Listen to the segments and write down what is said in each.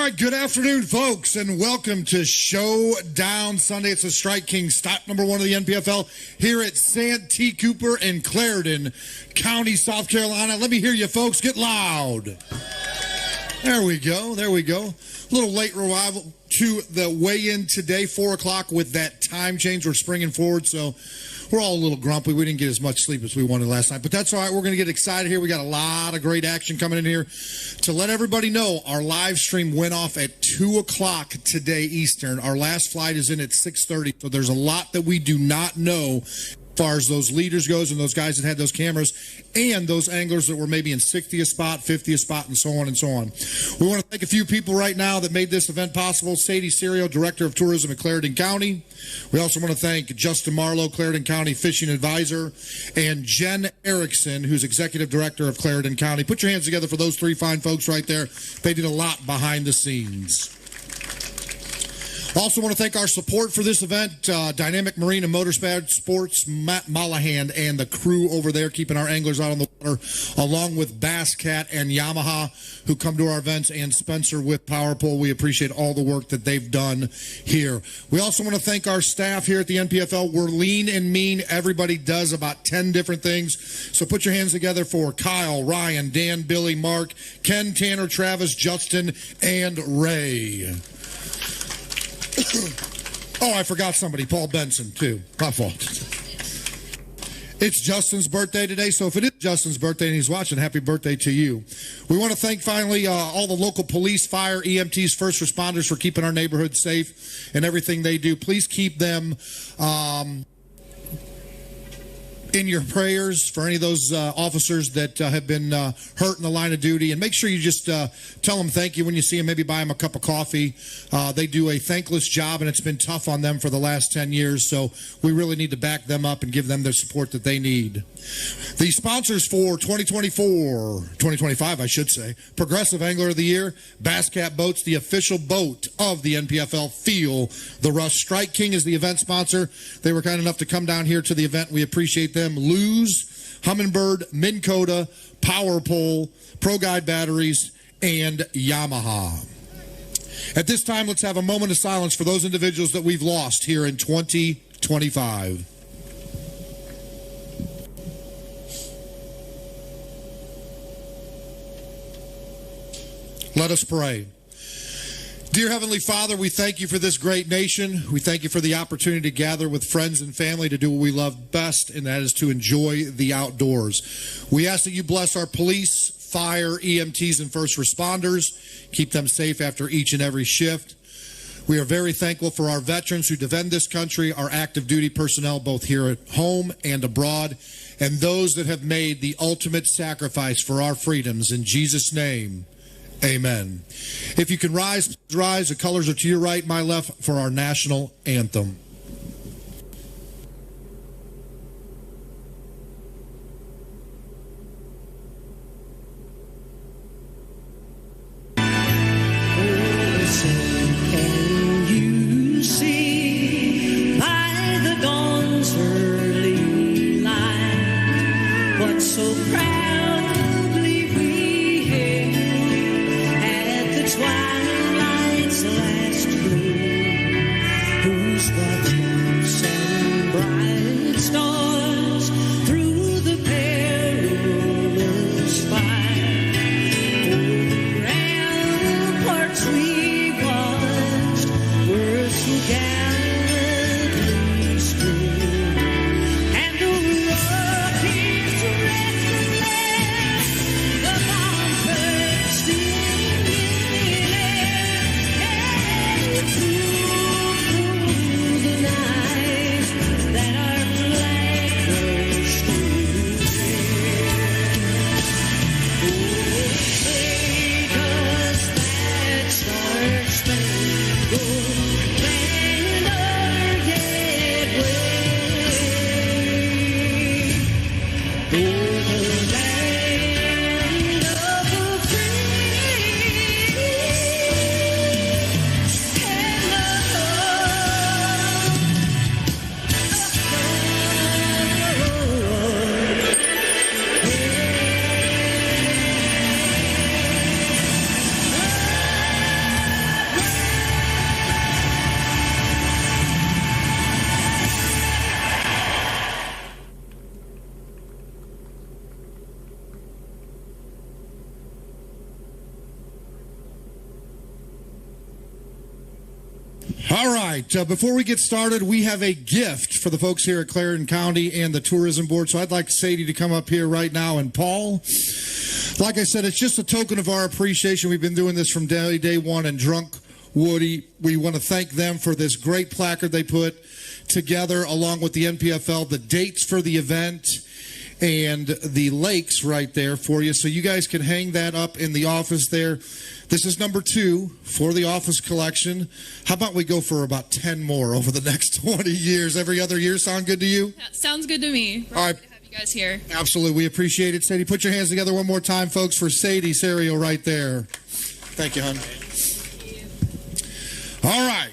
right, good afternoon, folks, and welcome to Showdown Sunday. It's the Strike King stop number 1 of the NPFL here at Santee, Cooper, and Clarendon County, South Carolina. Let me hear you, folks. Get loud. There we go. There we go. A little late arrival to the weigh-in today, 4 o'clock with that time change. We're springing forward, so we're all a little grumpy. We didn't get as much sleep as we wanted last night, but that's all right. We're going to get excited here. We got a lot of great action coming in here. To let everybody know, our live stream went off at 2 o'clock today Eastern. Our last flight is in at 6:30, so there's a lot that we do not know as far as those leaders goes and those guys that had those cameras and those anglers that were maybe in 60th spot, 50th spot, and so on and so on. We want to thank a few people right now that made this event possible. Sadie Serio, Director of Tourism at Clarendon County. We also want to thank Justin Marlowe, Clarendon County Fishing Advisor, and Jen Erickson, who's Executive Director of Clarendon County. Put your hands together for those three fine folks right there. They did a lot behind the scenes. Also want to thank our support for this event, Dynamic Marine and Motorsports, Matt Mollahan and the crew over there keeping our anglers out on the water, along with Bass Cat and Yamaha, who come to our events, and Spencer with Power Pole. We appreciate all the work that they've done here. We also want to thank our staff here at the NPFL. We're lean and mean. Everybody does about 10 different things. So put your hands together for Kyle, Ryan, Dan, Billy, Mark, Ken, Tanner, Travis, Justin, and Ray. Oh, I forgot somebody, Paul Benson, too. My fault. It's Justin's birthday today, so if it is Justin's birthday and he's watching, happy birthday to you. We want to thank, finally, all the local police, fire, EMTs, first responders for keeping our neighborhood safe and everything they do. Please keep them in your prayers for any of those officers that have been hurt in the line of duty. And make sure you just tell them thank you when you see them. Maybe buy them a cup of coffee. They do a thankless job, and it's been tough on them for the last 10 years. So we really need to back them up and give them the support that they need. The sponsors for 2025, I should say, Progressive Angler of the Year, Bass Cat Boats, the official boat of the NPFL. Feel the Rush. Strike King is the event sponsor. They were kind enough to come down here to the event. We appreciate them. Luz, Humminbird, Minn Kota, Power Pole, Pro Guide Batteries, and Yamaha. At this time, let's have a moment of silence for those individuals that we've lost here in 2025. Let us pray. Dear Heavenly Father, we thank you for this great nation. We thank you for the opportunity to gather with friends and family to do what we love best, and that is to enjoy the outdoors. We ask that you bless our police, fire, EMTs, and first responders. Keep them safe after each and every shift. We are very thankful for our veterans who defend this country, our active duty personnel both here at home and abroad, and those that have made the ultimate sacrifice for our freedoms. In Jesus' name, amen. If you can rise, rise. The colors are to your right, my left, for our national anthem. So proudly we hailed at the twilight's last glow, whose All right, before we get started, we have a gift for the folks here at Clarendon County and the Tourism Board. So I'd like Sadie to come up here right now. And Paul, like I said, it's just a token of our appreciation. We've been doing this from day one, and Drunk Woody, we want to thank them for this great placard they put together along with the NPFL, the dates for the event, and the lakes right there for you. So you guys can hang that up in the office there. This is number 2 for the office collection. How about we go for about 10 more over the next 20 years? Every other year sound good to you? That sounds good to me. We're All right. happy to have you guys here. Absolutely. We appreciate it, Sadie. Put your hands together one more time, folks, for Sadie Serio right there. Thank you, hon. All right.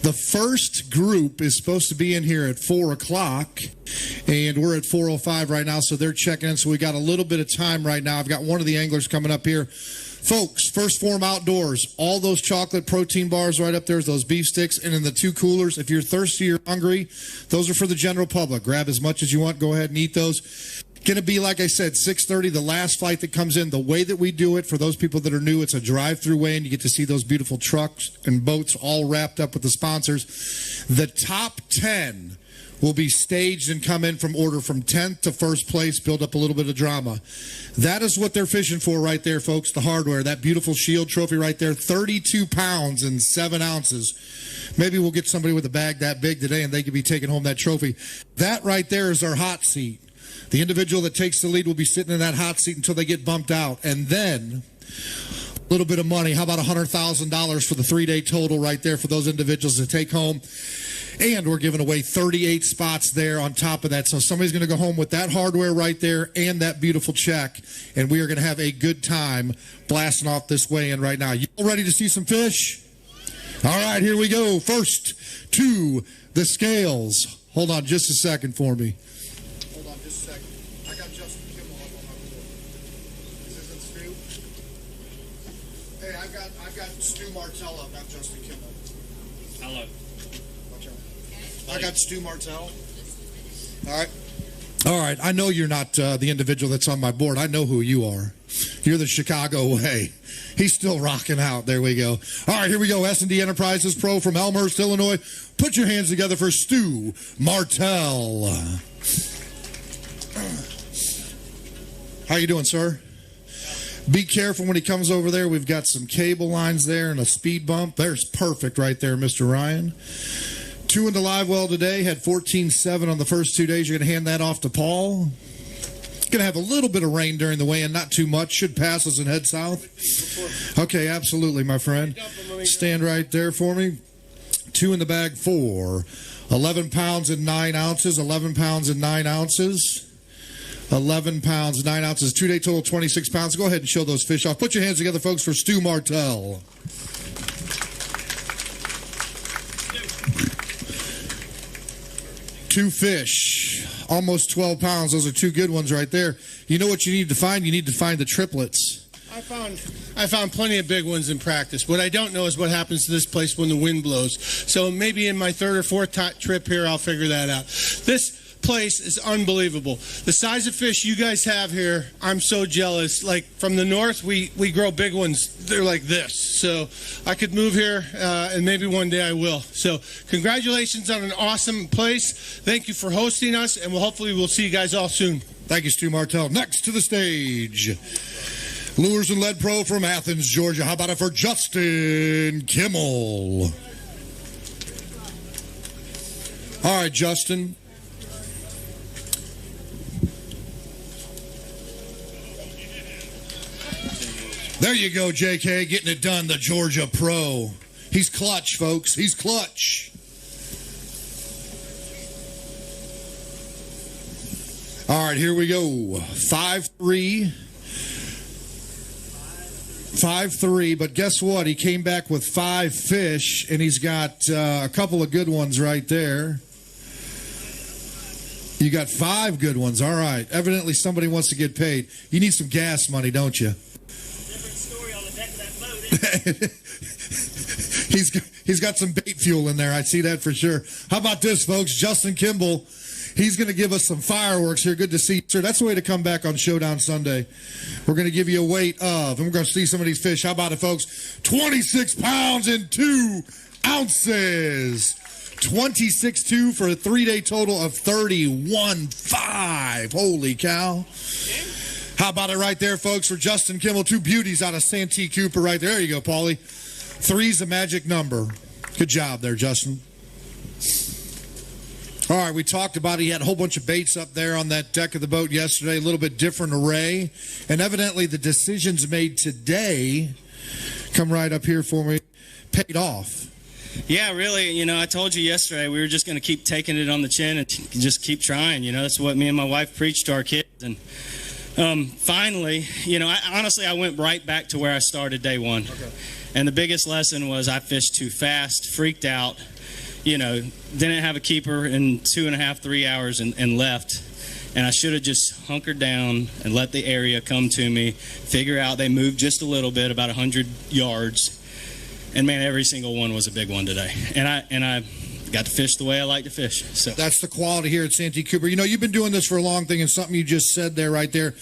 The first group is supposed to be in here at 4 o'clock, and we're at 4:05 right now, so they're checking in. So we got a little bit of time right now. I've got one of the anglers coming up here. Folks, First Form Outdoors, all those chocolate protein bars right up there, those beef sticks, and in the 2 coolers. If you're thirsty or hungry, those are for the general public. Grab as much as you want. Go ahead and eat those. Going to be, like I said, 6:30, the last flight that comes in. The way that we do it, for those people that are new, it's a drive-through way, and you get to see those beautiful trucks and boats all wrapped up with the sponsors. The top 10 will be staged and come in from order from 10th to first place, build up a little bit of drama. That is what they're fishing for right there, folks, the hardware. That beautiful shield trophy right there, 32 pounds and 7 ounces. Maybe we'll get somebody with a bag that big today, and they could be taking home that trophy. That right there is our hot seat. The individual that takes the lead will be sitting in that hot seat until they get bumped out. And then a little bit of money. How about $100,000 for the 3-day total right there for those individuals to take home? And we're giving away 38 spots there on top of that. So somebody's going to go home with that hardware right there and that beautiful check. And we are going to have a good time blasting off this weigh-in right now. You all ready to see some fish? All right, here we go. First to the scales. Hold on just a second for me. Hold on just a second. I got Justin Kimmel up on my board. This isn't Stu? Hey, I've got Stu Martell up, not Justin Kimmel. Hello. I got Stu Martell. All right. All right. I know you're not the individual that's on my board. I know who you are. You're the Chicago way. He's still rocking out. There we go. All right, here we go. S&D Enterprises Pro from Elmhurst, Illinois. Put your hands together for Stu Martell. How you doing, sir? Be careful when he comes over there. We've got some cable lines there and a speed bump. There's perfect right there, Mr. Ryan. 2 in the live well today. Had 14.7 on the first 2 days. You're going to hand that off to Paul. Going to have a little bit of rain during the weigh-in, not too much. Should pass us and head south. Okay, absolutely, my friend. Stand right there for me. 2 in the bag for 11 pounds and 9 ounces. 11 pounds and 9 ounces. 11 pounds, 9 ounces. 2-day total, 26 pounds. Go ahead and show those fish off. Put your hands together, folks, for Stu Martell. Two fish, almost 12 pounds. Those are 2 good ones right there. You know what you need to find? You need to find the triplets. I found plenty of big ones in practice. What I don't know is what happens to this place when the wind blows. So maybe in my 3rd or 4th trip here, I'll figure that out. This place is unbelievable. The size of fish you guys have here, I'm so jealous. Like from the north, we grow big ones. They're like this. So I could move here and maybe one day I will. So congratulations on an awesome place. Thank you for hosting us, and hopefully we'll see you guys all soon. Thank you, Stu Martell. Next to the stage, Lures and Lead Pro from Athens, Georgia. How about it for Justin Kimmel? All right, Justin. There you go, JK, getting it done, the Georgia Pro. He's clutch, folks. He's clutch. All right, here we go. 5-3. 5-3, but guess what? He came back with 5 fish, and he's got a couple of good ones right there. You got 5 good ones. All right. Evidently, somebody wants to get paid. You need some gas money, don't you? He's got some bait fuel in there. I see that for sure. How about this, folks? Justin Kimball, he's going to give us some fireworks here. Good to see you, sir. That's the way to come back on Showdown Sunday. We're going to give you a weight of, and we're going to see some of these fish. How about it, folks? 26 pounds and 2 ounces. 26.2 for a 3-day total of 31.5. Holy cow. How about it right there, folks, for Justin Kimmel? 2 beauties out of Santee Cooper right there. There you go, Paulie. 3's a magic number. Good job there, Justin. All right, we talked about he had a whole bunch of baits up there on that deck of the boat yesterday, a little bit different array. And evidently the decisions made today, come right up here for me, paid off. Yeah, really, you know, I told you yesterday we were just going to keep taking it on the chin and just keep trying. You know, that's what me and my wife preached to our kids. And finally, you know, I went right back to where I started day one. Okay. And the biggest lesson was I fished too fast, freaked out, you know, didn't have a keeper in 2.5, 3 hours and left. And I should have just hunkered down and let the area come to me, figure out they moved just a little bit, about 100 yards. And man, every single one was a big one today. And I got to fish the way I like to fish. So that's the quality here at Santee Cooper. You know, you've been doing this for a long thing, and something you just said there, right there.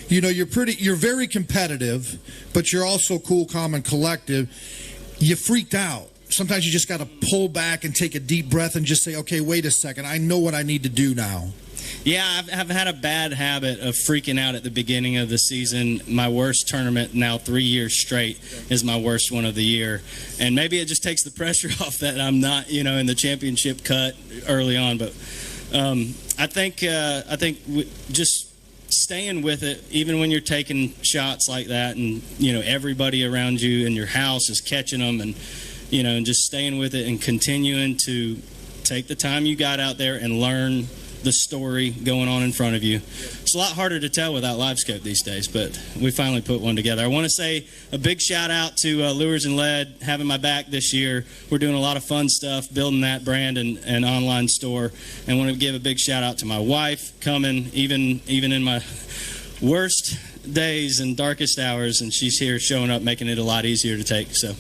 You know, you're very competitive, but you're also cool, calm, and collective. You freaked out. Sometimes you just got to pull back and take a deep breath and just say, okay, wait a second. I know what I need to do now. Yeah, I've had a bad habit of freaking out at the beginning of the season. My worst tournament now 3 years straight is my worst one of the year. And maybe it just takes the pressure off that I'm not, you know, in the championship cut early on. But I think just staying with it, even when you're taking shots like that and, you know, everybody around you in your house is catching them and, you know, and just staying with it and continuing to take the time you got out there and learn the story going on in front of you. It's a lot harder to tell without live scope these days, but we finally put one together. I want to say a big shout out to Lures and Lead having my back this year. We're doing a lot of fun stuff, building that brand and online store. And want to give a big shout out to my wife coming even in my worst days and darkest hours, and she's here showing up, making it a lot easier to take. So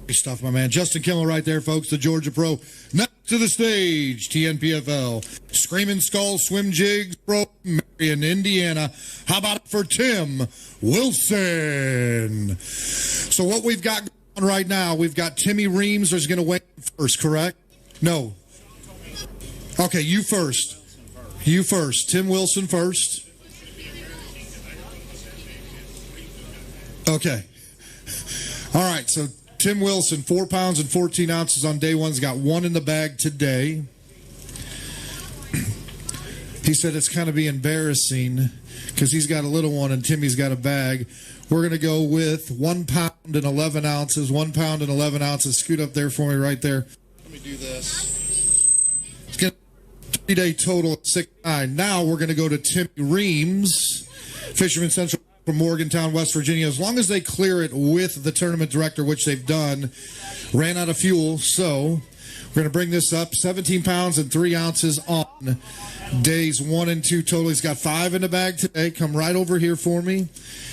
great stuff, my man. Justin Kimmel right there, folks, the Georgia Pro. Next to the stage, TNPFL. Screaming Skull Swim Jigs Pro, Marion, Indiana. How about it for Tim Wilson? So what we've got going on right now, we've got Timmy Reams is going to weigh in first, correct? No. Okay, you first. You first. Tim Wilson first. Okay. All right, so Tim Wilson, 4 pounds and 14 ounces on day one. He's got one in the bag today. He said it's kind of be embarrassing because he's got a little one and Timmy's got a bag. We're going to go with 1 pound and 11 ounces. 1 pound and 11 ounces. Scoot up there for me right there. Let me do this. It's going to 3-day total at 6.9. Now we're going to go to Timmy Reams, Fisherman Central from Morgantown, West Virginia. As long as they clear it with the tournament director, which they've done, ran out of fuel. So we're going to bring this up. 17 pounds and 3 ounces on days 1 and 2 total. He's got 5 in the bag today. Come right over here for me.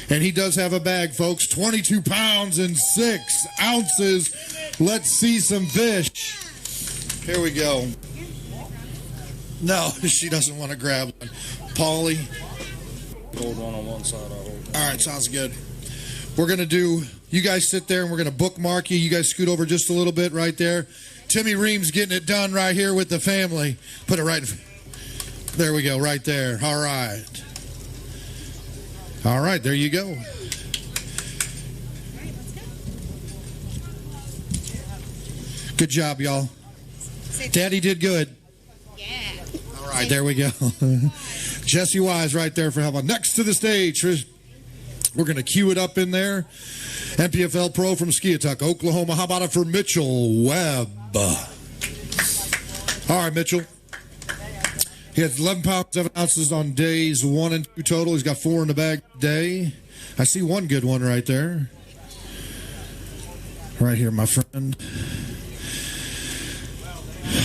And he does have a bag, folks. 22 pounds and 6 ounces. Let's see some fish. Here we go. No, she doesn't want to grab one. Paulie. Hold one on one side. I'll hold. All right, sounds good. We're going to do, you guys sit there and we're going to bookmark you. You guys scoot over just a little bit right there. Timmy Reams getting it done right here with the family. Put it right, there we go, right there. All right. All right, there you go. Good job, y'all. Daddy did good. Yeah. All right, there we go. Jesse Wise right there for help. Next to the stage, we're going to cue it up in there. NPFL Pro from Skiatook, Oklahoma. How about it for Mitchell Webb? All right, Mitchell. He has 11 pounds, 7 ounces on days 1 and 2 total. He's got 4 in the bag today. I see one good one right there. Right here, my friend.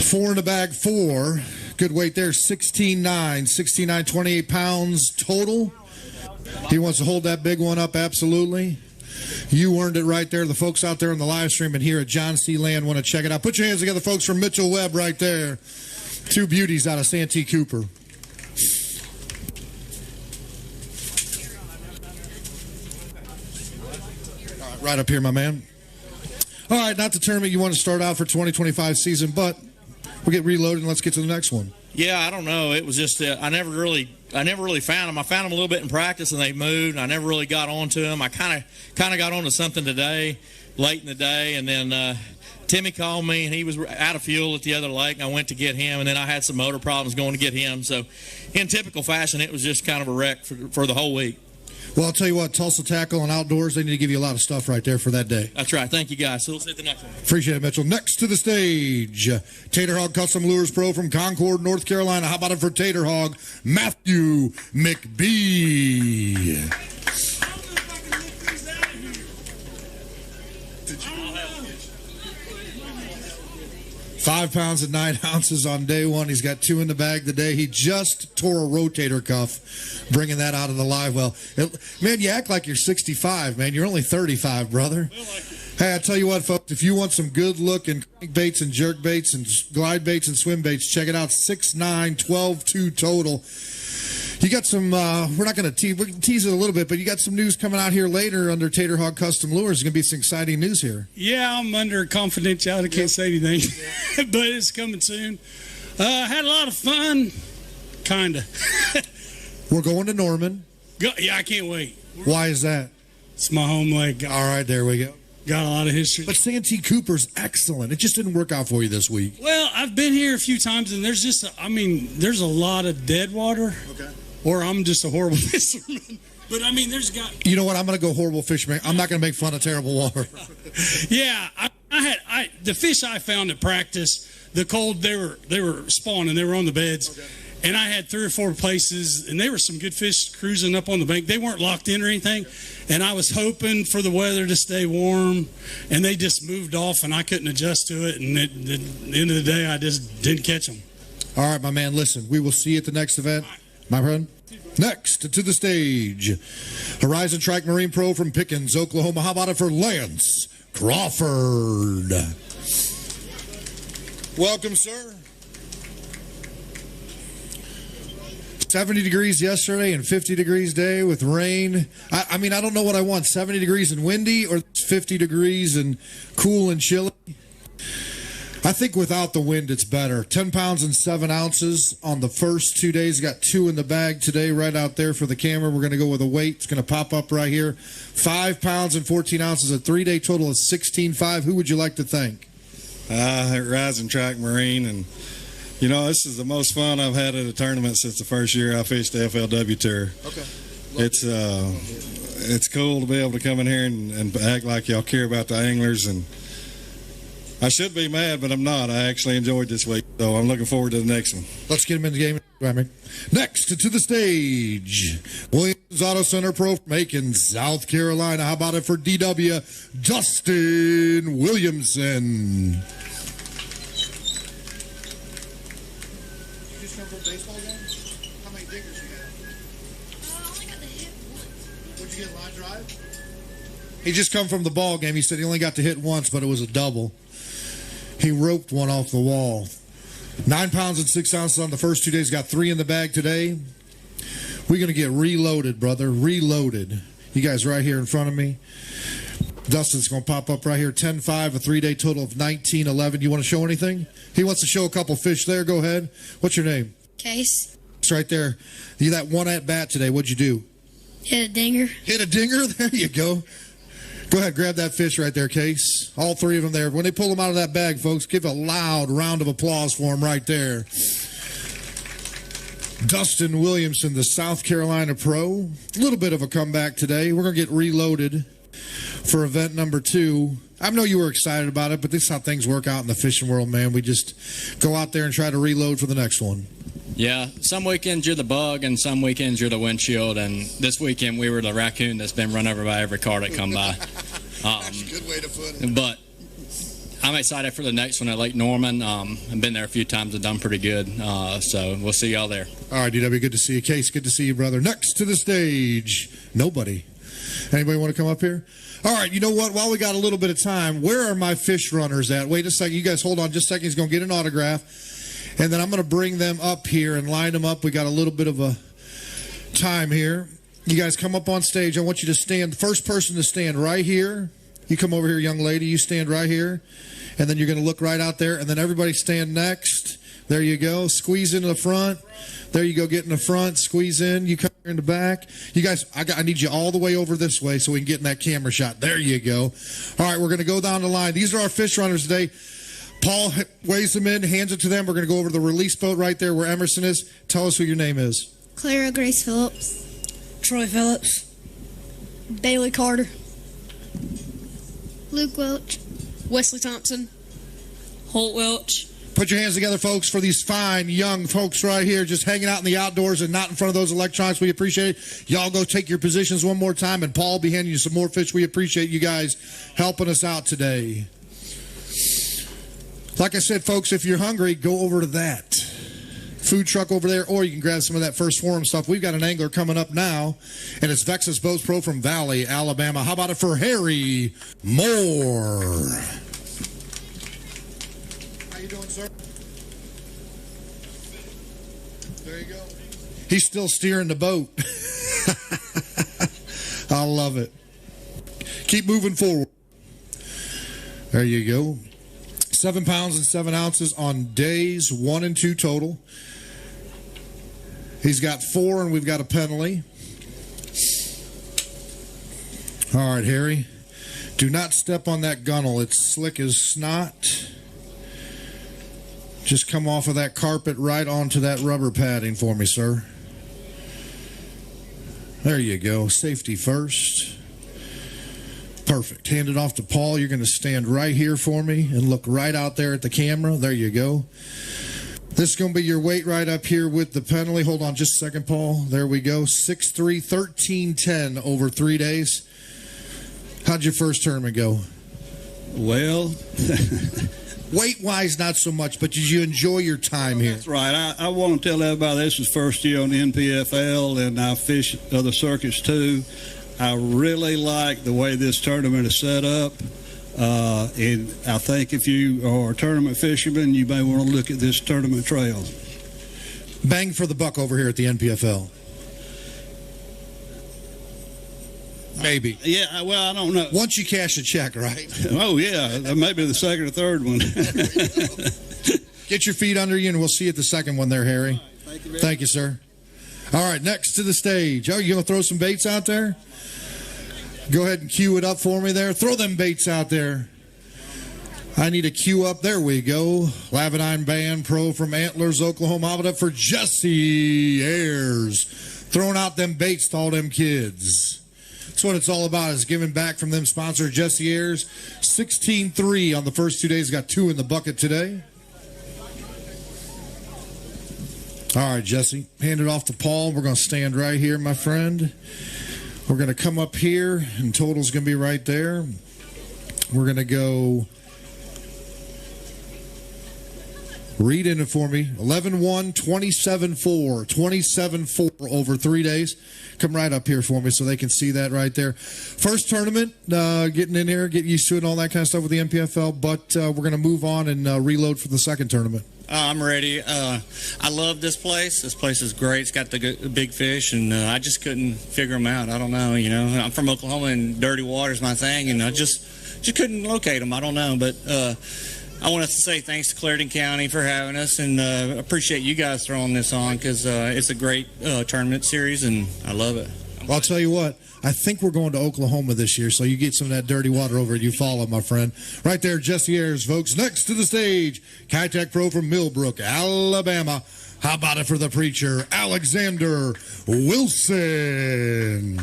4 in the bag, 4. Good weight there, 16.9, 28 pounds total. He wants to hold that big one up, absolutely. You earned it right there. The folks out there on the live stream and here at John C. Land want to check it out. Put your hands together, folks, for Mitchell Webb right there. 2 beauties out of Santee Cooper. All right, right up here, my man. All right, not the tournament you want to start out for 2025 season, but we'll get reloaded and let's get to the next one. Yeah, I don't know. It was just I never really found them. I found them a little bit in practice, and they moved. And I never really got onto them. I kind of got onto something today, late in the day, and then Timmy called me, and he was out of fuel at the other lake. And I went to get him, and then I had some motor problems going to get him. So, in typical fashion, it was just kind of a wreck for the whole week. Well, I'll tell you what, Tulsa Tackle and Outdoors, they need to give you a lot of stuff right there for that day. That's right. Thank you, guys. So let's hit the next one. Appreciate it, Mitchell. Next to the stage, Tater Hog Custom Lures Pro from Concord, North Carolina. How about it for Tater Hog, Matthew McBee. 5 pounds and 9 ounces on day one. He's got 2 in the bag today. He just tore a rotator cuff, bringing that out of the live well. Man, you act like you're 65, man. You're only 35, brother. Hey, I tell you what, folks, if you want some good-looking baits and jerk baits and glide baits and swim baits, check it out. 6'9", 12'2" total. You got some, we're not going to tease it a little bit, but you got some news coming out here later under Tater Hog Custom Lures. There's going to be some exciting news here. Yeah, I'm under confidentiality. Can't say anything, but it's coming soon. Had a lot of fun, kind of. We're going to Norman. Yeah, I can't wait. Why is that? It's my home lake. All right, there we go. Got a lot of history. But Santee Cooper's excellent. It just didn't work out for you this week. Well, I've been here a few times, and there's just, there's a lot of dead water. Okay. Or I'm just a horrible fisherman. But, there's got... You know what? I'm going to go horrible fisherman. I'm not going to make fun of terrible water. Yeah. The fish I found at practice, the cold, they were spawning. They were on the beds. Okay. And I had 3 or 4 places, and there were some good fish cruising up on the bank. They weren't locked in or anything. And I was hoping for the weather to stay warm, and they just moved off, and I couldn't adjust to it. And at the end of the day, I just didn't catch them. All right, my man, listen. We will see you at the next event. My friend. Next to the stage, Horizon Track Marine Pro from Pickens, Oklahoma. How about it for Lance Crawford? Welcome, sir. 70 degrees yesterday and 50 degrees today with rain. I don't know what I want, 70 degrees and windy or 50 degrees and cool and chilly. I think without the wind, it's better. 10 pounds and 7 ounces on the first 2 days. Got 2 in the bag today right out there for the camera. We're going to go with a weight. It's going to pop up right here. 5 pounds and 14 ounces. A 3-day total of 16.5. Who would you like to thank? Horizon Track Marine. And, this is the most fun I've had at a tournament since the first year I fished the FLW Tour. Okay. It's cool to be able to come in here and act like y'all care about the anglers. And I should be mad, but I'm not. I actually enjoyed this week, so I'm looking forward to the next one. Let's get him in the game. Next to the stage, Williams Auto Center Pro from Macon, South Carolina. How about it for DW, Dustin Williamson? You just come from a baseball game? How many dingers you had? I only got to hit once. What'd you get, line drive? He just come from the ball game. He said he only got to hit once, but it was a double. He roped one off the wall. 9 pounds and 6 ounces on the first 2 days. Got 3 in the bag today. We're going to get reloaded, brother. Reloaded. You guys right here in front of me. Dustin's going to pop up right here. 10.5, a 3-day total of 19.11. You want to show anything? He wants to show a couple fish there. Go ahead. What's your name? Case. It's right there. You that one at bat today. What'd you do? Hit a dinger. Hit a dinger? There you go. Go ahead, grab that fish right there, Case. All 3 of them there. When they pull them out of that bag, folks, give a loud round of applause for them right there. Dustin Williamson, the South Carolina Pro. A little bit of a comeback today. We're going to get reloaded for event number 2. I know you were excited about it, but this is how things work out in the fishing world, man. We just go out there and try to reload for the next one. Yeah, some weekends you're the bug and some weekends you're the windshield, and this weekend we were the raccoon that's been run over by every car that come by. That's a good way to put it. But I'm excited for the next one at Lake Norman. I've been there a few times and done pretty good, so we'll see y'all there. All right, DW, good to see you. Case, good to see you, brother. Next to the stage, nobody. Anybody want to come up here? All right, you know what? While we got a little bit of time, where are my fish runners at? Wait a second. You guys hold on just a second. He's going to get an autograph. And then I'm going to bring them up here and line them up. We got a little bit of a time here. You guys come up on stage. I want you to stand. The first person to stand right here You come over here, young lady. You stand right here. And then you're going to look right out there. And then everybody stand next. There you go. Squeeze into the front. There you go. Get in the front. Squeeze in. You come here in the back. You guys, I need you all the way over this way so we can get in that camera shot. There you go. All right, we're going to go down the line. These are our fish runners today. Paul weighs them in, hands it to them. We're going to go over to the release boat right there where Emerson is. Tell us who your name is. Clara Grace Phillips. Troy Phillips. Bailey Carter. Luke Welch. Wesley Thompson. Holt Welch. Put your hands together, folks, for these fine young folks right here just hanging out in the outdoors and not in front of those electronics. We appreciate it. Y'all go take your positions one more time, and Paul will be handing you some more fish. We appreciate you guys helping us out today. Like I said, folks, if you're hungry, go over to that food truck over there, or you can grab some of that first forum stuff. We've got an angler coming up now, and it's Vexus Boats Pro from Valley, Alabama. How about it for Harry Moore? How you doing, sir? There you go. He's still steering the boat. I love it. Keep moving forward. There you go. 7 pounds and 7 ounces on days 1 and 2 total. He's got 4, and we've got a penalty. All right, Harry. Do not step on that gunnel. It's slick as snot. Just come off of that carpet right onto that rubber padding for me, sir. There you go. Safety first. Perfect. Hand it off to Paul. You're going to stand right here for me and look right out there at the camera. There you go. This is going to be your weight right up here with the penalty. Hold on just a second, Paul. There we go. 6'3", 1310 over 3 days. How'd your first tournament go? Well, weight-wise, not so much, but did you enjoy your time here? That's right. I want to tell everybody this is first year on the NPFL, and I fish other circuits too. I really like the way this tournament is set up. And I think if you are a tournament fisherman, you may want to look at this tournament trail. Bang for the buck over here at the NPFL. Maybe. Yeah, well, I don't know. Once you cash a check, right? Oh, yeah. Maybe the second or third one. Get your feet under you, and we'll see you at the second one there, Harry. Right, Thank you, sir. All right, next to the stage. Oh, you going to throw some baits out there? Go ahead and cue it up for me there. Throw them baits out there. I need a cue up. There we go. Lavadine Band Pro from Antlers, Oklahoma. How about it for Jesse Ayers? Throwing out them baits to all them kids. That's what it's all about, is giving back from them sponsor, Jesse Ayers. 16-3 on the first 2 days. Got 2 in the bucket today. All right, Jesse. Hand it off to Paul. We're going to stand right here, my friend. We're going to come up here, and total's going to be right there. We're going to go. Read in it for me. 11-1, 27-4. 27-4 over 3 days. Come right up here for me so they can see that right there. First tournament, getting in here, getting used to it and all that kind of stuff with the NPFL, but we're going to move on and reload for the second tournament. I'm ready. I love this place. This place is great. It's got the big fish, and I just couldn't figure them out. I don't know. You know, I'm from Oklahoma, and dirty water is my thing, and I just couldn't locate them. I don't know, but I want to say thanks to Clarendon County for having us, and appreciate you guys throwing this on, because it's a great tournament series, and I love it. Well, I'll tell you what. I think we're going to Oklahoma this year, so you get some of that dirty water over and you follow, my friend. Right there, Jesse Ayers, folks. Next to the stage, Kitech Pro from Millbrook, Alabama. How about it for the preacher, Alexander Wilson?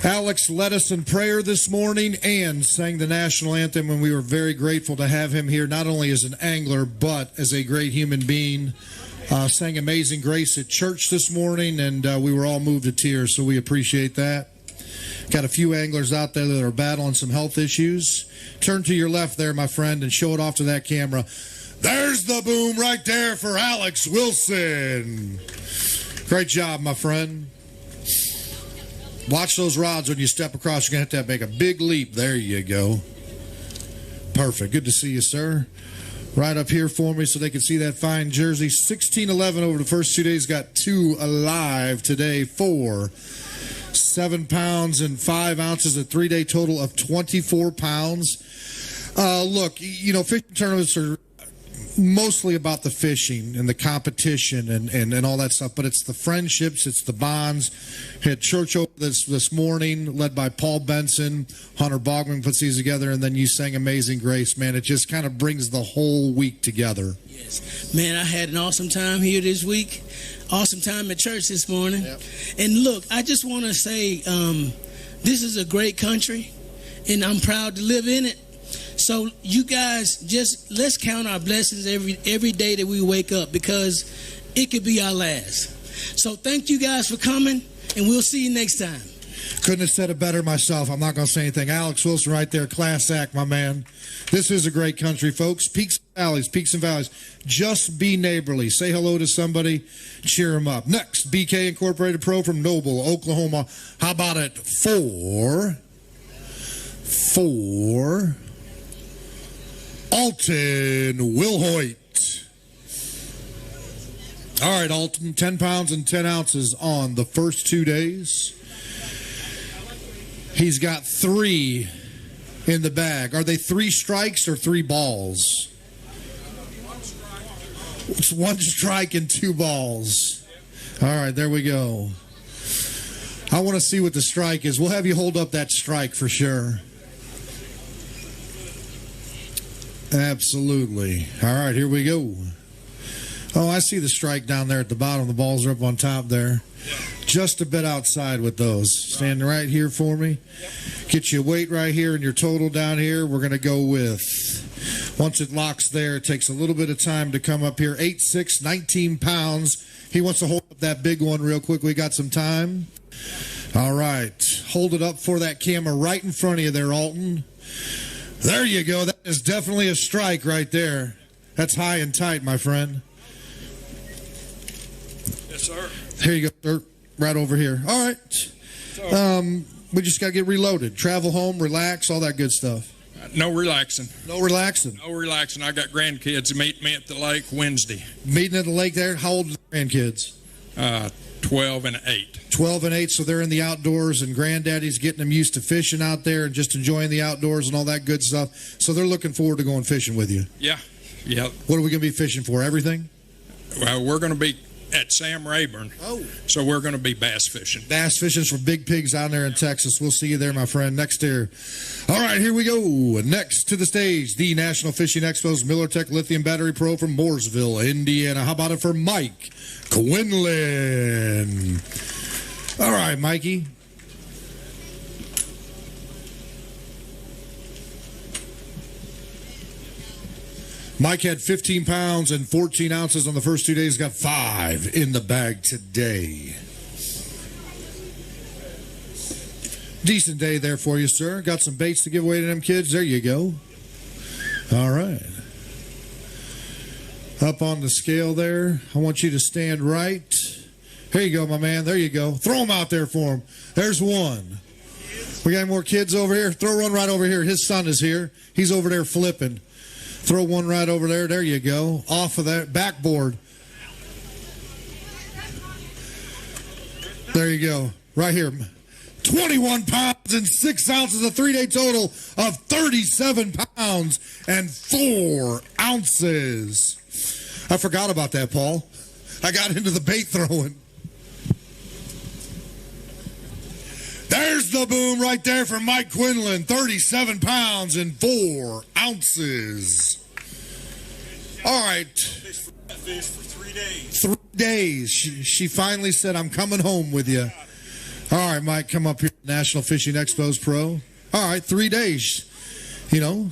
Alex led us in prayer this morning and sang the national anthem, and we were very grateful to have him here, not only as an angler, but as a great human being. Sang Amazing Grace at church this morning, and we were all moved to tears, so we appreciate that. Got a few anglers out there that are battling some health issues. Turn to your left there, my friend, and show it off to that camera. There's the boom right there for Alex Wilson. Great job, my friend. Watch those rods when you step across. You're going to have to make a big leap. There you go. Perfect. Good to see you, sir. Right up here for me so they can see that fine jersey. 16-11 over the first 2 days. Got 2 alive today. 4. 7 pounds and 5 ounces, a 3-day total of 24 pounds. Look, you know, fishing tournaments are mostly about the fishing and the competition and all that stuff, but it's the friendships, it's the bonds. Had church over this morning, led by Paul Benson. Hunter Bogman puts these together, and then you sang Amazing Grace. Man, it just kind of brings the whole week together. Yes. Man, I had an awesome time here this week. Awesome time at church this morning. Yep. And look, I just want to say this is a great country, and I'm proud to live in it. So you guys, just let's count our blessings every day that we wake up, because it could be our last. So thank you guys for coming, and we'll see you next time. Couldn't have said it better myself. I'm not going to say anything. Alex Wilson right there, class act, my man. This is a great country, folks. Peaks and valleys. Just be neighborly. Say hello to somebody. Cheer them up. Next, BK Incorporated Pro from Noble, Oklahoma. How about it? Four. Alton Wilhoit. All right, Alton, 10 pounds and 10 ounces on the first 2 days. He's got 3 in the bag. Are they 3 strikes or 3 balls? It's 1 strike and 2 balls. All right, there we go. I want to see what the strike is. We'll have you hold up that strike for sure. Absolutely. All right, here we go. Oh, I see the strike down there at the bottom. The balls are up on top there. Just a bit outside with those. Stand right here for me. Get your weight right here and your total down here. We're going to go with, once it locks there, it takes a little bit of time to come up here. 8'6", 19 pounds. He wants to hold up that big one real quick. We got some time. All right. Hold it up for that camera right in front of you there, Alton. There you go. That is definitely a strike right there. That's high and tight, my friend. Yes, sir. Here you go, sir. Right over here. All right. We just got to get reloaded. Travel home, relax, all that good stuff. No relaxing. No relaxing. No relaxing. I got grandkids who meet me at the lake Wednesday. Meeting at the lake there. How old are the grandkids? 12 and 8. 12 and 8, so they're in the outdoors, and granddaddy's getting them used to fishing out there and just enjoying the outdoors and all that good stuff. So they're looking forward to going fishing with you. Yeah. Yep. What are we going to be fishing for? Everything? Well, we're going to be at Sam Rayburn. Oh. So we're going to be bass fishing. Bass fishing for big pigs out there in Texas. We'll see you there, my friend. Next here. All right, here we go. Next to the stage, the National Fishing Expo's Miller Tech Lithium Battery Pro from Mooresville, Indiana. How about it for Mike Quinlan? All right, Mikey. Mike had 15 pounds and 14 ounces on the first 2 days. Got 5 in the bag today. Decent day there for you, sir. Got some baits to give away to them kids. There you go. All right. Up on the scale there. I want you to stand right. Here you go, my man. There you go. Throw them out there for him. There's one. We got any more kids over here? Throw one right over here. His son is here. He's over there flipping. Throw one right over there. There you go. Off of that backboard. There you go. Right here. 21 pounds and 6 ounces, a 3-day total of 37 pounds and 4 ounces. I forgot about that, Paul. I got into the bait throwing. There's the boom right there for Mike Quinlan. 37 pounds and 4 ounces. All right. Fish for 3 days. 3 days. She finally said, I'm coming home with you. All right, Mike, come up here. National Fishing Expos Pro. All right, 3 days. You know,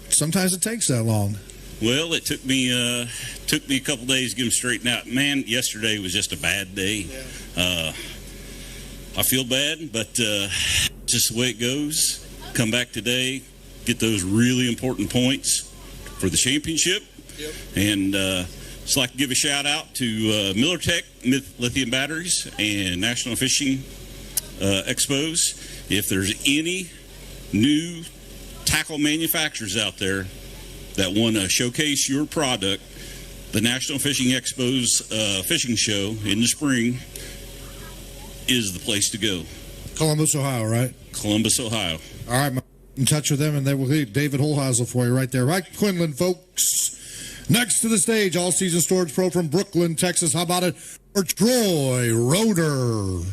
sometimes it takes that long. Well, it took me a couple days to get them straightened out. Man, yesterday was just a bad day. Yeah. I feel bad, but just the way it goes. Come back today, get those really important points for the championship. Yep. And just like to give a shout out to Miller Tech Lithium Batteries and National Fishing Expos. If there's any new tackle manufacturers out there that want to showcase your product, the National Fishing Expo's fishing show in the spring is the place to go. Columbus, Ohio, right? Columbus, Ohio. All right, in touch with them, and they will lead David Holheisel for you right there. Right, Quinlan, folks. Next to the stage, all-season storage pro from Brooklyn, Texas. How about it for Troy Roeder?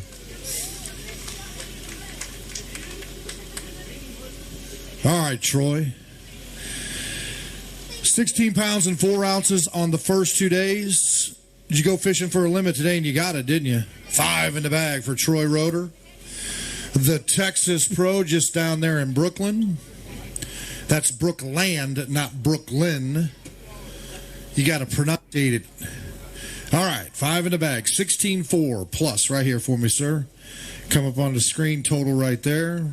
All right, Troy. 16 pounds and 4 ounces on the first 2 days. Did you go fishing for a limit today, and you got it, didn't you? 5 in the bag for Troy Roeder. The Texas Pro just down there in Brooklyn. That's Brookland, not Brooklyn. You got to pronunciate it. All right, 5 in the bag. 16.4 plus right here for me, sir. Come up on the screen, total right there.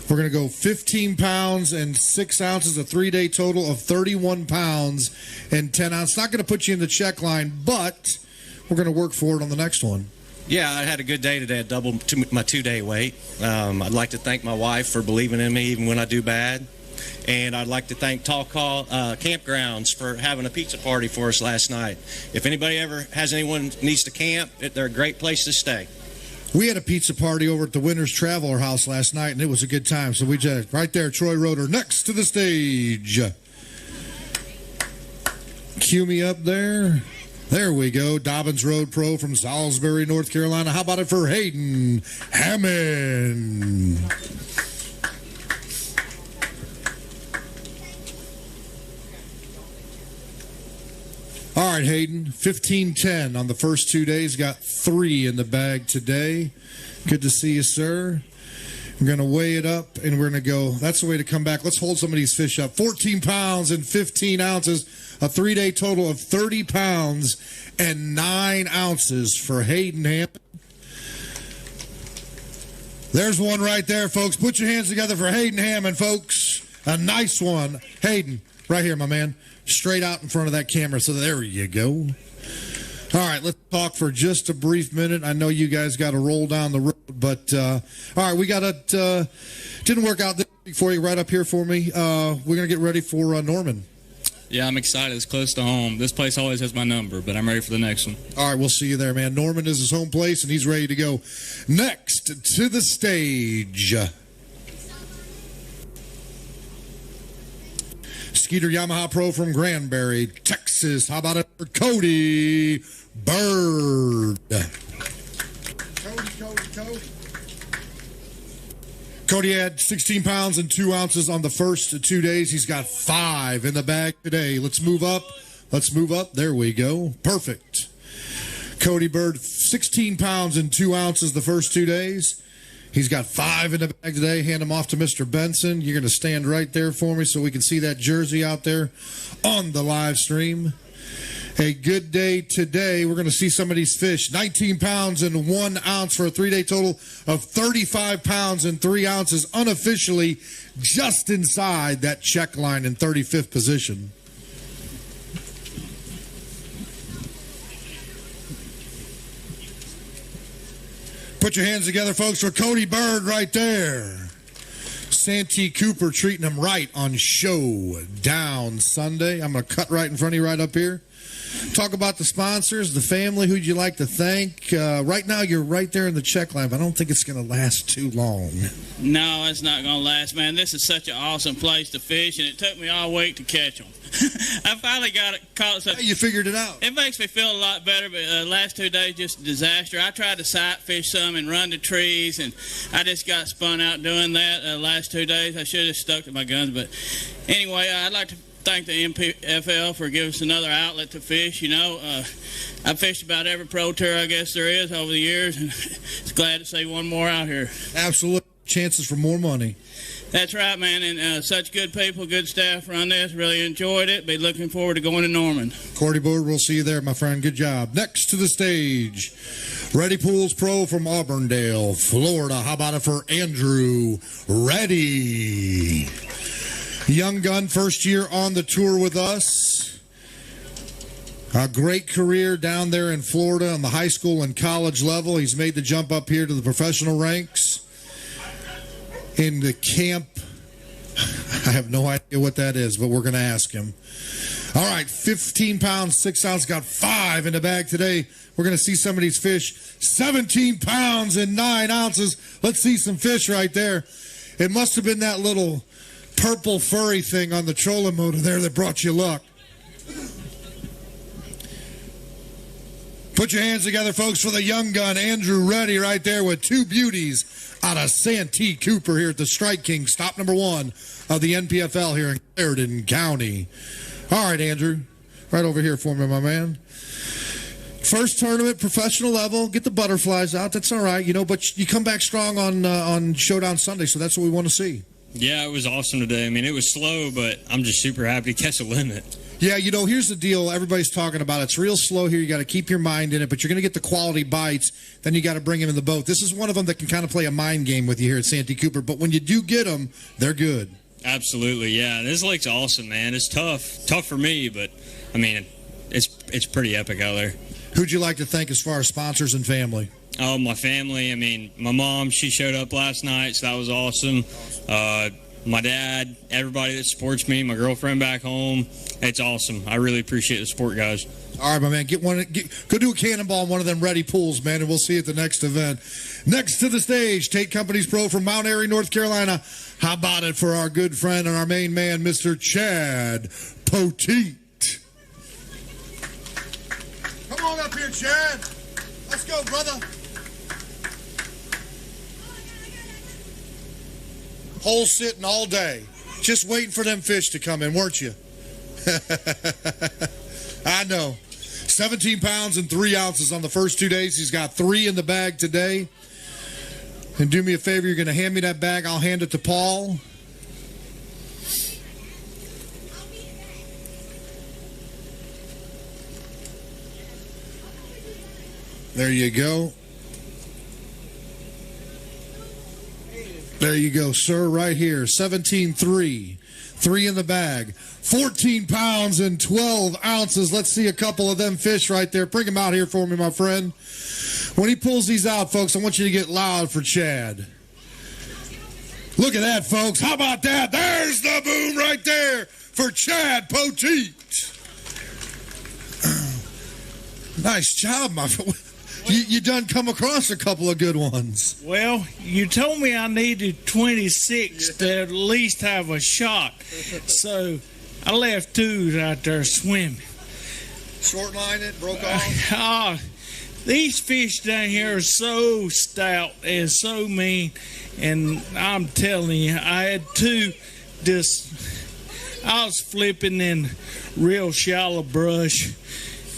We're going to go 15 pounds and 6 ounces, a 3-day total of 31 pounds and 10 ounces. Not going to put you in the check line, but we're going to work for it on the next one. Yeah, I had a good day today. I doubled my 2-day weight. I'd like to thank my wife for believing in me even when I do bad. And I'd like to thank Tall Call Campgrounds for having a pizza party for us last night. If anybody ever has anyone needs to camp, they're a great place to stay. We had a pizza party over at the Winners Traveler House last night, and it was a good time. So we just, right there, Troy Roeder next to the stage. Cue me up there. There we go. Dobbins Road Pro from Salisbury, North Carolina. How about it for Hayden Hammond? All right, Hayden, 15-10 on the first 2 days. Got 3 in the bag today. Good to see you, sir. We're going to weigh it up, and we're going to go. That's the way to come back. Let's hold some of these fish up. 14 pounds and 15 ounces, a 3-day total of 30 pounds and 9 ounces for Hayden Hammond. There's one right there, folks. Put your hands together for Hayden Hammond, folks. A nice one. Hayden, right here, my man. Straight out in front of that camera. So there you go. All right, let's talk for just a brief minute. I know you guys got to roll down the road, but all right, we got it. Didn't work out this week for you. Right up here for me. We're gonna get ready for Norman. Yeah, I'm excited. It's close to home. This place always has my number, but I'm ready for the next one. All right, we'll see you there, man. Norman is his home place, and he's ready to go. Next to the stage. Skeeter Yamaha Pro from Granbury, Texas. How about it for Cody Bird? Cody had 16 pounds and 2 ounces on the first 2 days. He's got 5 in the bag today. Let's move up. Let's move up. There we go. Perfect. Cody Bird, 16 pounds and 2 ounces the first 2 days. He's got 5 in the bag today. Hand him off to Mr. Benson. You're going to stand right there for me so we can see that jersey out there on the live stream. A good day today. We're going to see some of these fish. 19 pounds and 1 ounce for a 3-day total of 35 pounds and 3 ounces unofficially just inside that check line in 35th position. Put your hands together, folks, for Cody Bird right there. Santee Cooper treating him right on Showdown Sunday. I'm going to cut right in front of you right up here. Talk about the sponsors, the family, who'd you like to thank? Right now, you're right there in the check line, but I don't think it's going to last too long. No, it's not going to last, man. This is such an awesome place to fish, and it took me all week to catch them. I finally got it caught. So you figured it out. It makes me feel a lot better, but last 2 days, just a disaster. I tried to sight fish some and run the trees, and I just got spun out doing that last 2 days. I should have stuck to my guns, but anyway, I'd like to thank the NPFL for giving us another outlet to fish. You know, I've fished about every pro tour I guess there is over the years, and it's glad to see one more out here. Absolutely. Chances for more money. That's right, man, and such good people, good staff run this. Really enjoyed it. Be looking forward to going to Norman. Cody Bird, we'll see you there, my friend. Good job. Next to the stage, Ready Pools Pro from Auburndale, Florida. How about it for Andrew Reddy? Young gun, first year on the tour with us. A great career down there in Florida on the high school and college level. He's made the jump up here to the professional ranks. In the camp, I have no idea what that is, but we're going to ask him. All right, 15 pounds, 6 ounces, got 5 in the bag today. We're going to see some of these fish. 17 pounds and 9 ounces. Let's see some fish right there. It must have been that little purple furry thing on the trolling motor there that brought you luck. Put your hands together, folks, for the young gun, Andrew Reddy, right there with 2 beauties out of Santee Cooper here at the Strike King, stop number 1 of the NPFL here in Clarendon County. All right, Andrew, right over here for me, my man. First tournament, professional level, get the butterflies out. That's all right, you know, but you come back strong on Showdown Sunday, so that's what we want to see. Yeah, it was awesome today. I mean, it was slow, but I'm just super happy to catch a limit. Yeah, you know, here's the deal. Everybody's talking about it. It's real slow here. You got to keep your mind in it, but you're going to get the quality bites. Then you got to bring them in the boat. This is one of them that can kind of play a mind game with you here at Santee Cooper, but when you do get them, they're good. Absolutely, yeah. This lake's awesome, man. It's tough for me, but I mean, it's pretty epic out there. Who'd you like to thank as far as sponsors and family? Oh, my family. I mean, my mom, she showed up last night, so that was awesome. My dad, everybody that supports me, my girlfriend back home. It's awesome. I really appreciate the support, guys. All right, my man. Go do a cannonball in one of them ready pools, man, and we'll see you at the next event. Next to the stage, Tate Companies Pro from Mount Airy, North Carolina. How about it for our good friend and our main man, Mr. Chad Poteet? Come on up here, Chad. Let's go, brother. Hole sitting all day, just waiting for them fish to come in, weren't you? I know. 17 pounds and 3 ounces on the first 2 days. He's got 3 in the bag today. And do me a favor, you're going to hand me that bag. I'll hand it to Paul. There you go. There you go, sir, right here. 17.3. 3 in the bag. 14 pounds and 12 ounces. Let's see a couple of them fish right there. Bring them out here for me, my friend. When he pulls these out, folks, I want you to get loud for Chad. Look at that, folks. How about that? There's the boom right there for Chad Poteet. Nice job, my friend. You done come across a couple of good ones. Well, you told me I needed 26 to at least have a shot. So I left 2 out there swimming. Short line it, broke off? These fish down here are so stout and so mean. And I'm telling you, I had 2 I was flipping in real shallow brush.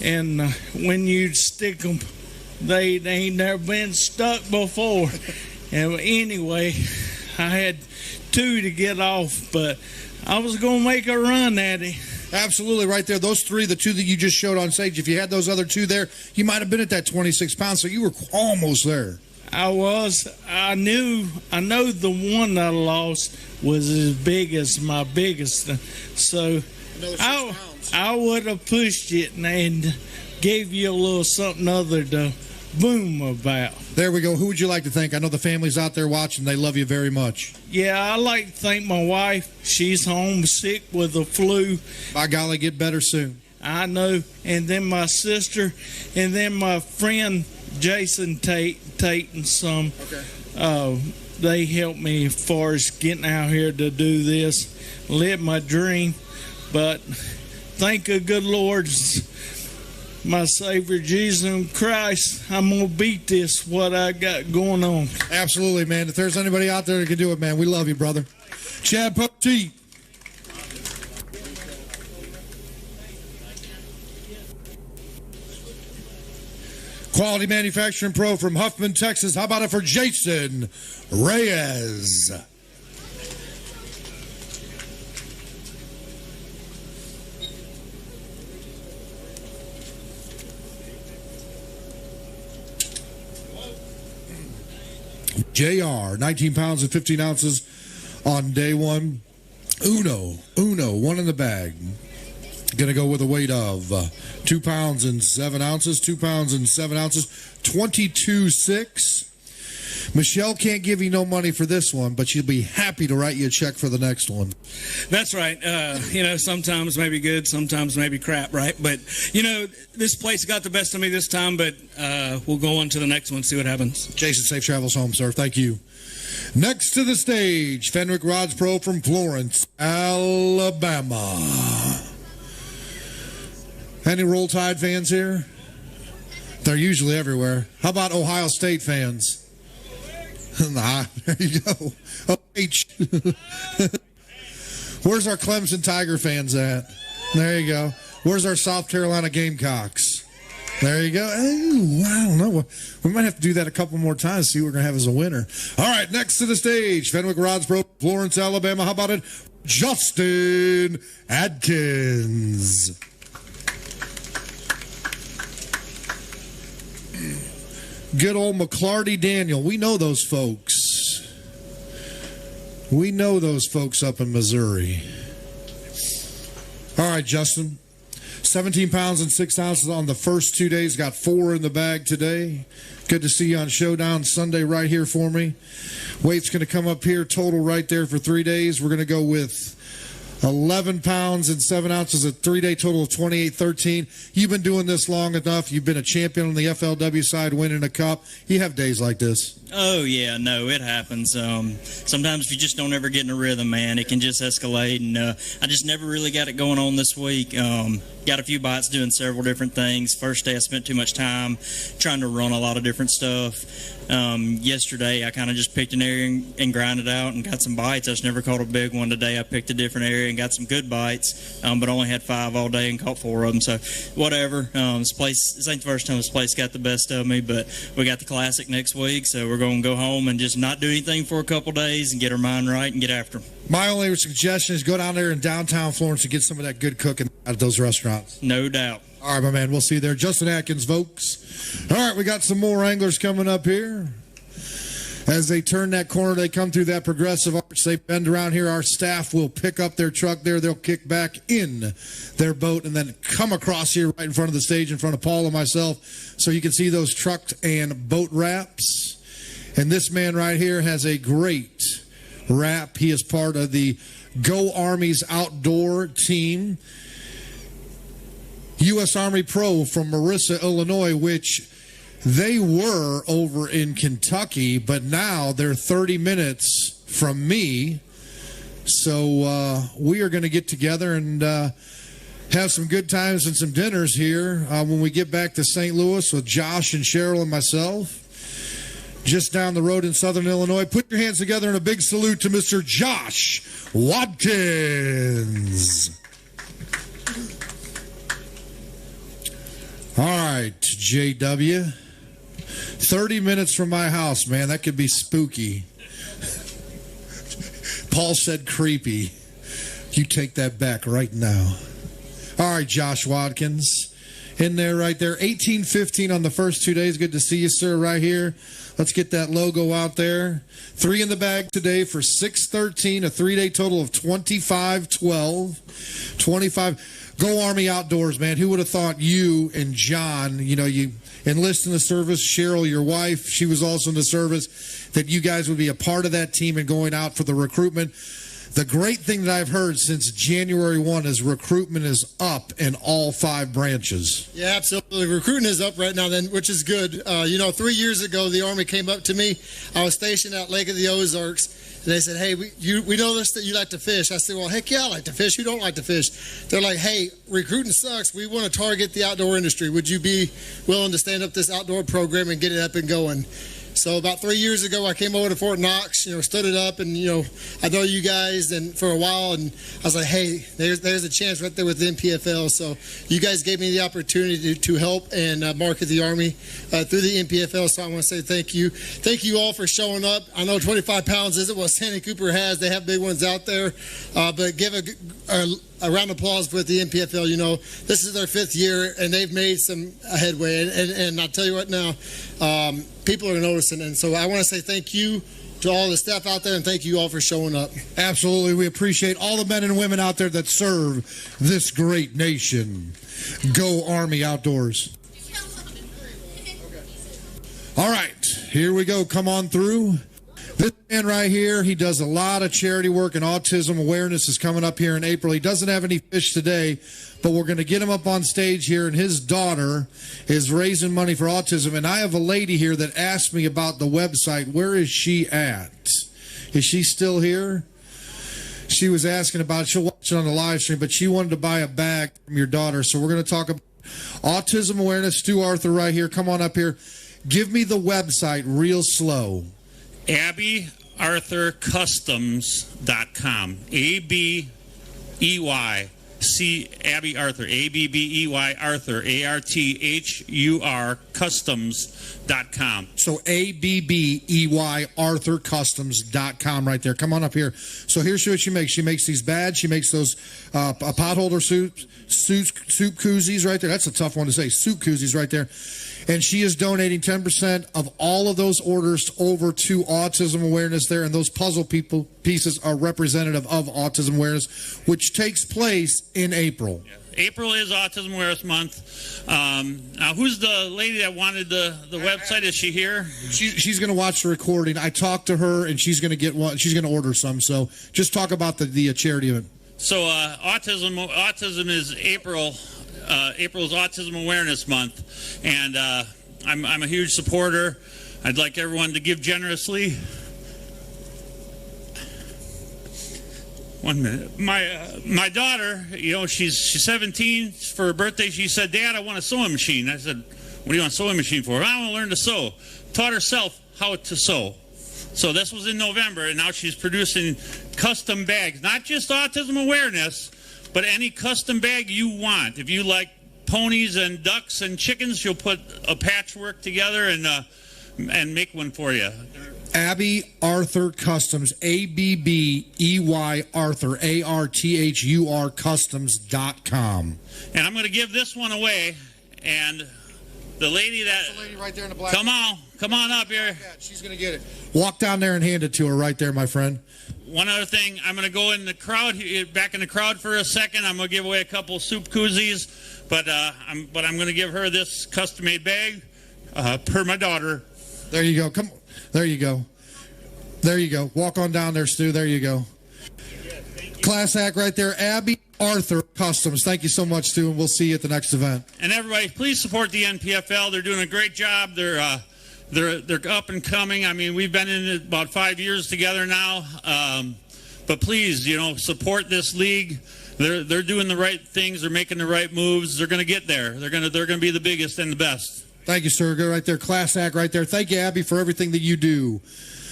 And when you stick them, they ain't never been stuck before. And anyway, I had 2 to get off, but I was going to make a run at it. Absolutely, right there. Those 3, the 2 that you just showed on stage, if you had those other 2 there, you might have been at that 26 pounds, so you were almost there. I was. I know the one I lost was as big as my biggest. So I would have pushed it and gave you a little something other to boom about. There we go. Who would you like to thank? I know the family's out there watching. They love you very much. Yeah, I like to thank my wife. She's home sick with the flu. By golly, get better soon. I know. And then my sister, and then my friend Jason Tate and some. Okay. They helped me as far as getting out here to do this, live my dream. But thank the good Lord, my Savior Jesus Christ, I'm going to beat this, what I got going on. Absolutely, man. If there's anybody out there that can do it, man, we love you, brother. Chad Poteet. Quality Manufacturing Pro from Huffman, Texas. How about it for Jason Reyes? JR, 19 pounds and 15 ounces on day 1. Uno, 1 in the bag. Going to go with a weight of 2 pounds and 7 ounces, 2 pounds and 7 ounces, 22.6. Michelle can't give you no money for this one, but she'll be happy to write you a check for the next one. That's right. Sometimes maybe good, sometimes maybe crap, right? But, this place got the best of me this time, but we'll go on to the next one, see what happens. Jason, safe travels home, sir. Thank you. Next to the stage, Fenwick Rods Pro from Florence, Alabama. Any Roll Tide fans here? They're usually everywhere. How about Ohio State fans? Nah, there you go. H. Where's our Clemson Tiger fans at? There you go. Where's our South Carolina Gamecocks? There you go. Ooh, I don't know. We might have to do that a couple more times, see what we're going to have as a winner. All right, next to the stage, Fenwick Rods Pro, Florence, Alabama. How about it? Justin Adkins. Good old McClarty Daniel. We know those folks. We know those folks up in Missouri. All right, Justin. 17 pounds and 6 ounces on the first 2 days. Got 4 in the bag today. Good to see you on Showdown Sunday right here for me. Weight's going to come up here. Total right there for 3 days. We're going to go with 11 pounds and 7 ounces, a 3-day total of 28.13. You've been doing this long enough. You've been a champion on the FLW side, winning a cup. You have days like this. Oh, yeah, no, it happens. Sometimes if you just don't ever get in a rhythm, man, it can just escalate. And I just never really got it going on this week. Got a few bites doing several different things. First day I spent too much time trying to run a lot of different stuff. Yesterday I kind of just picked an area and grinded out and got some bites. I just never caught a big one. Today I picked a different area and got some good bites, but only had 5 all day and caught 4 of them. So whatever. This ain't the first time this place got the best of me, but we got the Classic next week, so we're going to go home and just not do anything for a couple days and get our mind right and get after them. My only suggestion is go down there in downtown Florence and get some of that good cooking out of those restaurants. No doubt. All right, my man. We'll see you there. Justin Atkins, folks. All right, we got some more anglers coming up here. As they turn that corner, they come through that progressive arch. They bend around here. Our staff will pick up their truck there. They'll kick back in their boat and then come across here right in front of the stage in front of Paul and myself so you can see those truck and boat wraps. And this man right here has a great wrap. He is part of the Go Army's outdoor team. U.S. Army Pro from Marissa, Illinois, which they were over in Kentucky, but now they're 30 minutes from me. So we are going to get together and have some good times and some dinners here when we get back to St. Louis with Josh and Cheryl and myself. Just down the road in Southern Illinois. Put your hands together in a big salute to Mr. Josh Watkins. All right, JW. 30 minutes from my house, man. That could be spooky. Paul said creepy. You take that back right now. All right, Josh Watkins. In there, right there. 18-15 on the first 2 days. Good to see you, sir, right here. Let's get that logo out there. 3 in the bag today for 613, a 3-day total of 2512. 25. Go Army Outdoors, man. Who would have thought you and John, you enlist in the service. Cheryl, your wife, she was also in the service, that you guys would be a part of that team and going out for the recruitment. The great thing that I've heard since January 1 is recruitment is up in all 5 branches. Yeah, absolutely. Recruiting is up right now, then, which is good. 3 years ago, the Army came up to me. I was stationed at Lake of the Ozarks, and they said, hey, we noticed that you like to fish. I said, well, heck yeah, I like to fish. Who don't like to fish? They're like, hey, recruiting sucks. We want to target the outdoor industry. Would you be willing to stand up this outdoor program and get it up and going? So about 3 years ago, I came over to Fort Knox, stood it up, and, I know you guys and for a while, and I was like, hey, there's a chance right there with the NPFL. So you guys gave me the opportunity to help and market the Army through the NPFL. So I want to say thank you. Thank you all for showing up. I know 25 pounds isn't what Santee Cooper has. They have big ones out there. But give a round of applause with the NPFL. This is their 5th year, and they've made some headway. And I'll tell you what now, people are noticing. And so I want to say thank you to all the staff out there, and thank you all for showing up. Absolutely. We appreciate all the men and women out there that serve this great nation. Go Army Outdoors. All right. Here we go. Come on through. This man right here, he does a lot of charity work, and autism awareness is coming up here in April. He doesn't have any fish today, but we're going to get him up on stage here, and his daughter is raising money for autism. And I have a lady here that asked me about the website. Where is she at? Is she still here? She was asking about it. She'll watch it on the live stream, but she wanted to buy a bag from your daughter. So we're going to talk about autism awareness. Stu Arthur right here. Come on up here. Give me the website real slow. AbbeyArthurCustoms.com. A-B-E-Y-C, Abbey Arthur, A-B-B-E-Y Arthur, A-R-T-H-U-R, Customs.com. So A-B-B-E-Y ArthurCustoms.com right there. Come on up here. So here's what she makes. She makes these bags. She makes those potholder soup koozies right there. That's a tough one to say. Soup koozies right there. And she is donating 10% of all of those orders over to autism awareness there. And those puzzle pieces are representative of autism awareness, which takes place in April. Yeah. April is Autism Awareness Month. Now, who's the lady that wanted the website? Is she here? She's going to watch the recording. I talked to her, and she's going to get one. She's going to order some. So just talk about the charity event. So autism is April. April is Autism Awareness Month, and I'm a huge supporter. I'd like everyone to give generously. 1 minute. My daughter, you know, she's 17. For her birthday, she said, "Dad, I want a sewing machine." I said, "What do you want a sewing machine for?" "I want to learn to sew." Taught herself how to sew. So this was in November, and now she's producing custom bags, not just autism awareness, but any custom bag you want. If you like ponies and ducks and chickens, she'll put a patchwork together and make one for you. Abbey Arthur Customs, A-B-B-E-Y Arthur, A-R-T-H-U-R Customs.com. And I'm going to give this one away. And the lady the lady right there in the black. Come on up here. She's going to get it. Walk down there and hand it to her right there, my friend. One other thing, I'm going to go in the crowd, back in the crowd for a second. I'm going to give away a couple soup koozies, but I'm going to give her this custom-made bag per my daughter. There you go. Come. There you go. There you go. Walk on down there, Stu. There you go. Class act right there. Abbey Arthur Customs. Thank you so much, Stu, and we'll see you at the next event. And everybody, please support the NPFL. They're doing a great job. They're up and coming. I mean, we've been in it about 5 years together now. But please, you know, support this league. They're doing the right things. They're making the right moves. They're going to get there. They're going to be the biggest and the best. Thank you, sir. Go right there. Class act right there. Thank you, Abby, for everything that you do.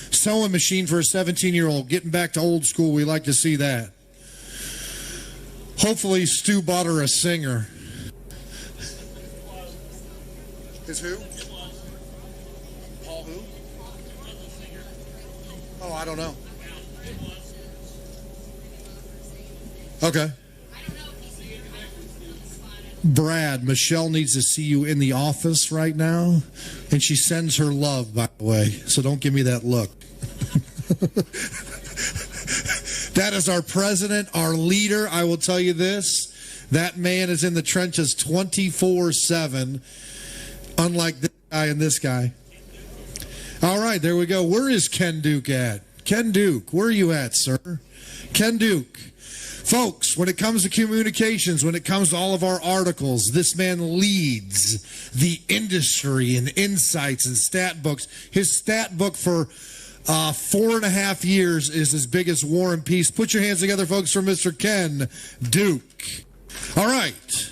Sewing machine for a 17-year-old. Getting back to old school. We like to see that. Hopefully, Stu bought her a singer. Is who? Paul who? Oh, I don't know. Okay. Brad, Michelle needs to see you in the office right now, and she sends her love, by the way, so don't give me that look. That is our president, our leader. I will tell you this, that man is in the trenches 24/7, unlike this guy and this guy. All right, there we go. Where is Ken Duke at? Ken Duke, where are you at, sir? Ken Duke. Folks, when it comes to communications, when it comes to all of our articles, this man leads the industry in insights and stat books. His stat book for 4.5 years is as big as War and Peace. Put your hands together, folks, for Mr. Ken Duke. All right.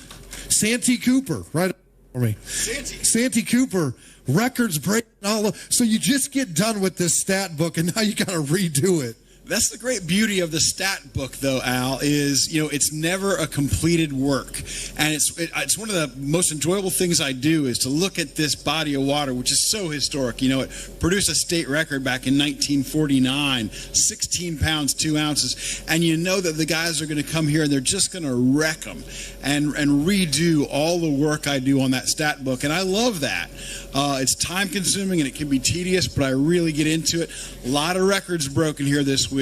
Santee Cooper, right for me. Santee Cooper, records breaking all of. So you just get done with this stat book, and now you got to redo it. That's the great beauty of the stat book, though, Al, is, you know, it's never a completed work. And it's one of the most enjoyable things I do is to look at this body of water, which is so historic. You know, it produced a state record back in 1949, 16 pounds, 2 ounces. And you know that the guys are going to come here and they're just going to wreck them and redo all the work I do on that stat book. And I love that. It's time consuming and it can be tedious, but I really get into it. A lot of records broken here this week.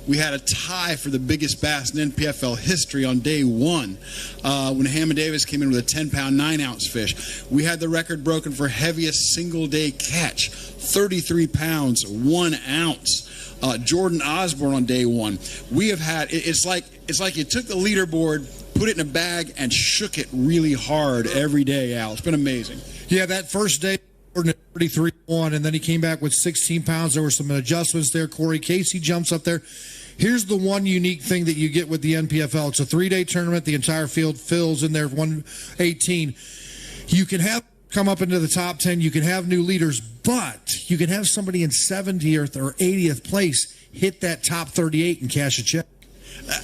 we had a tie for the biggest bass in NPFL history on day one when Hammond Davis came in with a 10-pound, 9-ounce fish. We had the record broken for heaviest single-day catch, 33 pounds, 1 ounce. Jordan Osborne on day one. We have had, it's like you took the leaderboard, put it in a bag, and shook it really hard every day, Al. It's been amazing. Yeah, that first day, Jordan at 33-1, and then he came back with 16 pounds. There were some adjustments there. Corey Casey jumps up there. Here's the one unique thing that you get with the NPFL. It's a 3-day tournament. The entire field fills in there, 118. You can have come up into the top 10. You can have new leaders, but you can have somebody in 70th or 80th place hit that top 38 and cash a check.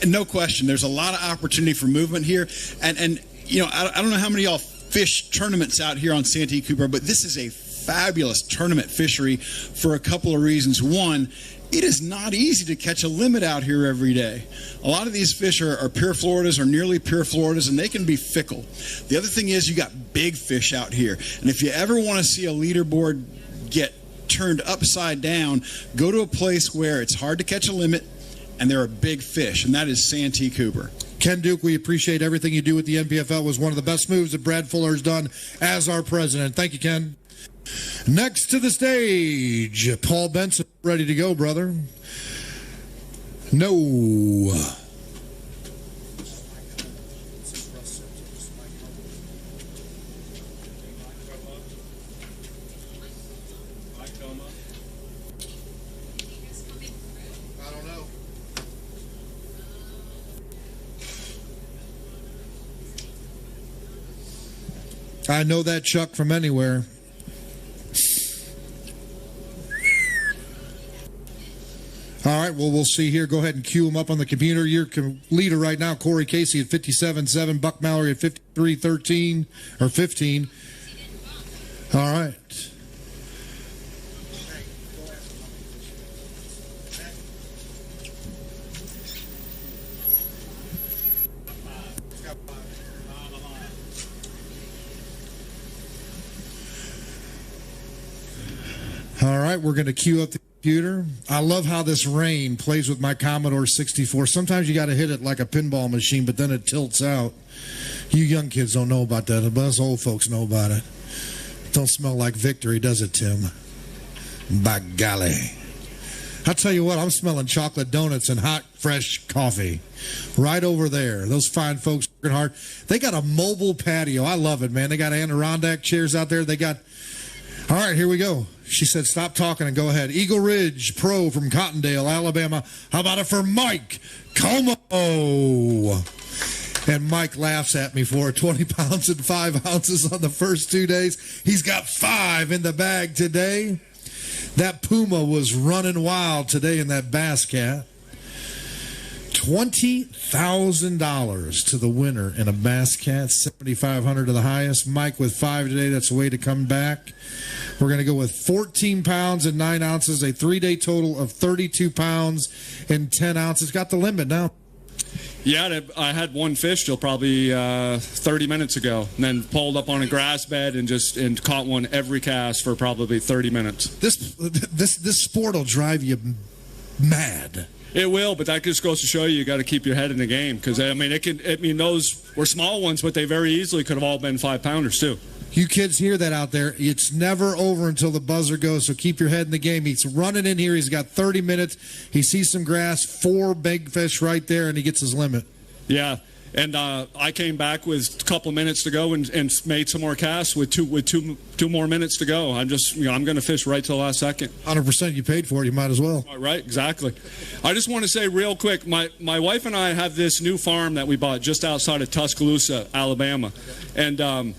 No question. There's a lot of opportunity for movement here. And you know, I don't know how many of y'all fish tournaments out here on Santee Cooper, but this is a fabulous tournament fishery for a couple of reasons. One, it is not easy to catch a limit out here every day. A lot of these fish are pure Floridas or nearly pure Floridas, and they can be fickle. The other thing is you got big fish out here. And if you ever want to see a leaderboard get turned upside down, go to a place where it's hard to catch a limit and there are big fish, and that is Santee Cooper. Ken Duke, we appreciate everything you do with the NPFL. It was one of the best moves that Brad Fuller has done as our president. Thank you, Ken. Next to the stage, Paul Benson, ready to go, brother. No. I know that Chuck from anywhere. All right, well, we'll see here. Go ahead and cue him up on the computer. Your leader right now, Corey Casey at 57.7, Buck Mallory at 53.13 or 15. All right. All right, we're going to cue up the computer. I love how this rain plays with my Commodore 64. Sometimes you got to hit it like a pinball machine, but then it tilts out. You young kids don't know about that, but us old folks know about it. Don't smell like victory, does it, Tim? By golly. I'll tell you what, I'm smelling chocolate donuts and hot, fresh coffee right over there. Those fine folks working hard. They got a mobile patio. I love it, man. They got Adirondack chairs out there. They got... All right, here we go. She said, stop talking and go ahead. Eagle Ridge Pro from Cottondale, Alabama. How about it for Mike Como? And Mike laughs at me for 20 pounds and 5 ounces on the first 2 days. He's got 5 in the bag today. That Puma was running wild today in that Bass Cat. $20,000 to the winner in a Bass Cat, $7,500 to the highest. Mike with 5 today. That's a way to come back. We're going to go with 14 pounds and 9 ounces, a 3-day total of 32 pounds and 10 ounces. Got the limit now. Yeah, I had one fish till probably 30 minutes ago, and then pulled up on a grass bed and caught one every cast for probably 30 minutes. This sport will drive you mad. It will, but that just goes to show you got to keep your head in the game, because I mean those were small ones, but they very easily could have all been 5-pounders too. You kids hear that out there. It's never over until the buzzer goes, so keep your head in the game. He's running in here. He's got 30 minutes. He sees some grass, 4 big fish right there, and he gets his limit. Yeah, and I came back with a couple of minutes to go and made some more casts with two more minutes to go. I'm going to fish right till the last second. 100%. You paid for it. You might as well. Right, exactly. I just want to say real quick, my wife and I have this new farm that we bought just outside of Tuscaloosa, Alabama, and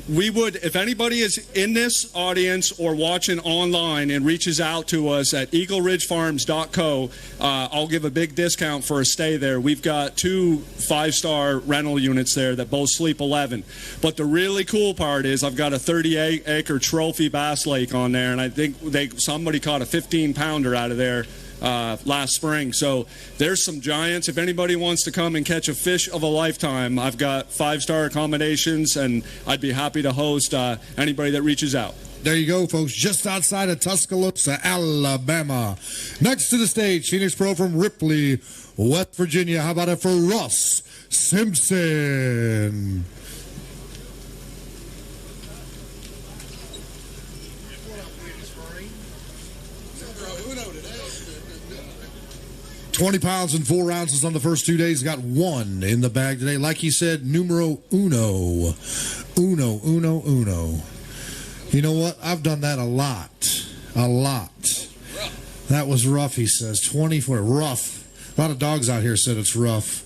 we would, if anybody is in this audience or watching online and reaches out to us at eagleridgefarms.co, I'll give a big discount for a stay there. We've got 2 5-star rental units there that both sleep 11. But the really cool part is I've got a 38-acre trophy bass lake on there, and I think somebody caught a 15-pounder out of there last spring. So there's some giants. If anybody wants to come and catch a fish of a lifetime, I've got 5-star accommodations, and I'd be happy to host anybody that reaches out. There you go, folks, just outside of Tuscaloosa, Alabama. Next to the stage, Phoenix Pro from Ripley, West Virginia. How about it for Russ Simpson? £20 and 4 ounces on the first 2 days. Got one in the bag today. Like he said, numero uno. Uno, uno, uno. You know what? I've done that a lot. A lot. That was rough, he says. 24. Rough. A lot of dogs out here said it's rough.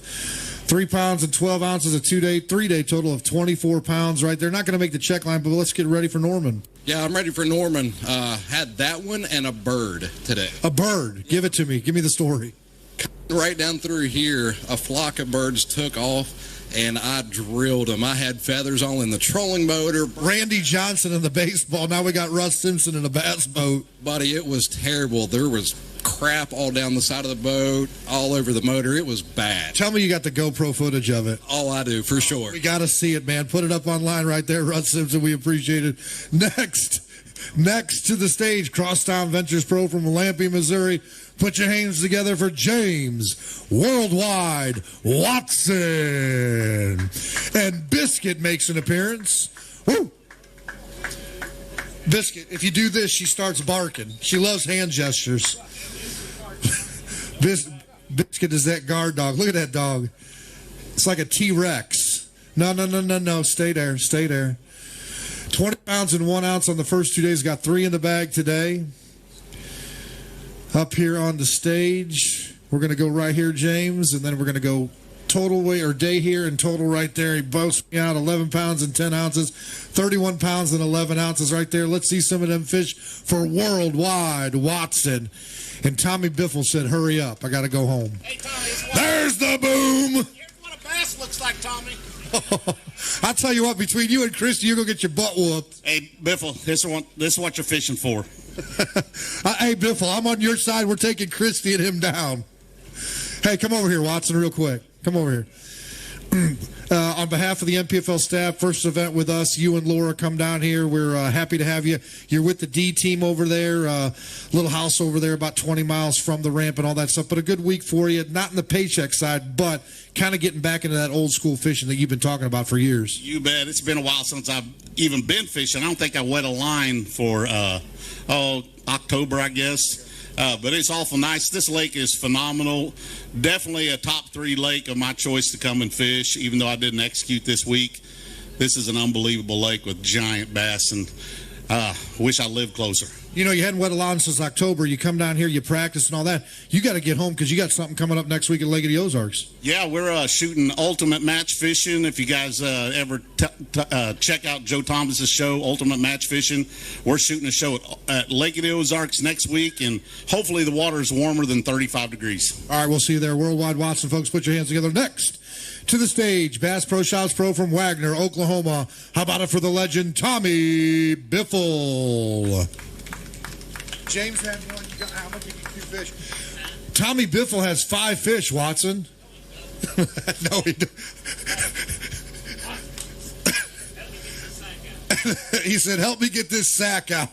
3 pounds and 12 ounces, a 3-day total of 24 pounds right there. Not going to make the check line, but let's get ready for Norman. Yeah, I'm ready for Norman. Had that one and a bird today. A bird. Give it to me. Give me the story. Right down through here, a flock of birds took off, and I drilled them. I had feathers all in the trolling motor. Randy Johnson in the baseball. Now we got Russ Simpson in the bass boat. Buddy, it was terrible. There was crap all down the side of the boat, all over the motor. It was bad. Tell me you got the GoPro footage of it. Oh, I do, for sure. We got to see it, man. Put it up online right there, Russ Simpson. We appreciate it. Next to the stage, Crosstown Ventures Pro from Lampy, Missouri. Put your hands together for James Worldwide Watson. And Biscuit makes an appearance. Woo! Biscuit, if you do this, she starts barking. She loves hand gestures. Biscuit is that guard dog. Look at that dog. It's like a T-Rex. No. Stay there. 20 pounds and 1 ounce on the first 2 days. Got 3 in the bag today. Up here on the stage, we're going to go right here, James, and then we're going to go total weight or day here and total right there. He boasts me out 11 pounds and 10 ounces, 31 pounds and 11 ounces right there. Let's see some of them fish for Worldwide Watson. And Tommy Biffle said, hurry up. I got to go home. Hey, Tommy, there's the boom. Here's what a bass looks like, Tommy. I'll tell you what, between you and Christy, you're going to get your butt whooped. Hey, Biffle, this is what you're fishing for. Hey, Biffle, I'm on your side. We're taking Christy and him down. Hey, come over here, Watson, real quick. Come over here. On behalf of the NPFL staff, first event with us, you and Laura come down here. We're happy to have you. You're with the D team over there, little house over there about 20 miles from the ramp and all that stuff. But a good week for you, not in the paycheck side, but kind of getting back into that old school fishing that you've been talking about for years. You bet. It's been a while since I've even been fishing. I don't think I wet a line for, October, I guess. But it's awful nice. This lake is phenomenal. Definitely a top 3 lake of my choice to come and fish, even though I didn't execute this week. This is an unbelievable lake with giant bass, and wish I lived closer. You know, you hadn't wet a line since October. You come down here, you practice and all that. You got to get home because you got something coming up next week at Lake of the Ozarks. Yeah, we're shooting Ultimate Match Fishing. If you guys ever check out Joe Thomas's show, Ultimate Match Fishing, we're shooting a show at Lake of the Ozarks next week, and hopefully the water is warmer than 35 degrees. All right, we'll see you there. Worldwide Watson, folks, put your hands together. Next to the stage, Bass Pro Shops Pro from Wagner, Oklahoma. How about it for the legend, Tommy Biffle? James had one. How much did you 2 fish? Tommy Biffle has 5 fish, Watson. No, he don't. He said, help me get this sack out.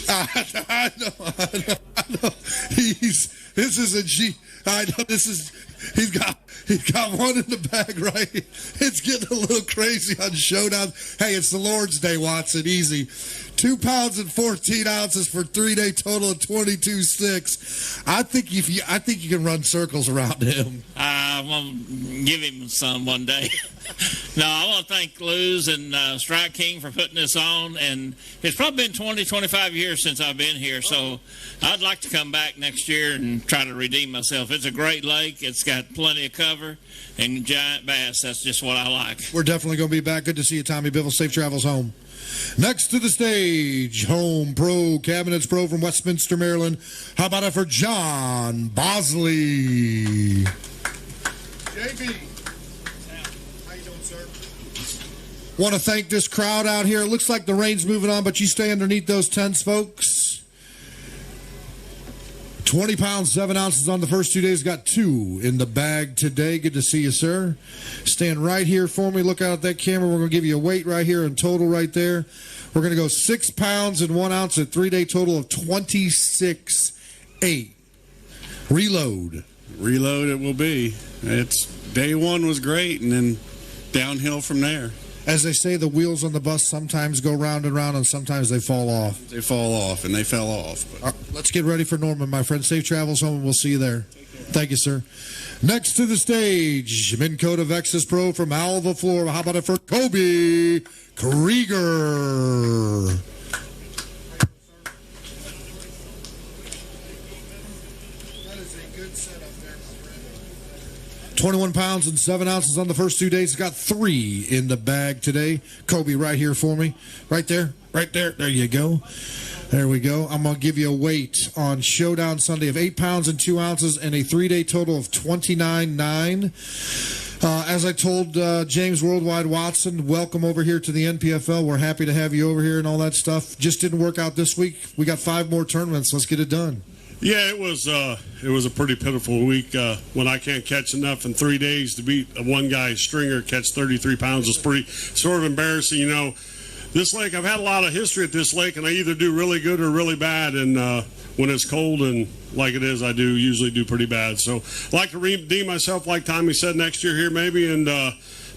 I know. He's got one in the bag, right? It's getting a little crazy on Showdown. Hey, it's the Lord's Day, Watson. Easy. 2 pounds and 14 ounces for 3-day total of 22.6. I think you can run circles around him. I'm gonna give him some one day. No, I want to thank Luz and Strike King for putting this on, and it's probably been 20, 25 years since I've been here, so I'd like to come back next year and try to redeem myself. It's a great lake. It's got plenty of cover and giant bass. That's just what I like. We're definitely going to be back. Good to see you, Tommy Biffle. Safe travels home. Next to the stage, Home Pro Cabinets Pro from Westminster, Maryland. How about it for John Bosley? JB. How you doing, sir? Want to thank this crowd out here. It looks like the rain's moving on, but you stay underneath those tents, folks. 20 pounds, 7 ounces on the first 2 days. Got 2 in the bag today. Good to see you, sir. Stand right here for me. Look out at that camera. We're going to give you a weight right here in total right there. We're going to go 6 pounds and 1 ounce, a 3-day total of 26.8. Reload. Reload it will be. It's day one was great, and then downhill from there. As they say, the wheels on the bus sometimes go round and round, and sometimes they fall off. They fall off, and they fell off. But. Let's get ready for Norman, my friend. Safe travels home, and we'll see you there. Thank you, sir. Next to the stage, Minn Kota Vexus Pro from Alva, Florida. How about it for Kobe Krieger? 21 pounds and 7 ounces on the first 2 days. Got 3 in the bag today. Kobe, right here for me. Right there. Right there. There you go. There we go. I'm going to give you a weight on Showdown Sunday of 8 pounds and 2 ounces and a 3-day total of 29.9. As I told James Worldwide Watson, welcome over here to the NPFL. We're happy to have you over here and all that stuff. Just didn't work out this week. We got 5 more tournaments. Let's get it done. Yeah, it was a pretty pitiful week when I can't catch enough in 3 days to beat a one guy stringer, catch 33 pounds was pretty sort of embarrassing. You know, this lake, I've had a lot of history at this lake, and I either do really good or really bad. And when it's cold and like it is, I do usually do pretty bad. So I'd like to redeem myself, like Tommy said, next year here maybe, and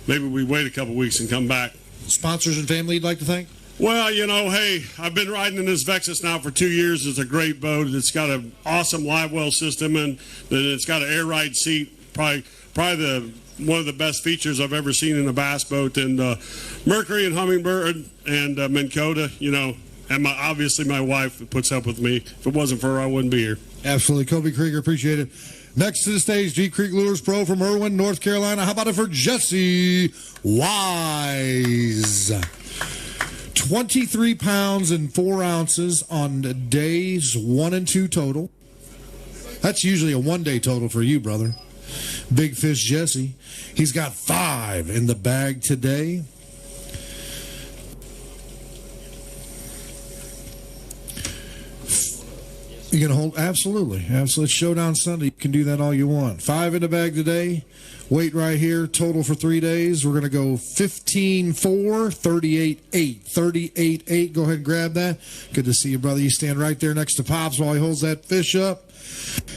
maybe we wait a couple weeks and come back. Sponsors and family you'd like to thank? Well, you know, hey, I've been riding in this Vexus now for 2 years. It's a great boat. It's got an awesome live well system, and it's got an air ride seat. Probably one of the best features I've ever seen in a bass boat. And Mercury and Hummingbird and Minn Kota, you know, and obviously my wife puts up with me. If it wasn't for her, I wouldn't be here. Absolutely, Kobe Krieger, appreciate it. Next to the stage, G Creek Lures Pro from Irwin, North Carolina. How about it for Jesse Wise? 23 pounds and 4 ounces on days 1 and 2 total. That's usually a 1-day total for you, brother. Big Fish Jesse. He's got 5 in the bag today. You gonna hold? Absolutely. Absolutely. Showdown Sunday. You can do that all you want. 5 in the bag today. Weight right here, total for 3 days. We're going to go 15.4, 38.8. 38.8. Go ahead and grab that. Good to see you, brother. You stand right there next to Pops while he holds that fish up.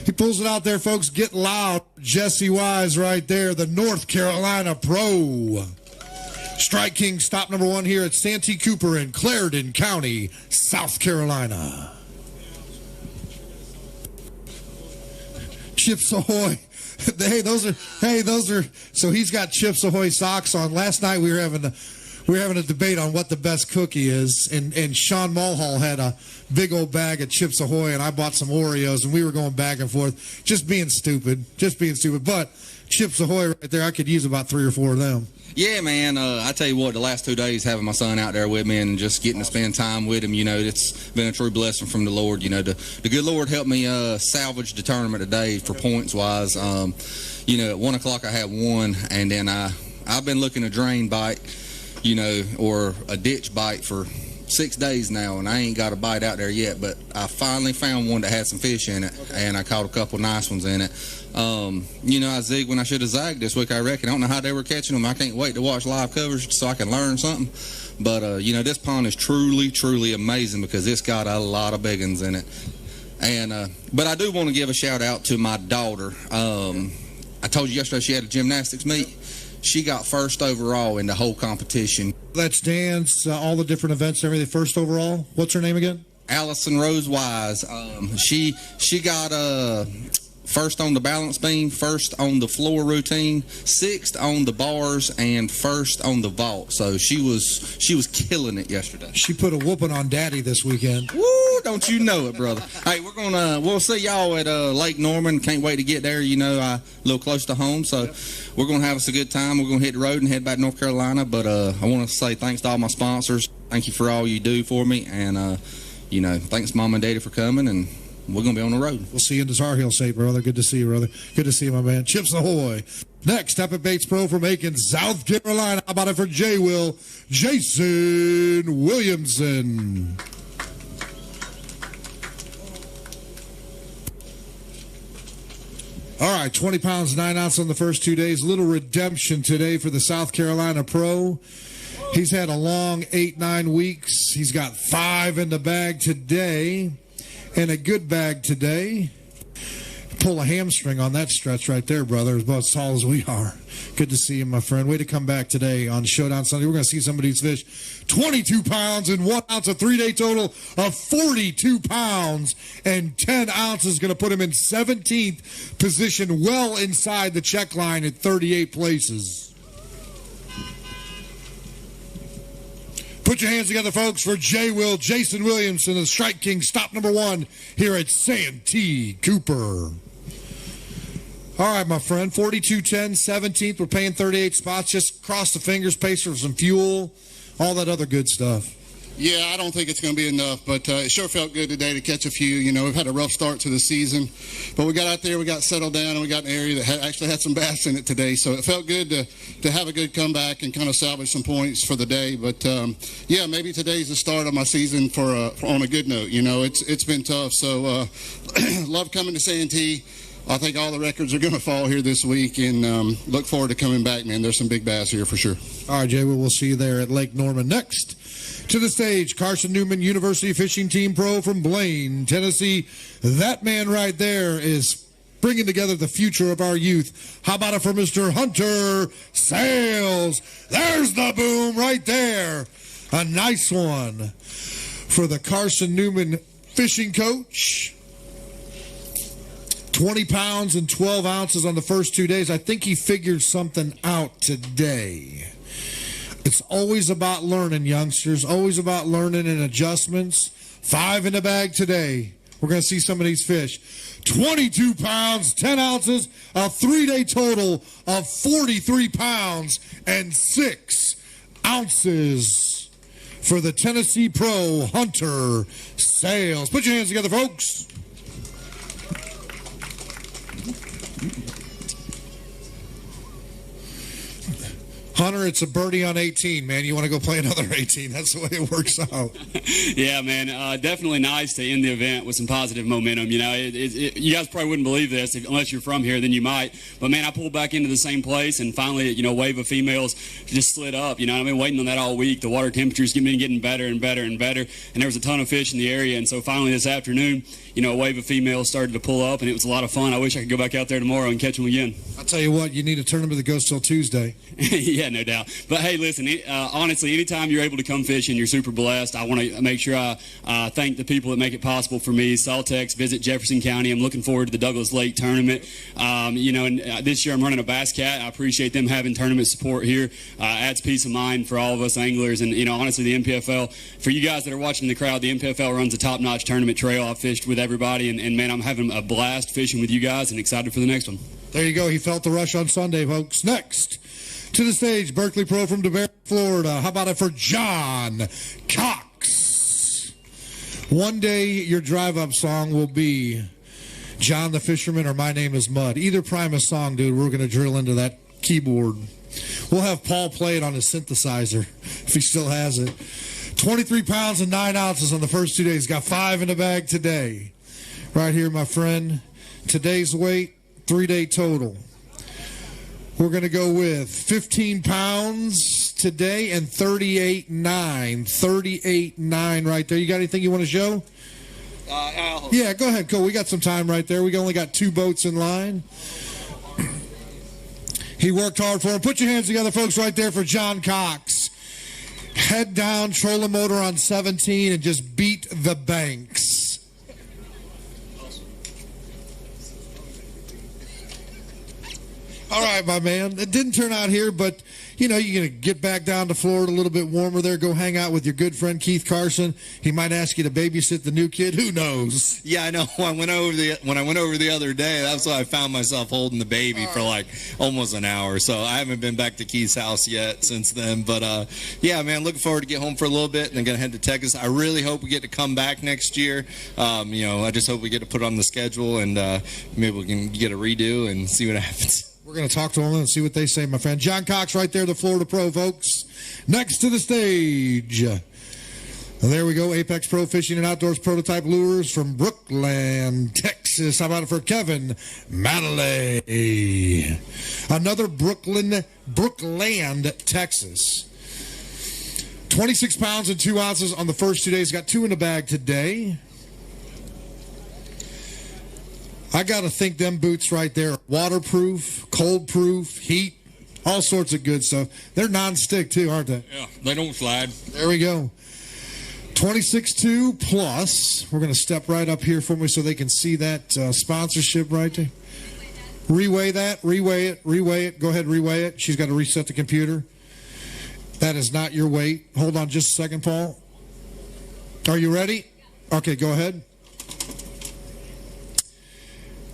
He pulls it out there, folks. Get loud. Jesse Wise right there, the North Carolina Pro. Strike King stop number 1 here at Santee Cooper in Clarendon County, South Carolina. Chips Ahoy. Hey, those are. So he's got Chips Ahoy socks on. Last night we were having a debate on what the best cookie is, and Sean Mulhall had a big old bag of Chips Ahoy, and I bought some Oreos, and we were going back and forth, just being stupid. But Chips Ahoy right there, I could use about 3 or 4 of them. Yeah, man. I tell you what, the last 2 days having my son out there with me and just getting to spend time with him, you know, it's been a true blessing from the Lord. You know, the good Lord helped me salvage the tournament today for points wise. You know, at 1 o'clock I had 1, and then I've been looking a drain bite, you know, or a ditch bite for 6 days now, and I ain't got a bite out there yet. But I finally found one that had some fish in it, and I caught a couple nice ones in it. You know, I zigged when I should have zagged this week, I reckon. I don't know how they were catching them. I can't wait to watch live coverage so I can learn something. But, you know, this pond is truly, truly amazing because it's got a lot of big ones in it. And but I do want to give a shout out to my daughter. I told you yesterday she had a gymnastics meet. She got first overall in the whole competition. Let's dance, all the different events, everything. First overall. What's her name again? Allison Rose Wise. She got first on the balance beam, first on the floor routine, 6th on the bars, and 1st on the vault. So she was killing it yesterday. She put a whooping on Daddy this weekend. Woo! Don't you know it, brother? Hey, we'll see y'all at Lake Norman. Can't wait to get there. You know, a little close to home, so we're gonna have us a good time. We're gonna hit the road and head back to North Carolina. But I want to say thanks to all my sponsors. Thank you for all you do for me, and you know, thanks Mom and Daddy for coming, and we're going to be on the road. We'll see you in the Tar Heel State, brother. Good to see you, brother. Good to see you, my man. Chips Ahoy. Next, up at Bates Pro from Aiken, South Carolina. How about it for J. Will? Jason Williamson. All right, 20 pounds, 9 ounces on the first 2 days. Little redemption today for the South Carolina Pro. He's had a long 8-9 weeks. He's got 5 in the bag today and a good bag today. Pull a hamstring on that stretch right there, brother. About as tall as we are. Good to see you, my friend. Way to come back today on Showdown Sunday. We're going to see some of these fish. 22 pounds and 1 ounce, a 3-day total of 42 pounds and 10 ounces. Going to put him in 17th position, well inside the check line at 38 places. Put your hands together, folks, for Jason Williamson, the Strike King, stop number 1 here at Santee Cooper. All right, my friend, 42.10, 17th. We're paying 38 spots. Just cross the fingers, pay for some fuel, all that other good stuff. Yeah, I don't think it's going to be enough, but it sure felt good today to catch a few. You know, we've had a rough start to the season, but we got out there, we got settled down, and we got an area that actually had some bass in it today. So it felt good to have a good comeback and kind of salvage some points for the day. But yeah, maybe today's the start of my season on a good note. You know, it's been tough. So love coming to Santee. I think all the records are going to fall here this week, and look forward to coming back, man. There's some big bass here for sure. All right, Jay, we'll see you there at Lake Norman. Next to the stage, Carson Newman, University Fishing Team Pro from Blaine, Tennessee. That man right there is bringing together the future of our youth. How about it for Mr. Hunter Sales? There's the boom right there. A nice one for the Carson Newman fishing coach. 20 pounds and 12 ounces on the first 2 days. I think he figured something out today. It's always about learning, youngsters. Always about learning and adjustments. 5 in the bag today. We're going to see some of these fish. 22 pounds, 10 ounces, a 3-day total of 43 pounds and 6 ounces for the Tennessee Pro, Hunter Sales. Put your hands together, folks. Hunter, it's a birdie on 18, man. You want to go play another 18. That's the way it works out. Yeah, man. Definitely nice to end the event with some positive momentum. You know, you guys probably wouldn't believe this unless you're from here, then you might. But, man, I pulled back into the same place, and finally, you know, wave of females just slid up. You know, I've been waiting on that all week. The water temperature's been getting better and better and better, and there was a ton of fish in the area. And so finally this afternoon, you know, a wave of females started to pull up, and it was a lot of fun. I wish I could go back out there tomorrow and catch them again. I'll tell you what, you need a tournament that goes till Tuesday. Yeah, no doubt. But, hey, listen, honestly, anytime you're able to come fishing, you're super blessed. I want to make sure I thank the people that make it possible for me. Saltex, visit Jefferson County. I'm looking forward to the Douglas Lake tournament. You know, and this year I'm running a Bass Cat. I appreciate them having tournament support here. Adds peace of mind for all of us anglers. And, you know, honestly, the NPFL, for you guys that are watching the crowd, the NPFL runs a top-notch tournament trail. I've fished with everybody, and man, I'm having a blast fishing with you guys and excited for the next one. There you go. He felt the rush on Sunday, folks. Next to the stage, Berkeley Pro from DeBary, Florida. How about it for John Cox? One day your drive-up song will be John the Fisherman or My Name is Mud. Either prime a song, dude. We're going to drill into that keyboard. We'll have Paul play it on his synthesizer if he still has it. 23 pounds and 9 ounces on the first 2 days. Got 5 in the bag today. Right here, my friend. Today's weight, 3-day total. We're going to go with 15 pounds today and 38.9. 38.9 right there. You got anything you want to show? Yeah, go ahead, Cole. We got some time right there. We only got 2 boats in line. He worked hard for him. Put your hands together, folks, right there for John Cox. Head down, trolling motor on 17, and just beat the banks. All right, my man. It didn't turn out here, but, you know, you're going to get back down to Florida a little bit warmer there. Go hang out with your good friend Keith Carson. He might ask you to babysit the new kid. Who knows? Yeah, I know. When I went over the other day, that's why I found myself holding the baby for like almost an hour. So I haven't been back to Keith's house yet since then. But, yeah, man, looking forward to get home for a little bit and then going to head to Texas. I really hope we get to come back next year. You know, I just hope we get to put it on the schedule and maybe we can get a redo and see what happens. We're going to talk to them and see what they say, my friend. John Cox right there, the Florida Pro, folks. Next to the stage. There we go, Apex Pro Fishing and Outdoors Prototype Lures from Brookland, Texas. basis. How about it for Kevin Madeley? Another Brookland, Texas. 26 pounds and 2 ounces on the first 2 days. Got 2 in the bag today. I got to think them boots right there, waterproof, cold-proof, heat, all sorts of good stuff. They're non-stick too, aren't they? Yeah, they don't slide. There we go. 26.2 plus. We're going to step right up here for me so they can see that sponsorship right there. Reweigh that. Reweigh it. Go ahead, reweigh it. She's got to reset the computer. That is not your weight. Hold on just a second, Paul. Are you ready? Okay, go ahead.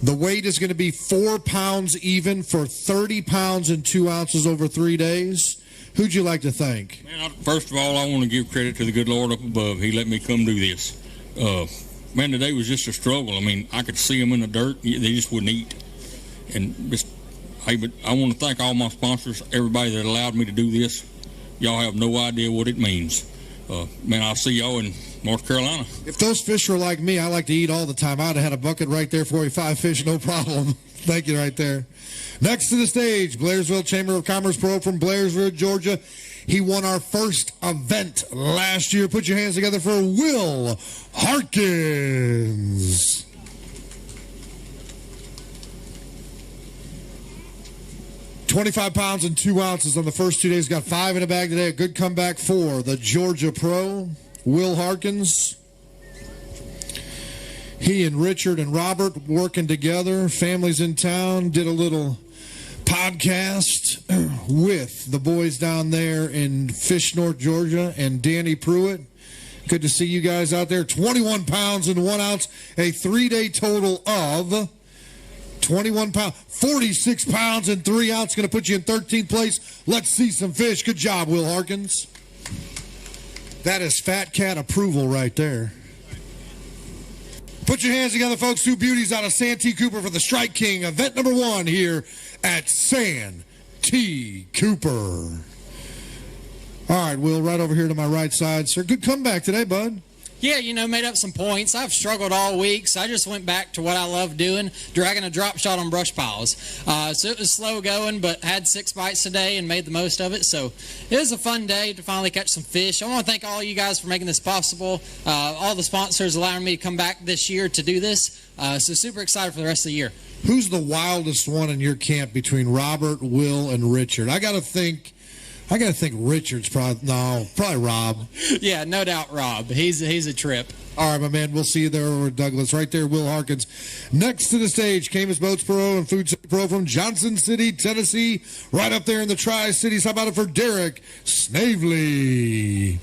The weight is going to be 4 pounds even for 30 pounds and 2 ounces over 3 days. Who'd you like to thank? Man, first of all, I want to give credit to the good Lord up above. He let me come do this. Man, today was just a struggle. I mean, I could see them in the dirt. They just wouldn't eat. And just, hey, but I want to thank all my sponsors, everybody that allowed me to do this. Y'all have no idea what it means. Man, I'll see y'all in North Carolina. If those fish were like me, I like to eat all the time. I'd have had a bucket right there for you, 5 fish, no problem. Thank you right there. Next to the stage, Blairsville Chamber of Commerce Pro from Blairsville, Georgia. He won our first event last year. Put your hands together for Will Harkins. $25 pounds and 2 ounces on the first 2 days. Got 5 in the bag today. A good comeback for the Georgia Pro, Will Harkins. He and Richard and Robert working together. Families in town. Did a little podcast with the boys down there in Fish North, Georgia, and Danny Pruitt. Good to see you guys out there. 21 pounds and 1 ounce. A 3-day total of 21 pounds, 46 pounds and 3 ounces. Going to put you in 13th place. Let's see some fish. Good job, Will Harkins. That is Fat Cat approval right there. Put your hands together, folks. 2 beauties out of Santee Cooper for the Strike King, event number 1 here at Santee Cooper. All right, Will, right over here to my right side, sir. Good comeback today, bud. Yeah, you know, made up some points. I've struggled all week, so I just went back to what I love doing, dragging a drop shot on brush piles. So it was slow going, but had 6 bites today and made the most of it. So it was a fun day to finally catch some fish. I want to thank all you guys for making this possible, all the sponsors allowing me to come back this year to do this. So super excited for the rest of the year. Who's the wildest one in your camp between Robert, Will, and Richard? I got to think Richard's probably Rob. Yeah, no doubt Rob. He's a trip. All right, my man. We'll see you there over at Douglas. Right there, Will Harkins. Next to the stage, Camus Boats Pro and Food City Pro from Johnson City, Tennessee. Right up there in the Tri-Cities. How about it for Derek Snavely?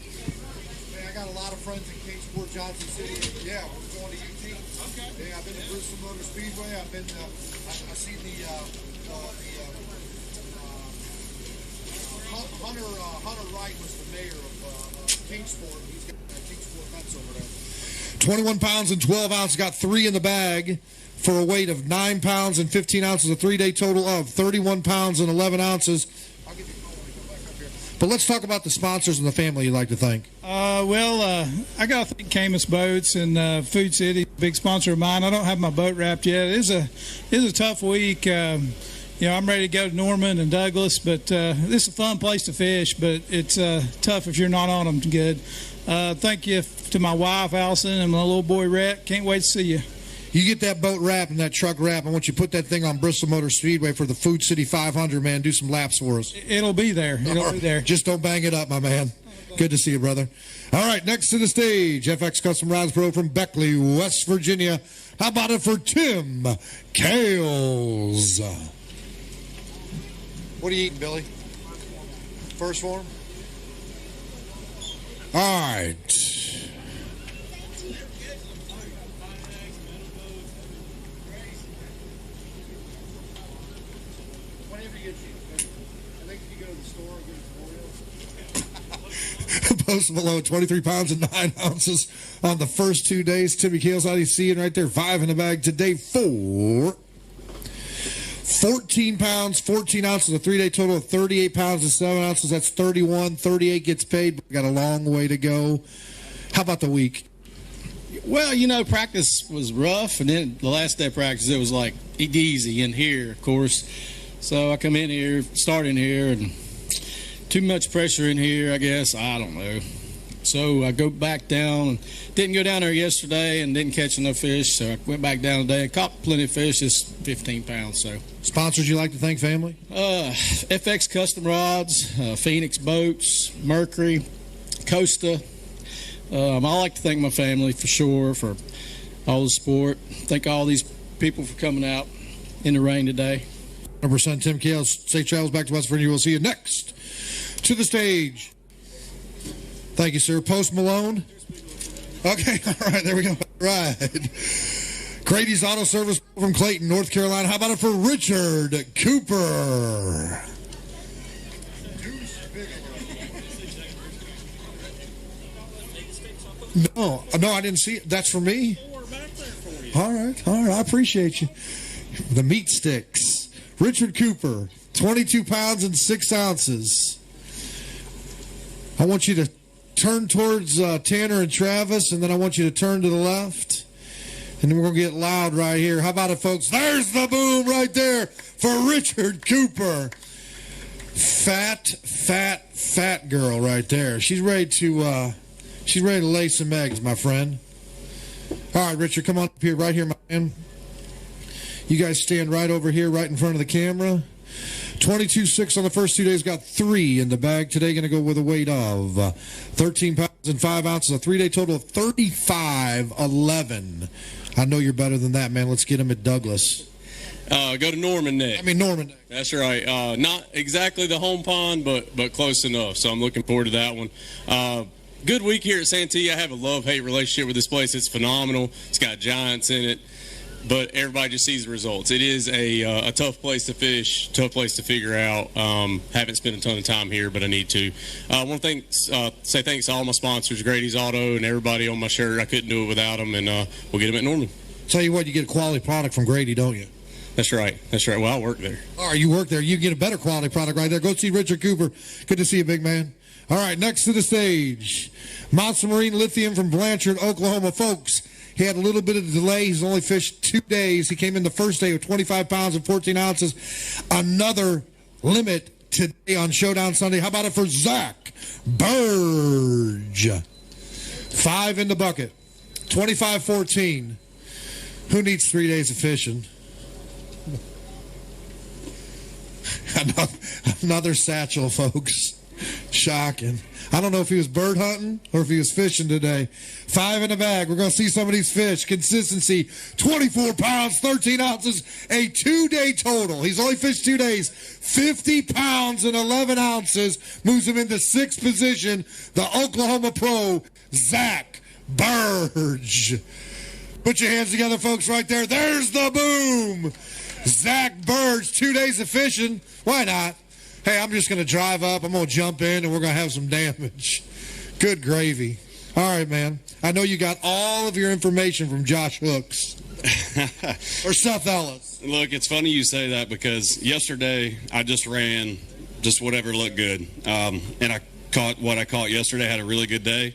Man, I got a lot of friends in Kingsport, Johnson City. Yeah, we're going to UT. Okay. Yeah, I've been to Bristol Motor Speedway. I've been. I've seen the Hunter Wright was the mayor of Kingsport. He's got Kingsport nuts over there. 21 pounds and 12 ounces. Got 3 in the bag for a weight of 9 pounds and 15 ounces. A 3-day total of 31 pounds and 11 ounces. I'll give you a call when we come back up here. But let's talk about the sponsors and the family you'd like to thank. I got to thank Camus Boats and Food City, big sponsor of mine. I don't have my boat wrapped yet. It's a tough week. I'm ready to go to Norman and Douglas, but this is a fun place to fish, but it's tough if you're not on them good. Thank you to my wife, Allison, and my little boy, Rhett. Can't wait to see you. You get that boat wrapped and that truck wrapped. I want you to put that thing on Bristol Motor Speedway for the Food City 500, man. Do some laps for us. It'll be there. It'll be there. Just don't bang it up, my man. Good to see you, brother. All right, next to the stage, FX Custom Rods Pro from Beckley, West Virginia. How about it for Tim Kales? What are you eating, Billy? First form? All right. Whenever you get you. I think if you go to the store and get a Post Malone, 23 pounds and 9 ounces on the first 2 days. Timmy Kales, how do you see it right there? 5 in the bag today for 14 pounds, 14 ounces, a 3-day total of 38 pounds and 7 ounces. That's 31. 38 gets paid. We got a long way to go. How about the week? Well, you know, practice was rough, and then the last day of practice, it was like easy in here, of course. So I come in here, start in here, and too much pressure in here, I guess. I don't know. So I go back down. Didn't go down there yesterday and didn't catch enough fish, so I went back down today and caught plenty of fish, just 15 pounds. So sponsors you like to thank, family? FX Custom Rods, Phoenix Boats, Mercury, Costa. I like to thank my family for sure for all the support. Thank all these people for coming out in the rain today. 100% Tim Kale. Safe travels back to West Virginia. We'll see you next to the stage. Thank you, sir. Post Malone. Okay, all right, there we go. All right. Grady's Auto Service from Clayton, North Carolina. How about it for Richard Cooper? No, I didn't see it. That's for me? All right, I appreciate you. The meat sticks. Richard Cooper, 22 pounds and 6 ounces. I want you to turn towards Tanner and Travis, and then I want you to turn to the left. And then we're going to get loud right here. How about it, folks? There's the boom right there for Richard Cooper. Fat girl right there. She's ready to lay some eggs, my friend. All right, Richard, come on up here, right here, my man. You guys stand right over here, right in front of the camera. 22.6 on the first 2 days, got 3 in the bag. Today going to go with a weight of 13 pounds and 5 ounces, a 3-day total of 35.11. I know you're better than that, man. Let's get him at Douglas. Go to Norman neck. Norman neck. That's right. Not exactly the home pond, but close enough. So I'm looking forward to that one. Good week here at Santee. I have a love-hate relationship with this place. It's phenomenal. It's got giants in it, but everybody just sees the results. It is a tough place to fish, tough place to figure out. Haven't spent a ton of time here, but I need to. I want to say thanks to all my sponsors, Grady's Auto, and everybody on my shirt. I couldn't do it without them, and we'll get them at Norman. Tell you what, you get a quality product from Grady, don't you? That's right. That's right. Well, I work there. All right, you work there. You get a better quality product right there. Go see Richard Cooper. Good to see you, big man. All right, next to the stage, Monster Marine Lithium from Blanchard, Oklahoma. Folks, he had a little bit of a delay. He's only fished 2 days. He came in the first day with 25 pounds and 14 ounces. Another limit today on Showdown Sunday. How about it for Zach Burge? 5 in the bucket. 25-14. Who needs 3 days of fishing? Another satchel, folks. Shocking. I don't know if he was bird hunting or if he was fishing today. 5 in the bag. We're going to see some of these fish. Consistency, 24 pounds, 13 ounces, a 2-day total. He's only fished 2 days. 50 pounds and 11 ounces. Moves him into 6th position. The Oklahoma pro, Zach Burge. Put your hands together, folks, right there. There's the boom. Zach Burge, 2 days of fishing. Why not? Hey, I'm just going to drive up. I'm going to jump in, and we're going to have some damage. Good gravy. All right, man. I know you got all of your information from Josh Hooks or Seth Ellis. Look, it's funny you say that because yesterday I just ran just whatever looked good. And I caught what I caught yesterday. I had a really good day.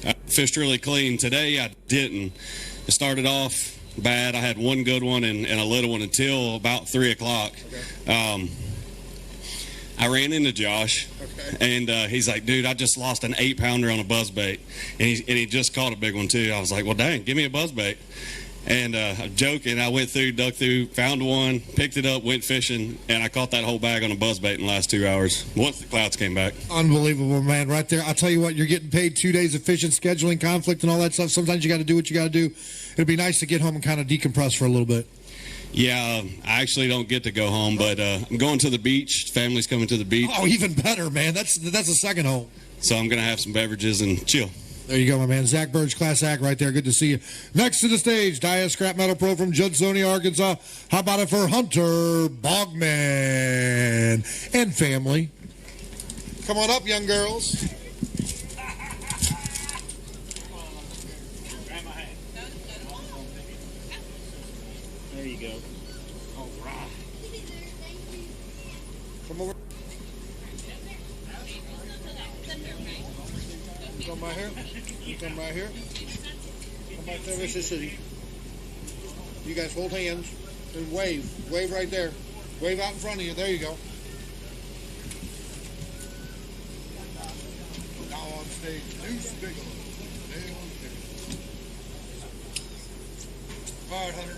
I fished really clean. Today I didn't. It started off bad. I had one good one and a little one until about 3 o'clock. Okay. I ran into Josh, and he's like, dude, I just lost an 8-pounder on a buzzbait. And he just caught a big one, too. I was like, well, dang, give me a buzzbait. And I'm joking. I went through, dug through, found one, picked it up, went fishing, and I caught that whole bag on a buzzbait in the last 2 hours once the clouds came back. Unbelievable, man, right there. I'll tell you what, you're getting paid 2 days of fishing, scheduling, conflict, and all that stuff. Sometimes you got to do what you got to do. It'd be nice to get home and kind of decompress for a little bit. Yeah, I actually don't get to go home, but I'm going to the beach. Family's coming to the beach. Oh, even better, man. That's a second home. So I'm going to have some beverages and chill. There you go, my man. Zach Burge, class act right there. Good to see you. Next to the stage, Dia Scrap Metal Pro from Judsonia, Arkansas. How about it for Hunter Bogman and family? Come on up, young girls. There you go. All right. Come over. You come right here. You come right here. Come Right there, Mr. City. You guys hold hands and wave. Wave right there. Wave out in front of you. There you go. Now on stage, Deuce Bigelow. All right, Hunter.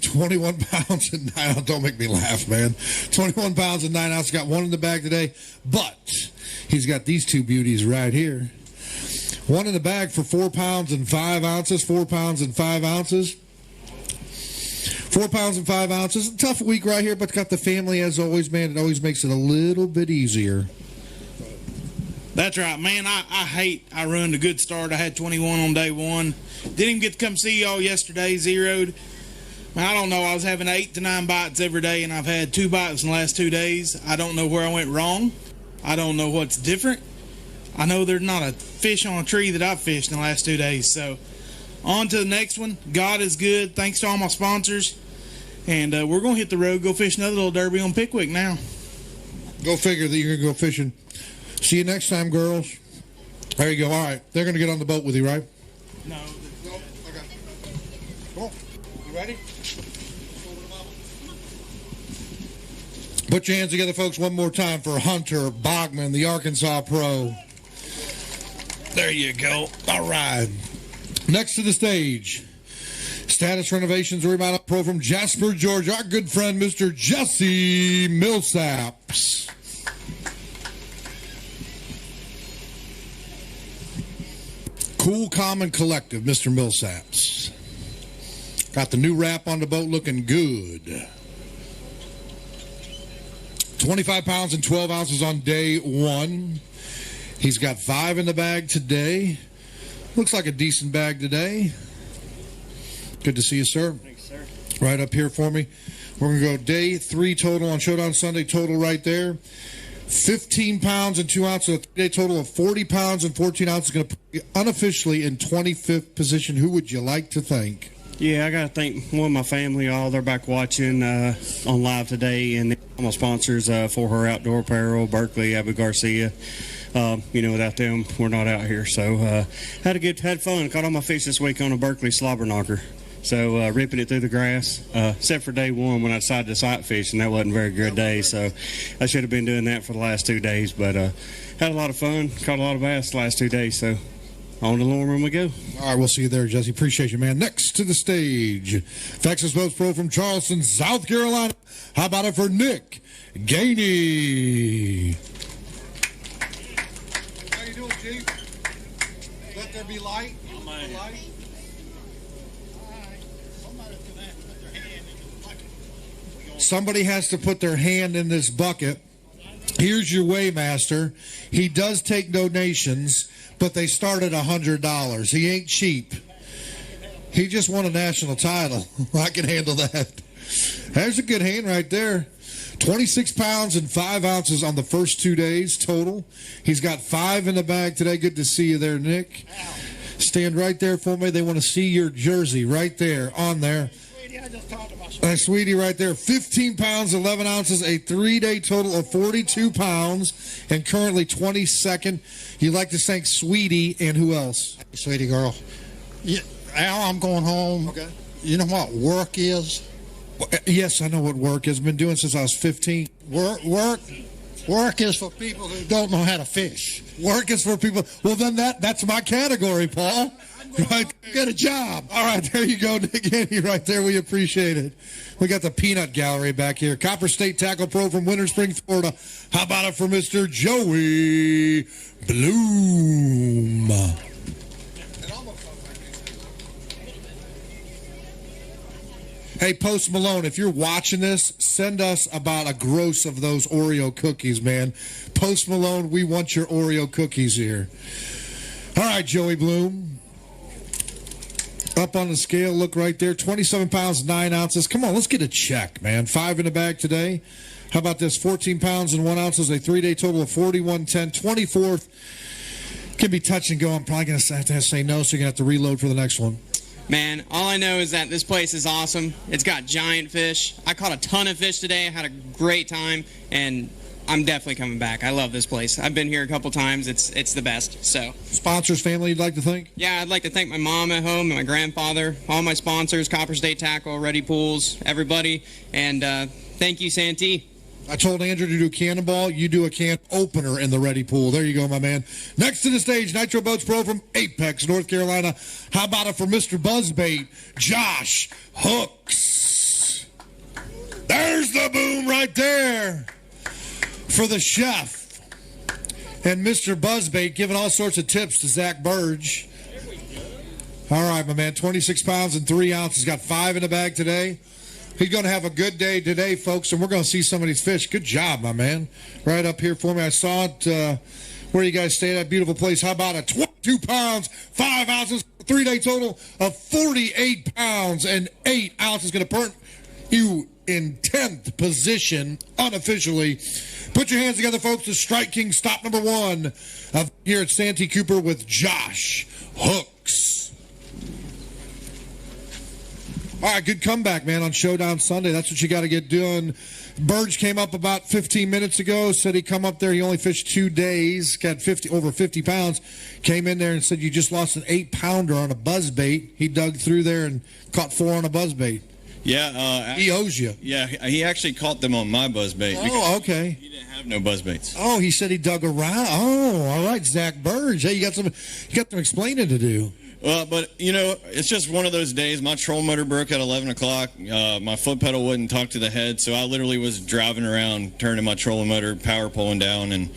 21 pounds and 9 ounces. Don't make me laugh, man. 21 pounds and 9 ounces. Got one in the bag today, but he's got these two beauties right here. One in the bag for 4 pounds and 5 ounces. 4 pounds and 5 ounces. 4 pounds and 5 ounces. A tough week right here, but got the family as always, man. It always makes it a little bit easier. That's right, man. I ruined a good start. I had 21 on day one. Didn't even get to come see y'all yesterday, zeroed. I don't know. I was having 8 to 9 bites every day, and I've had 2 bites in the last 2 days. I don't know where I went wrong. I don't know what's different. I know there's not a fish on a tree that I've fished in the last 2 days. So on to the next one. God is good. Thanks to all my sponsors. And we're going to hit the road, go fish another little derby on Pickwick now. Go figure that you're going to go fishing. See you next time, girls. There you go. All right. They're going to get on the boat with you, right? No. Okay. Cool. You ready? Put your hands together, folks, one more time for Hunter Bogman, the Arkansas Pro. There you go. All right. Next to the stage, Status Renovations Remodel Pro from Jasper, Georgia, our good friend, Mr. Jesse Millsaps. Cool, calm, and collective, Mr. Millsaps. Got the new wrap on the boat looking good. 25 pounds and 12 ounces on day one. He's got 5 in the bag today. Looks like a decent bag today. Good to see you, sir. Thanks, sir. Right up here for me. We're going to go day 3 total on Showdown Sunday total right there. 15 pounds and 2 ounces. A 3-day total of 40 pounds and 14 ounces. Going to put you unofficially in 25th position. Who would you like to thank? Yeah, I got to thank one of my family. All they're back watching on live today, and all my sponsors for her outdoor apparel, Berkeley, Abby Garcia. Without them, we're not out here. So had fun. Caught all my fish this week on a Berkeley slobber knocker. So ripping it through the grass, except for day one when I decided to sight fish, and that wasn't a very good day. So I should have been doing that for the last 2 days. But had a lot of fun. Caught a lot of bass the last 2 days. So on to the lower room we go. All right, we'll see you there, Jesse. Appreciate you, man. Next to the stage, Texas Boats Pro from Charleston, South Carolina. How about it for Nick Gainey? How you doing, Chief? Let there be light. Light. Somebody has to put their hand in this bucket. Here's your weighmaster. He does take donations, but they start at $100. He ain't cheap. He just won a national title. I can handle that. There's a good hand right there. 26 pounds and 5 ounces on the first 2 days total. He's got 5 in the bag today. Good to see you there, Nick. Stand right there for me. They want to see your jersey right there on there. Sweetie right there, 15 pounds, 11 ounces, a 3-day total of 42 pounds, and currently 22nd. You'd like to thank Sweetie and who else? Sweetie girl. Yeah, Al, I'm going home. Okay. You know what work is? Yes, I know what work is. Been doing since I was 15. Work is for people who don't know how to fish. Work is for people. Well, then that's my category, Paul. Right, get a job. All right, there you go, Nick Haney, right there. We appreciate it. We got the peanut gallery back here. Copper State Tackle Pro from Winter Spring, Florida. How about it for Mr. Joey Bloom? Hey, Post Malone, if you're watching this, send us about a gross of those Oreo cookies, man. Post Malone, we want your Oreo cookies here. All right, Joey Bloom. Up on the scale, look right there, 27 pounds, 9 ounces. Come on, let's get a check, man. 5 in the bag today. How about this? 14 pounds and 1 ounce is a 3-day total of 41.10. 24th can be touch and go. I'm probably going to have to say no, so you're going to have to reload for the next one. Man, all I know is that this place is awesome. It's got giant fish. I caught a ton of fish today. I had a great time, and I'm definitely coming back. I love this place. I've been here a couple times. It's the best. So Sponsors, family, you'd like to thank? yeah, I'd like to thank my mom at home and my grandfather, all my sponsors, Copper State Tackle, Ready Pools, everybody, and thank you, Santee. I told Andrew to do cannonball. You do a can opener in the Ready Pool. There you go, my man. Next to the stage, Nitro Boats Pro from Apex, North Carolina. How about it for Mr. Buzzbait, Josh Hooks? There's the boom right there for the chef. And Mr. Buzzbait giving all sorts of tips to Zach Burge. All right, my man, 26 pounds and 3 ounces. Got 5 in the bag today. He's going to have a good day today, folks, and we're going to see some of these fish. Good job, my man. Right up here for me. I saw it where you guys stay at that beautiful place. How about it? 22 pounds, 5 ounces, 3-day total of 48 pounds and 8 ounces. Going to put you in 10th position unofficially. Put your hands together, folks. The Strike King stop number 1 of here at Santee Cooper with Josh Hooks. All right, good comeback, man, on Showdown Sunday. That's what you got to get doing. Burge came up about 15 minutes ago, said he'd come up there. He only fished 2 days, got over 50 pounds. Came in there and said you just lost an 8-pounder on a buzzbait. He dug through there and caught 4 on a buzzbait. Yeah. He owes you. Yeah, he actually caught them on my buzzbait. Oh, okay. He didn't have no buzzbaits. Oh, he said he dug around. Oh, all right, Zach Burge. Hey, you got some explaining to do. But, it's just one of those days. My trolling motor broke at 11 o'clock. My foot pedal wouldn't talk to the head, so I literally was driving around, turning my trolling motor, power pulling down. And,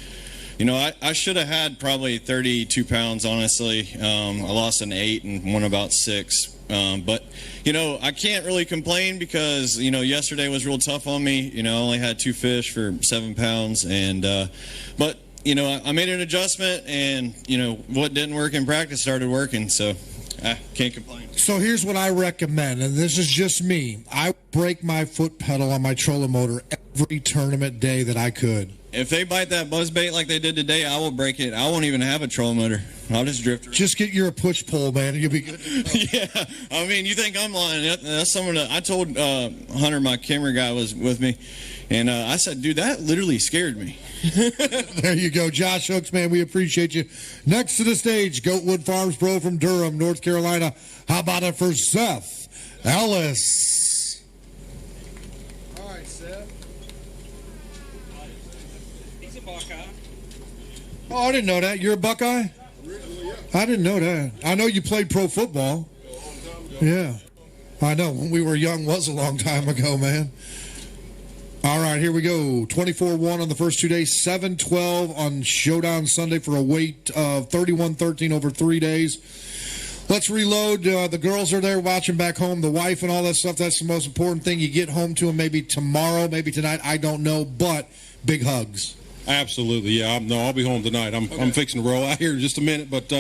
I should have had probably 32 pounds, honestly. I lost an 8 and won about 6. But, I can't really complain because, yesterday was real tough on me. I only had 2 fish for 7 pounds. And, but, I made an adjustment, and, what didn't work in practice started working, so I can't complain. So here's what I recommend, and this is just me. I break my foot pedal on my trolling motor every tournament day that I could. If they bite that buzzbait like they did today, I will break it. I won't even have a trolling motor. I'll just drift around. Just get your push pull, man, and you'll be good. Yeah, I mean, you think I'm lying. That's someone that I told Hunter, my camera guy, was with me, and I said, dude, that literally scared me. There you go, Josh Hooks, man. We appreciate you. Next to the stage, Goatwood Farms Pro from Durham, North Carolina. How about it for Seth Ellis? All right, Seth. He's a Buckeye. Oh, I didn't know that. You're a Buckeye? I didn't know that. I know you played pro football. Yeah. I know. When we were young was a long time ago, man. All right, here we go. 24-1 on the first 2 days, 7-12 on Showdown Sunday for a weight of 31-13 over 3 days. Let's reload. The girls are there watching back home, the wife and all that stuff. That's the most important thing. You get home to them maybe tomorrow, maybe tonight. I don't know, but big hugs. Absolutely, yeah. I'll be home tonight. I'm fixing to roll out here in just a minute, but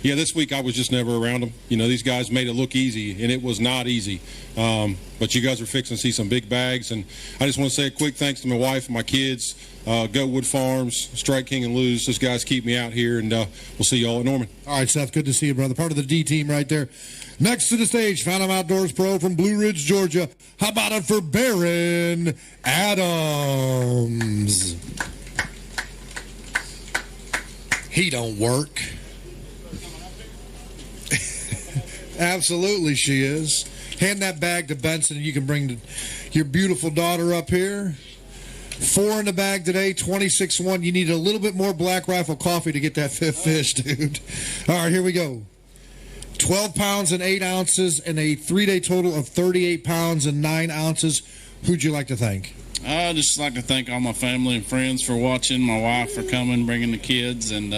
yeah, this week I was just never around them. These guys made it look easy, and it was not easy. But you guys are fixing to see some big bags, and I just want to say a quick thanks to my wife and my kids, Goatwood Farms, Strike King and Lose. Those guys keep me out here, and we'll see you all at Norman. All right, Seth, good to see you, brother. Part of the D team right there. Next to the stage, Phantom Outdoors Pro from Blue Ridge, Georgia. How about it for Baron Adams? He don't work. Absolutely, she is. Hand that bag to Benson, and you can bring your beautiful daughter up here. 4 in the bag today, 26-1. You need a little bit more Black Rifle coffee to get that 5th fish, dude. All right, here we go. 12 pounds and 8 ounces, and a 3-day total of 38 pounds and 9 ounces. Who'd you like to thank? I'd just like to thank all my family and friends for watching, my wife for coming, bringing the kids, and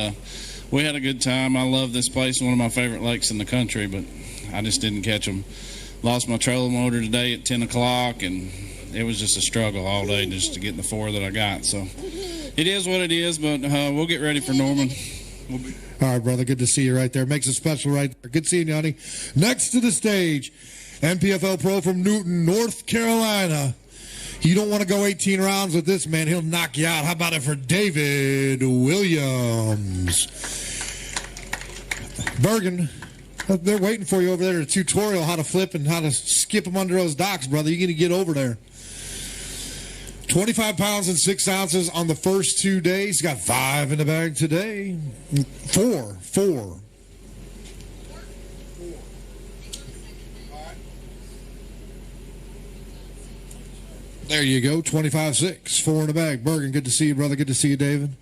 we had a good time. I love this place, one of my favorite lakes in the country, but I just didn't catch them. Lost my trolling motor today at 10 o'clock, and it was just a struggle all day just to get the 4 that I got. So it is what it is, but we'll get ready for Norman. All right, brother, good to see you right there. Makes it special right there. Good seeing you, honey. Next to the stage, NPFL Pro from Newton, North Carolina. You don't want to go 18 rounds with this man. He'll knock you out. How about it for David Williams? Bergen, they're waiting for you over there. A tutorial how to flip and how to skip them under those docks, brother. You're going to get over there. 25 pounds and 6 ounces on the first 2 days. Got 5 in the bag today. Four. There you go, 25.6, 4 in the bag. Bergen, good to see you, brother. Good to see you, David.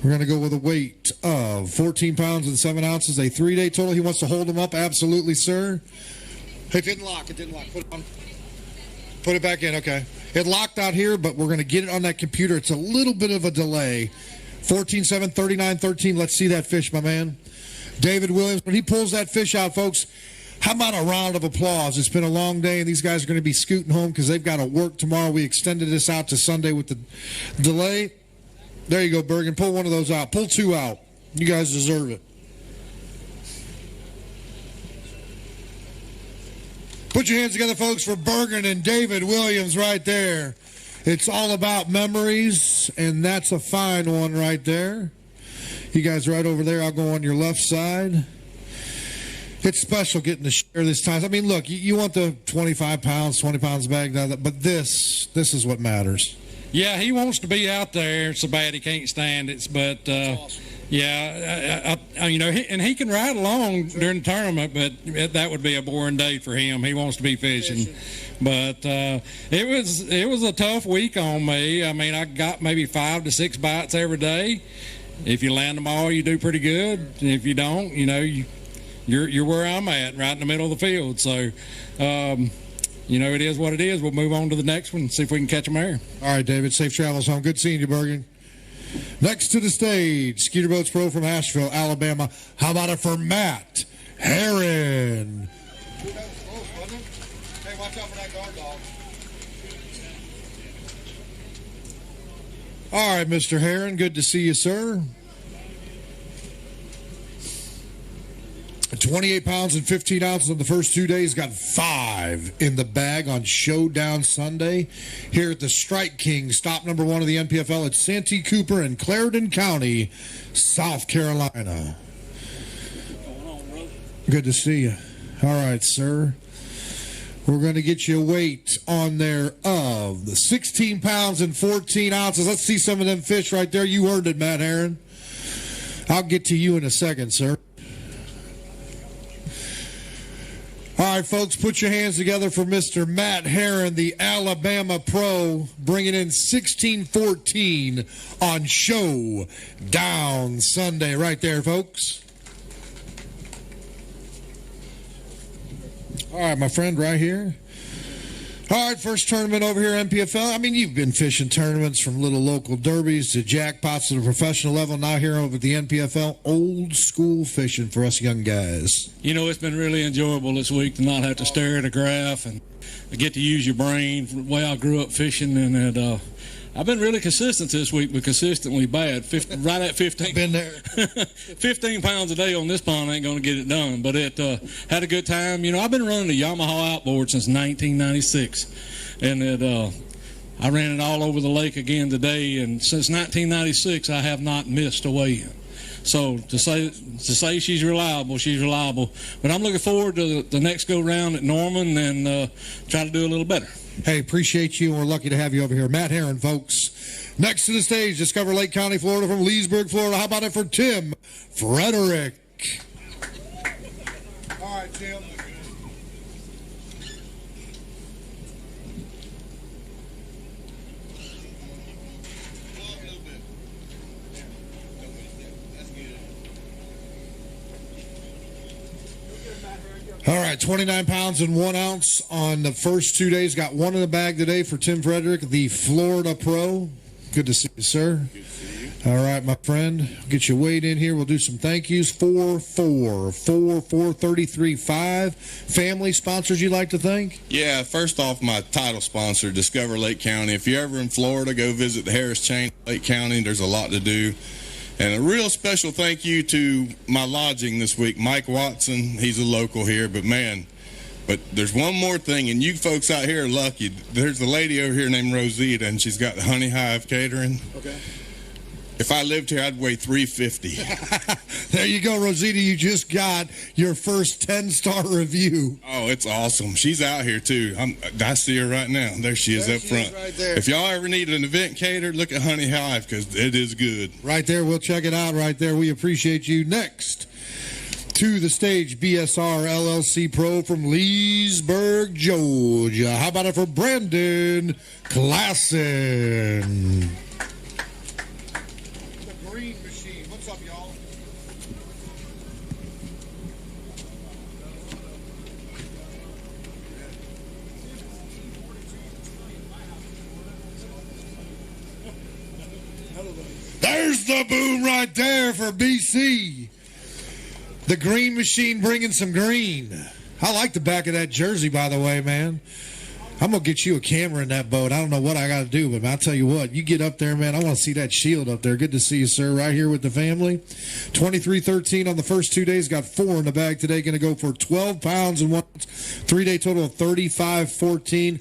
We're going to go with a weight of 14 pounds and 7 ounces, a 3-day total. He wants to hold them up. Absolutely, sir. It didn't lock. Put it on. Put it back in, okay. It locked out here, but we're going to get it on that computer. It's a little bit of a delay. 14.7, 39.13. Let's see that fish, my man. David Williams, when he pulls that fish out, folks, how about a round of applause? It's been a long day, and these guys are going to be scooting home because they've got to work tomorrow. We extended this out to Sunday with the delay. There you go, Bergen. Pull one of those out. Pull 2 out. You guys deserve it. Put your hands together, folks, for Bergen and David Williams right there. It's all about memories, and that's a fine one right there. You guys right over there. I'll go on your left side. It's special getting to share this time. I mean, look, you want the 25 pounds, 20 pounds bag, but this is what matters. Yeah, he wants to be out there so bad he can't stand it. But, awesome. Yeah, you know, and he can ride along during the tournament, but that would be a boring day for him. He wants to be fishing. But it was a tough week on me. I mean, I got maybe 5 to 6 bites every day. If you land them all, you do pretty good. And if you don't, you know, you're where I'm at, right in the middle of the field. So, you know, it is what it is. We'll move on to the next one and see if we can catch them there. All right, David. Safe travels home. Good seeing you, Bergen. Next to the stage, Skeeter Boats Pro from Asheville, Alabama. How about it for Matt Herron? Hey, watch out for that guard dog. All right, Mr. Herron. Good to see you, sir. 28 pounds and 15 ounces on the first 2 days. Got 5 in the bag on Showdown Sunday here at the Strike King, stop number 1 of the NPFL at Santee Cooper in Clarendon County, South Carolina. Good to see you. All right, sir. We're going to get you a weight on there of the 16 pounds and 14 ounces. Let's see some of them fish right there. You earned it, Matt Herron. I'll get to you in a second, sir. All right, folks, put your hands together for Mr. Matt Herron, the Alabama pro, bringing in 16-14 on Showdown Sunday. Right there, folks. All right, my friend, right here. All right, first tournament over here, NPFL. I mean, you've been fishing tournaments from little local derbies to jackpots to the professional level. Now here over at the NPFL, old school fishing for us young guys. You know, it's been really enjoyable this week to not have to stare at a graph and get to use your brain from the way I grew up fishing. And I've been really consistent this week, but consistently bad. Right at 15. Been there. 15 pounds a day on this pond ain't going to get it done. But it had a good time. You know, I've been running the Yamaha outboard since 1996. And I ran it all over the lake again today. And since 1996, I have not missed a weigh-in. So to say she's reliable, she's reliable. But I'm looking forward to the next go-round at Norman and try to do a little better. Hey, appreciate you, and we're lucky to have you over here. Matt Herron, folks. Next to the stage, Discover Lake County, Florida, from Leesburg, Florida. How about it for Tim Frederick? All right, Tim. All right, 29 pounds and 1 ounce on the first 2 days. Got 1 in the bag today for Tim Frederick, the Florida pro. Good to see you, sir. Good to see you. All right, my friend. Get your weight in here. We'll do some thank yous. 4-4-4-4-33-5. Family sponsors you'd like to thank? Yeah, first off, my title sponsor, Discover Lake County. If you're ever in Florida, go visit the Harris Chain, Lake County. There's a lot to do. And a real special thank you to my lodging this week, Mike Watson. He's a local here, but there's one more thing, and you folks out here are lucky. There's a lady over here named Rosita, and she's got Honey Hive Catering. Okay. If I lived here, I'd weigh 350. There you go, Rosita. You just got your first 10-star review. Oh, it's awesome. She's out here, too. I see her right now. There she is up front. Right there. If y'all ever need an event catered, look at Honey Hive because it is good. Right there. We'll check it out right there. We appreciate you. Next to the stage, BSR LLC Pro from Leesburg, Georgia. How about it for Brandon Klassen? The Green Machine. What's up, y'all? There's the boom right there for BC. The Green Machine bringing some green. I like the back of that jersey, by the way, man. I'm going to get you a camera in that boat. I don't know what I got to do, but I'll tell you what. You get up there, man. I want to see that shield up there. Good to see you, sir, right here with the family. 23-13 on the first 2 days. Got 4 in the bag today. Going to go for 12 pounds and 1 ounce. 3-day total of 35-14.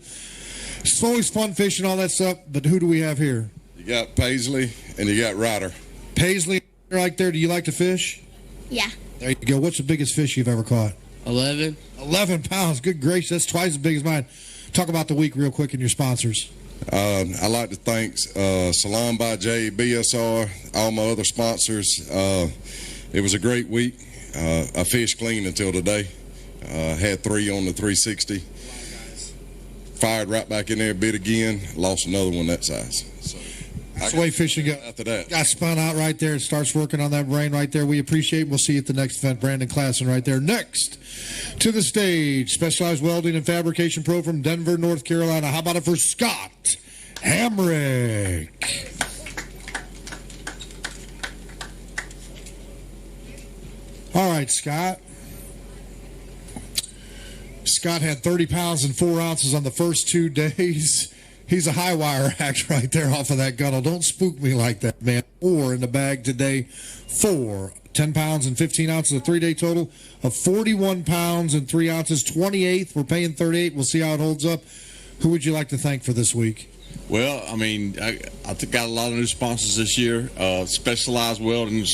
It's always fun fishing, all that stuff, but who do we have here? You got Paisley and you got Ryder. Paisley right there. Do you like to fish? Yeah. There you go. What's the biggest fish you've ever caught? 11. 11 pounds. Good gracious. That's twice as big as mine. Talk about the week real quick and your sponsors. I'd like to thank Salon by J, BSR, all my other sponsors. It was a great week. I fished clean until today. Had 3 on the 360. Fired right back in there, bit again. Lost another one that size. So that's the way fishing goes. After that. Got spun out right there. It starts working on that brain right there. We appreciate it. We'll see you at the next event. Brandon Klassen right there. Next to the stage, Specialized Welding and Fabrication Pro from Denver, North Carolina. How about it for Scott Hamrick? All right, Scott. Scott had 30 pounds and 4 ounces on the first 2 days. He's a high wire act right there off of that gunnel. Don't spook me like that, man. 4 in the bag today. 4. 10 pounds and 15 ounces. A 3-day total of 41 pounds and 3 ounces. 28th. We're paying 38. We'll see how it holds up. Who would you like to thank for this week? Well, I mean, I got a lot of new sponsors this year. Specialized Welding,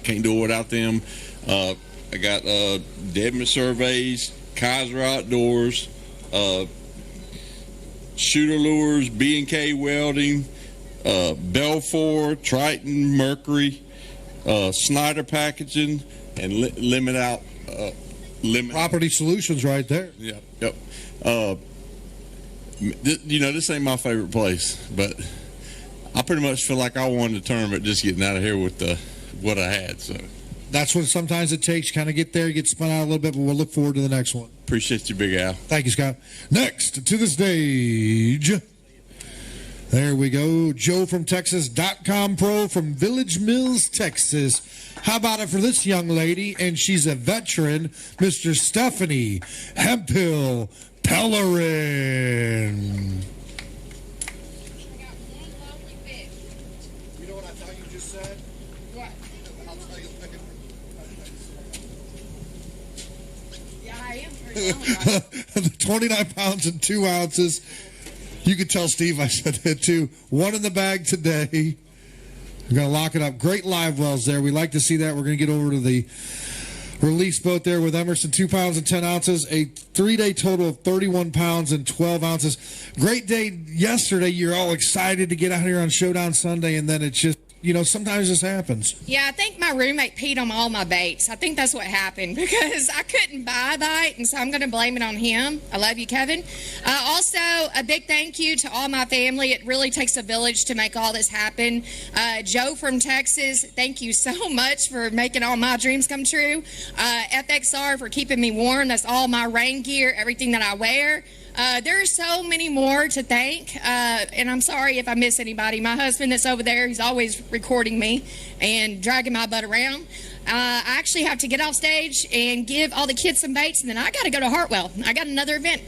can't do it without them. I got Deadman Surveys, Kaiser Outdoors, Shooter Lures, B&K Welding, Belfour, Triton, Mercury, Snyder Packaging, and Limit. Property Solutions right there. Yep. This ain't my favorite place, but I pretty much feel like I won the tournament just getting out of here with what I had. So that's what sometimes it takes. Kind of get there, get spun out a little bit, but we'll look forward to the next one. Appreciate you, Big Al. Thank you, Scott. Next to the stage, there we go. Joe from Texas.com Pro from Village Mills, Texas. How about it for this young lady? And she's a veteran, Mr. Stephanie Hemphill Pellerin. You know what I thought you just said? What? I'll tell you later. Yeah, I am. 29 pounds and 2 ounces. You could tell Steve I said that too. 1 in the bag today. We're going to lock it up. Great live wells there. We like to see that. We're going to get over to the release boat there with Emerson. 2 pounds and 10 ounces. A 3-day total of 31 pounds and 12 ounces. Great day yesterday. You're all excited to get out here on Showdown Sunday, and then it's just, sometimes this happens. Yeah, I think my roommate peed on all my baits. I think that's what happened because I couldn't buy a bite, and so I'm going to blame it on him. I love you, Kevin. Also, a big thank you to all my family. It really takes a village to make all this happen. Joe from Texas, thank you so much for making all my dreams come true. FXR for keeping me warm. That's all my rain gear, everything that I wear. There are so many more to thank, and I'm sorry if I miss anybody. My husband that's over there, he's always recording me and dragging my butt around. I actually have to get off stage and give all the kids some baits, and then I got to go to Hartwell. I got another event.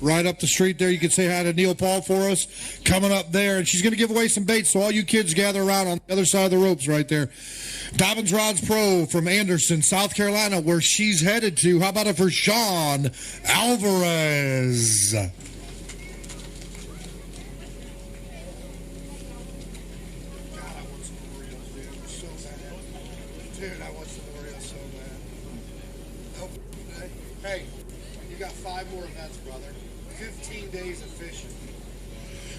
Right up the street there, you can say hi to Neil Paul for us. Coming up there, and she's going to give away some baits, so all you kids gather around on the other side of the ropes right there. Dobbins Rods Pro from Anderson, South Carolina, where she's headed to. How about it for Sean Alvarez? You got 5 more events, brother. 15 days of fishing.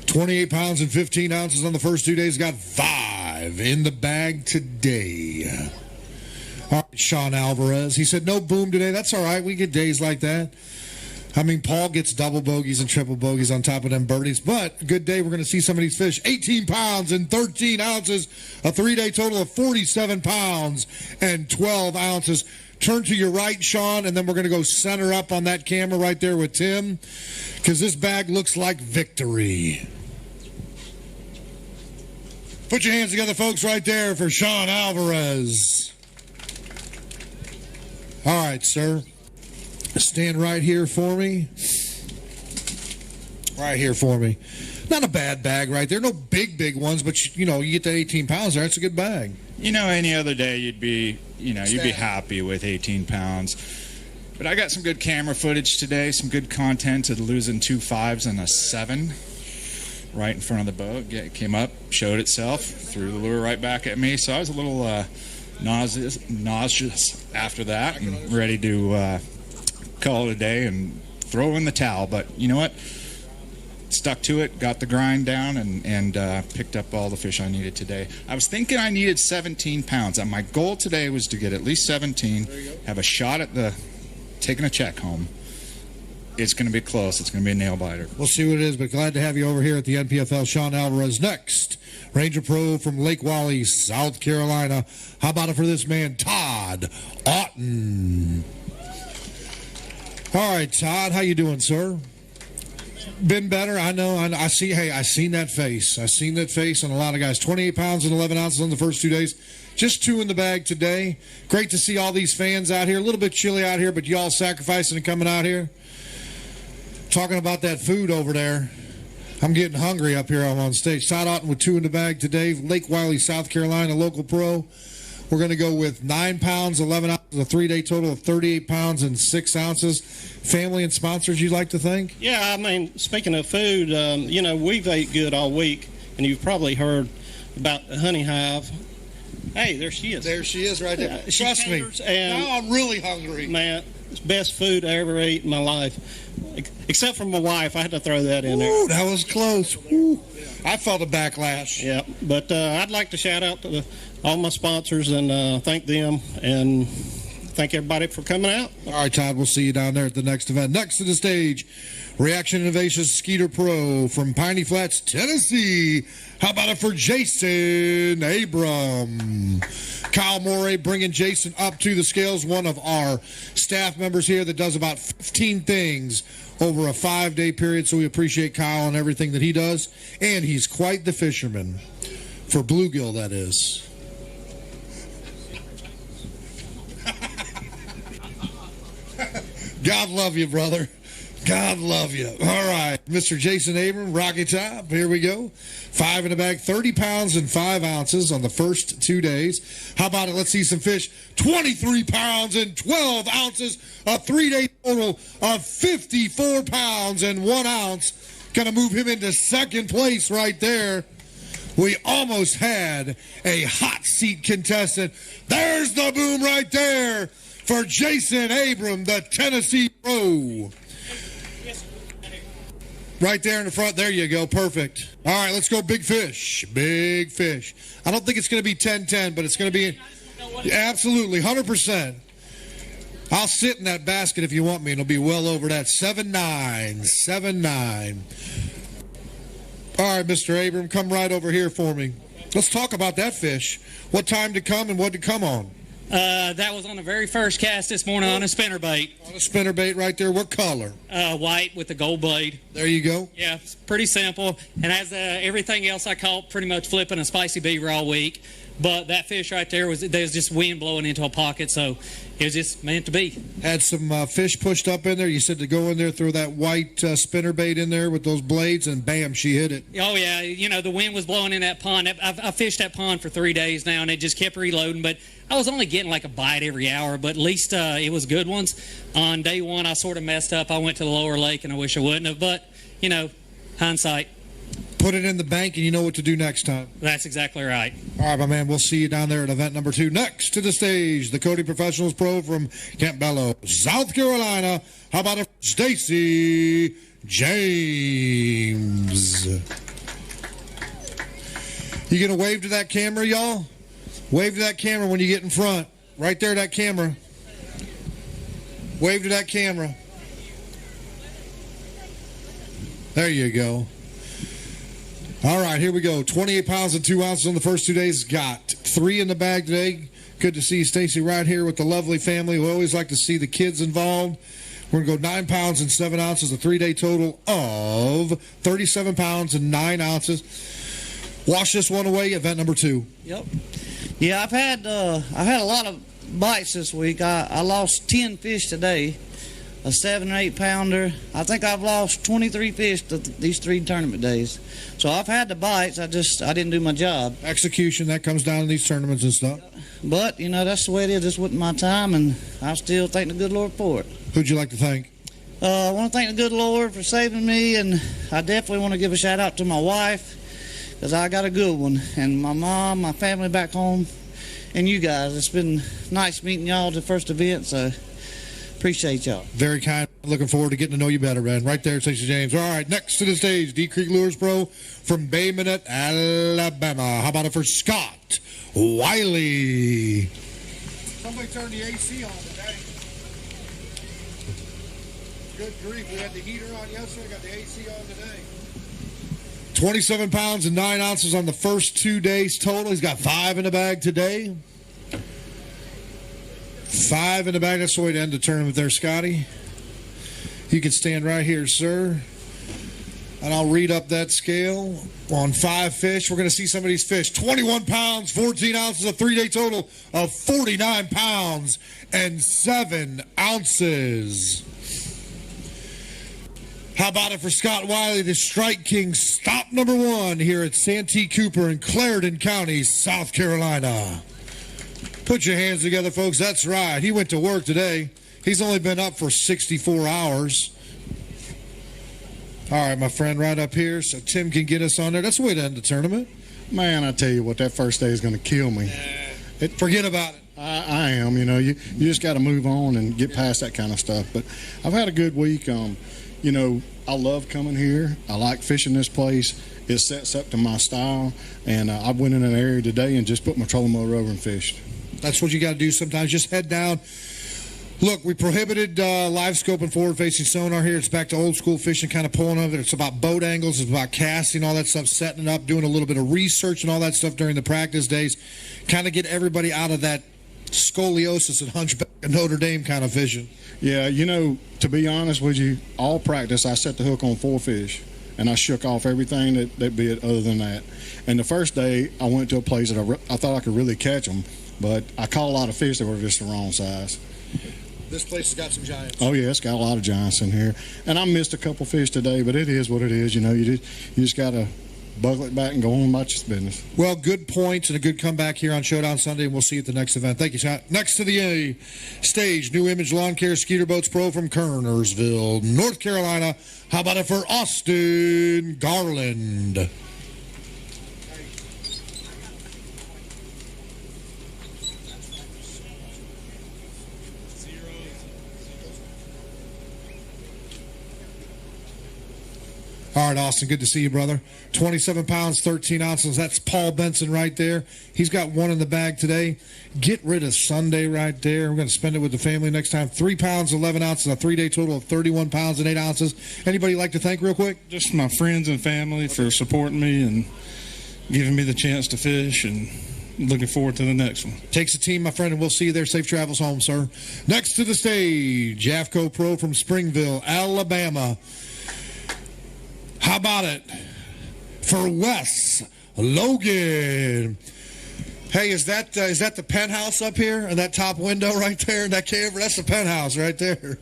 28 pounds and 15 ounces on the first 2 days. Got 5 in the bag today. All right, Sean Alvarez. He said no boom today. That's all right. We get days like that. I mean, Paul gets double bogeys and triple bogeys on top of them birdies, but good day. We're going to see some of these fish. 18 pounds and 13 ounces, a 3-day total of 47 pounds and 12 ounces. Turn to your right, Sean, and then we're going to go center up on that camera right there with Tim, because this bag looks like victory. Put your hands together, folks, right there for Sean Alvarez. All right, sir. Stand right here for me. Right here for me. Not a bad bag right there. No big ones, but you know, you get that 18 pounds there. It's a good bag. You know, any other day you'd be happy with 18 pounds. But I got some good camera footage today, some good content of losing 2 5s and a 7 right in front of the boat. It came up, showed itself, threw the lure right back at me. So I was a little nauseous after that and ready to call it a day and throw in the towel. But you know what? Stuck to it, got the grind down, and picked up all the fish I needed today. I was thinking I needed 17 pounds. And my goal today was to get at least 17, have a shot at taking a check home. It's going to be close. It's going to be a nail biter. We'll see what it is, but glad to have you over here at the NPFL. Sean Alvarez next. Ranger Pro from Lake Wally, South Carolina. How about it for this man, Todd Otten? All right, Todd, how you doing, sir? Been better, I know. I see. Hey, I seen that face. I seen that face on a lot of guys. 28 pounds and 11 ounces on the first 2 days. Just 2 in the bag today. Great to see all these fans out here. A little bit chilly out here, but y'all sacrificing and coming out here. Talking about that food over there. I'm getting hungry up here. I'm on stage. Todd Otten with 2 in the bag today. Lake Wiley, South Carolina, local pro. We're going to go with 9 pounds, 11 ounces, a 3-day total of 38 pounds and 6 ounces. Family and sponsors you'd like to thank? Yeah, I mean, speaking of food, you know, we've ate good all week, and you've probably heard about the honey hive. Hey, there she is. There she is right there. Trust me. And now I'm really hungry. Man, it's the best food I ever ate in my life. Except for my wife. I had to throw that in there. Ooh, that was close. Ooh. I felt a backlash. Yeah, but I'd like to shout out to all my sponsors and thank them and thank everybody for coming out. All right, Todd, we'll see you down there at the next event. Next to the stage, Reaction Innovations Skeeter Pro from Piney Flats, Tennessee. How about it for Jason Abram? Kyle Morey bringing Jason up to the scales, one of our staff members here that does about 15 things over a 5-day period, so we appreciate Kyle and everything that he does. And he's quite the fisherman. For bluegill, that is. God love you, brother. God love you. All right, Mr. Jason Abram, Rocky Top, here we go. 5 in the bag, 30 pounds and 5 ounces on the first 2 days. How about it? Let's see some fish. 23 pounds and 12 ounces, a 3-day total of 54 pounds and 1 ounce. Going to move him into second place right there. We almost had a hot seat contestant. There's the boom right there for Jason Abram, the Tennessee Pro. Right there in the front. There you go. Perfect. All right, let's go big fish. Big fish. I don't think it's going to be 10-10, but it's going to be absolutely 100%. I'll sit in that basket if you want me, and it'll be well over that. 7-9. 7-9. All right, Mr. Abram, come right over here for me. Let's talk about that fish. What time to come and what to come on? That was on the very first cast this morning on a spinnerbait. On a spinnerbait right there. What color? White with the gold blade. There you go. Yeah, it's pretty simple. And as everything else I caught, pretty much flipping a spicy beaver all week. But that fish right there, there was just wind blowing into a pocket, so it was just meant to be. Had some fish pushed up in there. You said to go in there, throw that white spinnerbait in there with those blades, and bam, she hit it. Oh, yeah. You know, the wind was blowing in that pond. I fished that pond for 3 days now, and it just kept reloading. But I was only getting like a bite every hour, but at least it was good ones. On day one, I sort of messed up. I went to the lower lake, and I wish I wouldn't have. But, you know, hindsight. Put it in the bank, and you know what to do next time. That's exactly right. All right, my man. We'll see you down there at event number 2. Next to the stage, the Cody Professionals Pro from Campbell, South Carolina. How about it, Stacy James? You gonna wave to that camera, y'all? Wave to that camera when you get in front. Right there, that camera. Wave to that camera. There you go. All right, here we go. 28 pounds and 2 ounces on the first 2 days. Got 3 in the bag today. Good to see Stacy right here with the lovely family. We always like to see the kids involved. We're going to go 9 pounds and 7 ounces, a 3-day total of 37 pounds and 9 ounces. Wash this one away, event number 2. Yep. Yeah, I've had a lot of bites this week. I lost 10 fish today, a 7 or 8 pounder. I think I've lost 23 fish these 3 tournament days. So I've had the bites. I didn't do my job. Execution, that comes down to these tournaments and stuff. But, you know, that's the way it is. This wasn't my time, and I still thank the good Lord for it. Who'd you like to thank? I want to thank the good Lord for saving me, and I definitely want to give a shout out to my wife, because I got a good one, and my mom, my family back home, and you guys. It's been nice meeting y'all at the first event, so appreciate y'all. Very kind. Looking forward to getting to know you better, man. Right there, Stacey James. All right, next to the stage, D Creek Lures Pro from Bay Minette, Alabama. How about it for Scott Wiley? Somebody turned the AC on today. Good grief. We had the heater on yesterday, got the AC on today. 27 pounds and 9 ounces on the first 2 days total. He's got 5 in the bag today. 5 in the bag. That's the way to end the tournament there, Scotty. You can stand right here, sir. And I'll read up that scale. On 5 fish, we're going to see some of these fish. 21 pounds, 14 ounces, a 3-day total of 49 pounds and 7 ounces. How about it for Scott Wiley, the Strike King, stop number 1 here at Santee Cooper in Clarendon County, South Carolina. Put your hands together, folks. That's right. He went to work today. He's only been up for 64 hours. All right, my friend, right up here, so Tim can get us on there. That's the way to end the tournament. Man, I tell you what, that first day is going to kill me. Forget about it. I am. You know, you just got to move on and get past that kind of stuff. But I've had a good week. You know, I love coming here. I like fishing this place. It sets up to my style. And I went in an area today and just put my trolling motor over and fished. That's what you got to do sometimes. Just head down. Look, we prohibited live scope and forward-facing sonar here. It's back to old school fishing, kind of pulling over. It's about boat angles. It's about casting, all that stuff, setting it up, doing a little bit of research and all that stuff during the practice days. Kind of get everybody out of that scoliosis and hunchback and Notre Dame kind of fishing. Yeah, you know, to be honest with you, all practice, I set the hook on 4 fish, and I shook off everything that bit other than that. And the first day, I went to a place that I thought I could really catch them, but I caught a lot of fish that were just the wrong size. This place has got some giants. Oh, yeah, it's got a lot of giants in here. And I missed a couple fish today, but it is what it is. You know, you just got to buckle it back and go on about your business. Well, good points and a good comeback here on Showdown Sunday, and we'll see you at the next event. Thank you, Scott. Next to the stage, New Image Lawn Care Skeeter Boats Pro from Kernersville, North Carolina. How about it for Austin Garland? All right, Austin, good to see you, brother. 27 pounds, 13 ounces. That's Paul Benson right there. He's got 1 in the bag today. Get rid of Sunday right there. We're going to spend it with the family next time. 3 pounds, 11 ounces, a 3-day total of 31 pounds and 8 ounces. Anybody like to thank real quick? Just my friends and family for supporting me and giving me the chance to fish, and looking forward to the next one. Takes a team, my friend, and we'll see you there. Safe travels home, sir. Next to the stage, AFCO Pro from Springville, Alabama. How about it for Wes Logan? Hey, is that the penthouse up here in that top window right there in that camera? That's the penthouse right there.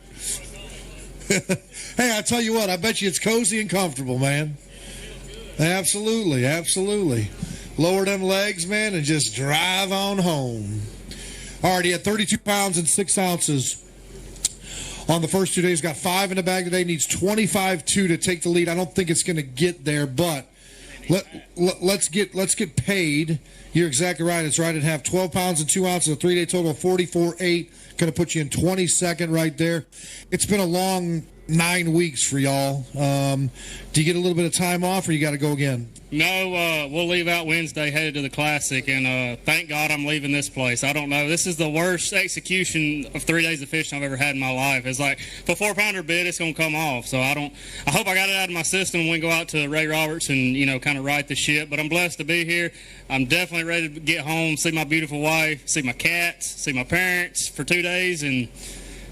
Hey, I tell you what, I bet you it's cozy and comfortable, man. Absolutely, absolutely. Lower them legs, man, and just drive on home. All right, he had 32 pounds and 6 ounces. On the first 2 days, got 5 in the bag today. Needs 25-2 to take the lead. I don't think it's going to get there, but Let's get paid. You're exactly right. It's right at half. 12 pounds and 2 ounces, a 3-day total of 44.8. Going to put you in 22nd right there. It's been a long 9 weeks for y'all. Do you get a little bit of time off, or you got to go again? No, we'll leave out Wednesday, headed to the Classic, and thank God I'm leaving this place. I don't know. This is the worst execution of 3 days of fishing I've ever had in my life. It's like, if a 4-pounder bit, it's going to come off. So I hope I got it out of my system when we go out to Ray Roberts and, kind of right the ship. But I'm blessed to be here. I'm definitely ready to get home, see my beautiful wife, see my cats, see my parents for 2 days, and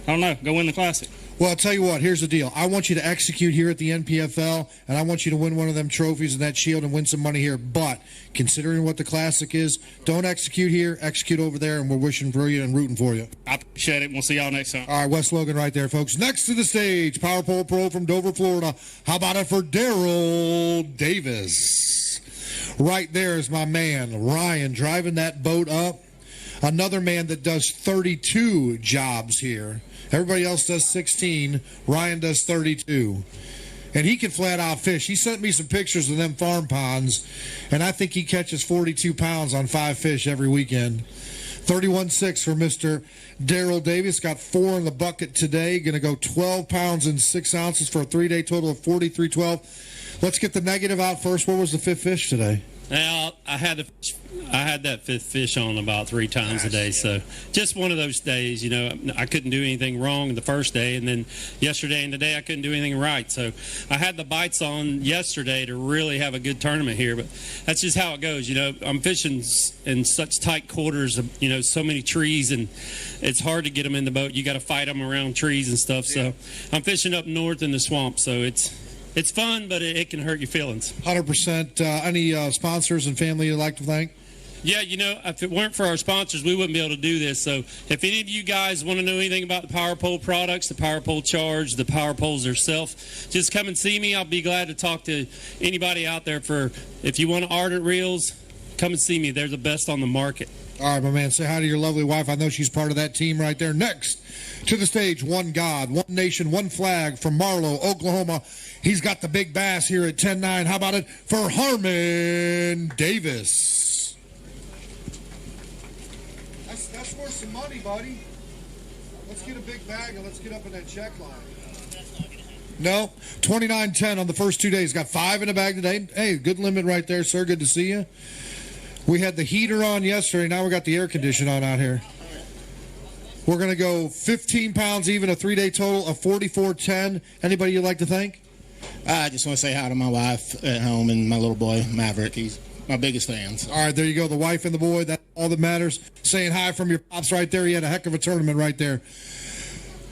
I don't know, go win the Classic. Well, I'll tell you what, here's the deal. I want you to execute here at the NPFL, and I want you to win one of them trophies and that shield and win some money here. But considering what the Classic is, don't execute here, execute over there, and we're wishing for you and rooting for you. I appreciate it. We'll see y'all next time. All right, Wes Logan right there, folks. Next to the stage, Power Pole Pro from Dover, Florida. How about it for Daryl Davis? Right there is my man, Ryan, driving that boat up. Another man that does 32 jobs here. Everybody else does 16. Ryan does 32. And he can flat out fish. He sent me some pictures of them farm ponds, and I think he catches 42 pounds on 5 fish every weekend. 31.6 for Mr. Daryl Davis. Got 4 in the bucket today. Going to go 12 pounds and 6 ounces for a 3-day total of 43.12. Let's get the negative out first. What was the 5th fish today? Well, I had that 5th fish on about 3 times a day, so just one of those days. I couldn't do anything wrong the first day, and then yesterday and today I couldn't do anything right. So I had the bites on yesterday to really have a good tournament here, but that's just how it goes. I'm fishing in such tight quarters, so many trees, and it's hard to get them in the boat. You got to fight them around trees and stuff. So I'm fishing up north in the swamp, so it's fun, but it can hurt your feelings. 100%. Any sponsors and family you'd like to thank? Yeah, if it weren't for our sponsors, we wouldn't be able to do this. So if any of you guys want to know anything about the Power Pole products, the Power Pole Charge, the Power Poles themselves, just come and see me. I'll be glad to talk to anybody out there. If you want ardent reels, come and see me. They're the best on the market. All right, my man. Say hi to your lovely wife. I know she's part of that team right there. Next to the stage, one God, one nation, one flag from Marlow, Oklahoma. He's got the big bass here at 10-9. How about it for Harmon Davis? That's worth some money, buddy. Let's get a big bag and let's get up in that check line. No, 29.10 on the first 2 days. Got 5 in the bag today. Hey, good limit right there, sir. Good to see you. We had the heater on yesterday. Now we got the air conditioner on out here. We're going to go 15 pounds even, a 3-day total of 44.10. Anybody you'd like to thank? I just want to say hi to my wife at home and my little boy, Maverick. He's my biggest fan. So. All right, there you go. The wife and the boy. That's all that matters. Saying hi from your pops right there. He had a heck of a tournament right there.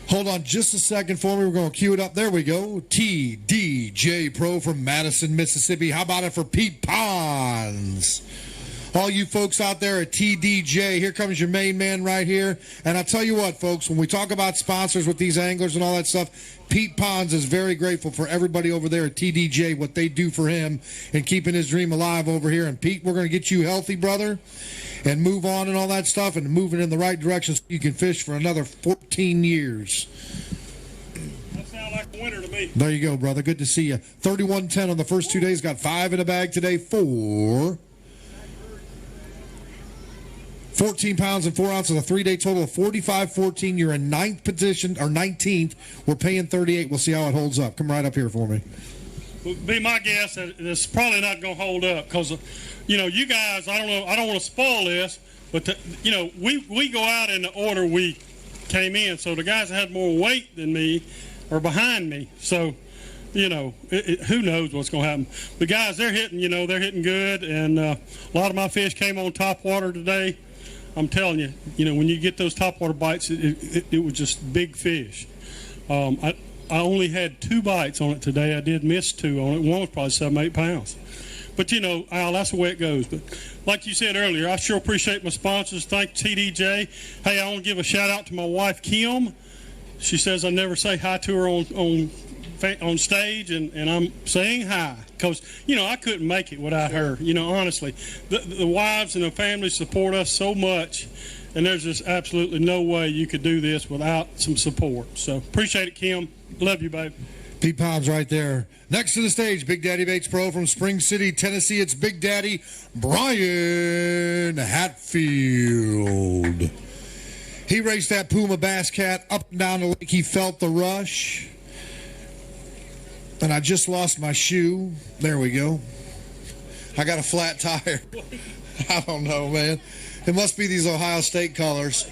Hold on just a second for me. We're going to cue it up. There we go. TDJ Pro from Madison, Mississippi. How about it for Pete Pons? All you folks out there at TDJ, here comes your main man right here. And I'll tell you what, folks, when we talk about sponsors with these anglers and all that stuff, Pete Pons is very grateful for everybody over there at TDJ, what they do for him and keeping his dream alive over here. And Pete, we're going to get you healthy, brother, and move on and all that stuff and moving in the right direction so you can fish for another 14 years. That sounds like a winner to me. There you go, brother. Good to see you. 31.10 on the first 2 days. Got 5 in the bag today. 14 pounds and 4 ounces, a 3-day total of 45.14. You're in 9th position, or 19th. We're paying 38. We'll see how it holds up. Come right up here for me. Would be my guess that it's probably not going to hold up because, you guys, I don't want to spoil this, but, we go out in the order we came in. So the guys that had more weight than me are behind me. So, who knows what's going to happen. The guys, they're hitting good, and a lot of my fish came on top water today. I'm telling you, when you get those topwater bites, it was just big fish. I only had 2 bites on it today. I did miss 2 on it. One was probably 7-8 pounds. But, Al, that's the way it goes. But like you said earlier, I sure appreciate my sponsors. Thank TDJ. Hey, I want to give a shout-out to my wife, Kim. She says I never say hi to her on stage, and I'm saying hi because I couldn't make it without her. Honestly, the wives and the families support us so much, and there's just absolutely no way you could do this without some support. So appreciate it, Kim. Love you, babe. Pete Palms right there. Next to the stage, Big Daddy Baits Pro from Spring City, Tennessee. It's Big Daddy Brian Hatfield. He raced that Puma Bass Cat up and down the lake. He felt the rush. And I just lost my shoe. There we go. I got a flat tire. I don't know, man. It must be these Ohio State colors.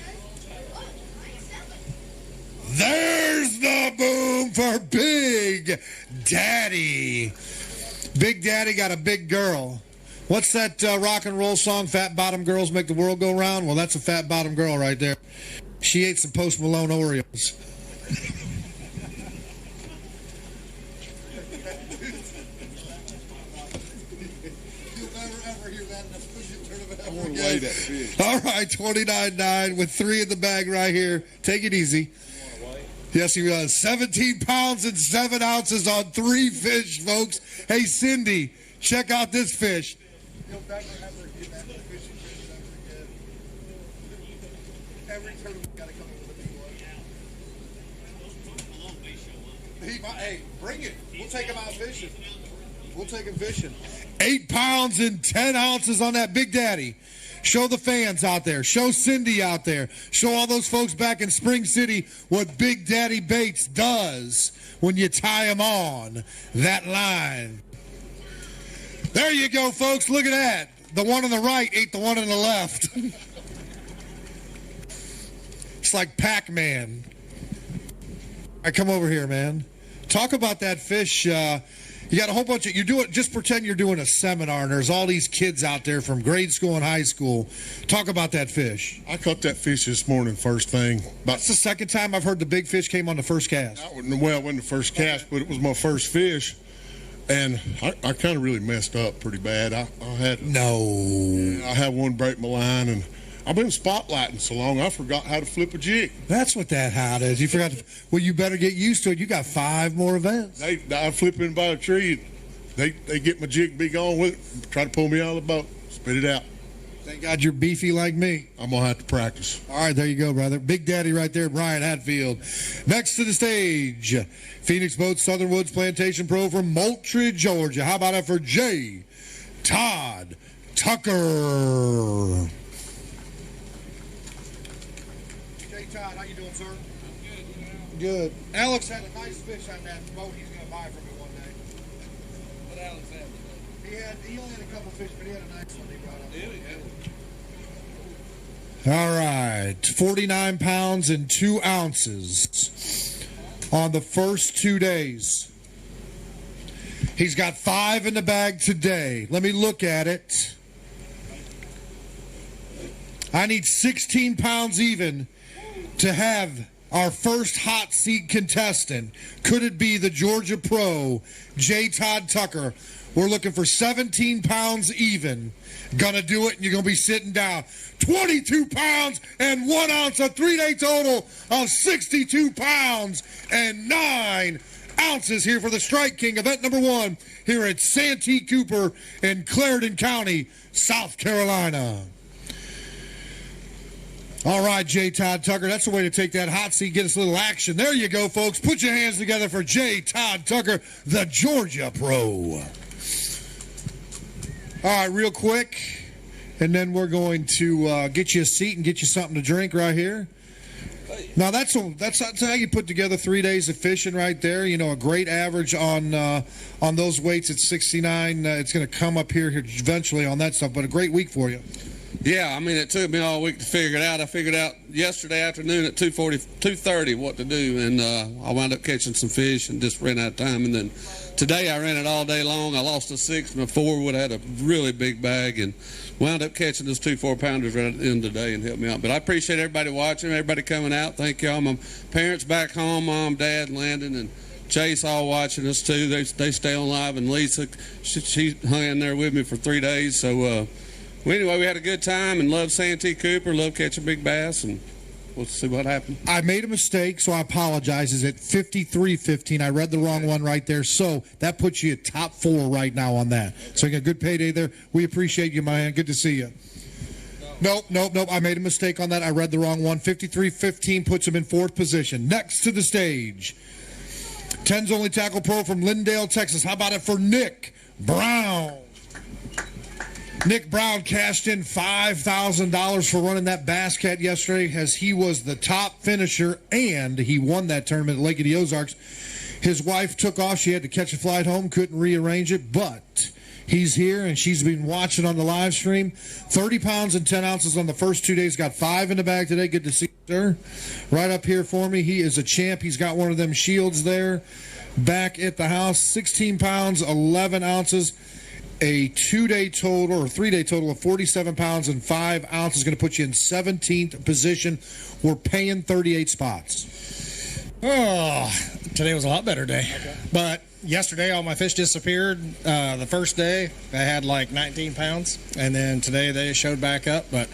There's the boom for Big Daddy. Big Daddy got a big girl. What's that rock and roll song, Fat Bottom Girls Make the World Go Round? Well, that's a fat bottom girl right there. She ate some Post Malone Oreos. All right, 29.9 with 3 in the bag right here. Take it easy. Yes, he was. 17 pounds and 7 ounces on 3 fish, folks. Hey, Cindy, check out this fish. Hey, bring it. We'll take him out fishing. We'll take him fishing. 8 pounds and 10 ounces on that Big Daddy. Show the fans out there. Show Cindy out there. Show all those folks back in Spring City what Big Daddy Baits does when you tie him on that line. There you go, folks. Look at that. The one on the right ate the one on the left. It's like Pac-Man. All right, come over here, man. Talk about that fish. You got a whole bunch of, you're doing, just pretend you're doing a seminar and there's all these kids out there from grade school and high school. Talk about that fish. I caught that fish this morning, first thing. That's the second time I've heard the big fish came on the first cast. Well, it wasn't the first cast, but it was my first fish. And I kind of really messed up pretty bad. I had one break my line, and I've been spotlighting so long, I forgot how to flip a jig. That's what that hat is. You forgot to, well, you better get used to it. You got 5 more events. I flip in by a tree. They get my jig, be gone with it, try to pull me out of the boat, spit it out. Thank God you're beefy like me. I'm going to have to practice. All right, there you go, brother. Big Daddy right there, Brian Hatfield. Next to the stage, Phoenix Boats Southern Woods Plantation Pro from Moultrie, Georgia. How about it for J. Todd Tucker? Todd, how you doing, sir? Good. Alex had a nice fish on that boat he's going to buy from me one day. What Alex had? He only had a couple fish, but he had a nice one he brought up. All right, 49 pounds and 2 ounces on the first 2 days. He's got 5 in the bag today. Let me look at it. I need 16 pounds even to have our first hot seat contestant. Could it be the Georgia Pro, J. Todd Tucker? We're looking for 17 pounds even. Gonna do it, and you're gonna be sitting down. 22 pounds and 1 ounce, a 3-day total of 62 pounds and 9 ounces here for the Strike King, event number 1 here at Santee Cooper in Clarendon County, South Carolina. All right, J. Todd Tucker, that's the way to take that hot seat, get us a little action. There you go, folks. Put your hands together for J. Todd Tucker, the Georgia Pro. All right, real quick, and then we're going to get you a seat and get you something to drink right here. Now, that's how you put together 3 days of fishing right there. You know, a great average on those weights at 69. It's going to come up here eventually on that stuff, but a great week for you. Yeah, I mean, it took me all week to figure it out. I figured out yesterday afternoon at 2:30 what to do, and I wound up catching some fish and just ran out of time. And then today I ran it all day long. I lost a 6 and a 4, would have had a really big bag, and wound up catching those 2 4-pounders right at the end of the day and helped me out. But I appreciate everybody watching, everybody coming out. Thank y'all. My parents back home, Mom, Dad, Landon, and Chase all watching us too. They stay on live, and Lisa, she hung in there with me for 3 days. So well, anyway, we had a good time and love Santee Cooper, love catching big bass, and we'll see what happens. I made a mistake, so I apologize. Is it 53.15? I read the wrong one right there. So that puts you at top 4 right now on that. So you got a good payday there. We appreciate you, man. Good to see you. Nope. I made a mistake on that. I read the wrong one. 53.15 puts him in 4th position. Next to the stage, 10's only tackle pro from Lindale, Texas. How about it for Nick Brown? Nick Brown cashed in $5,000 for running that Bass Cat yesterday, as he was the top finisher and he won that tournament at Lake of the Ozarks. His wife took off. She had to catch a flight home, couldn't rearrange it, but he's here and she's been watching on the live stream. 30 pounds and 10 ounces on the first 2 days. Got 5 in the bag today. Good to see you, sir. Right up here for me. He is a champ. He's got one of them shields there back at the house. 16 pounds, 11 ounces. A 2-day total or 3-day total of 47 pounds and 5 ounces. Going to put you in 17th position. We're paying 38 spots. Oh, today was a lot better day. Okay. But yesterday, all my fish disappeared. The first day, I had like 19 pounds. And then today, they showed back up. But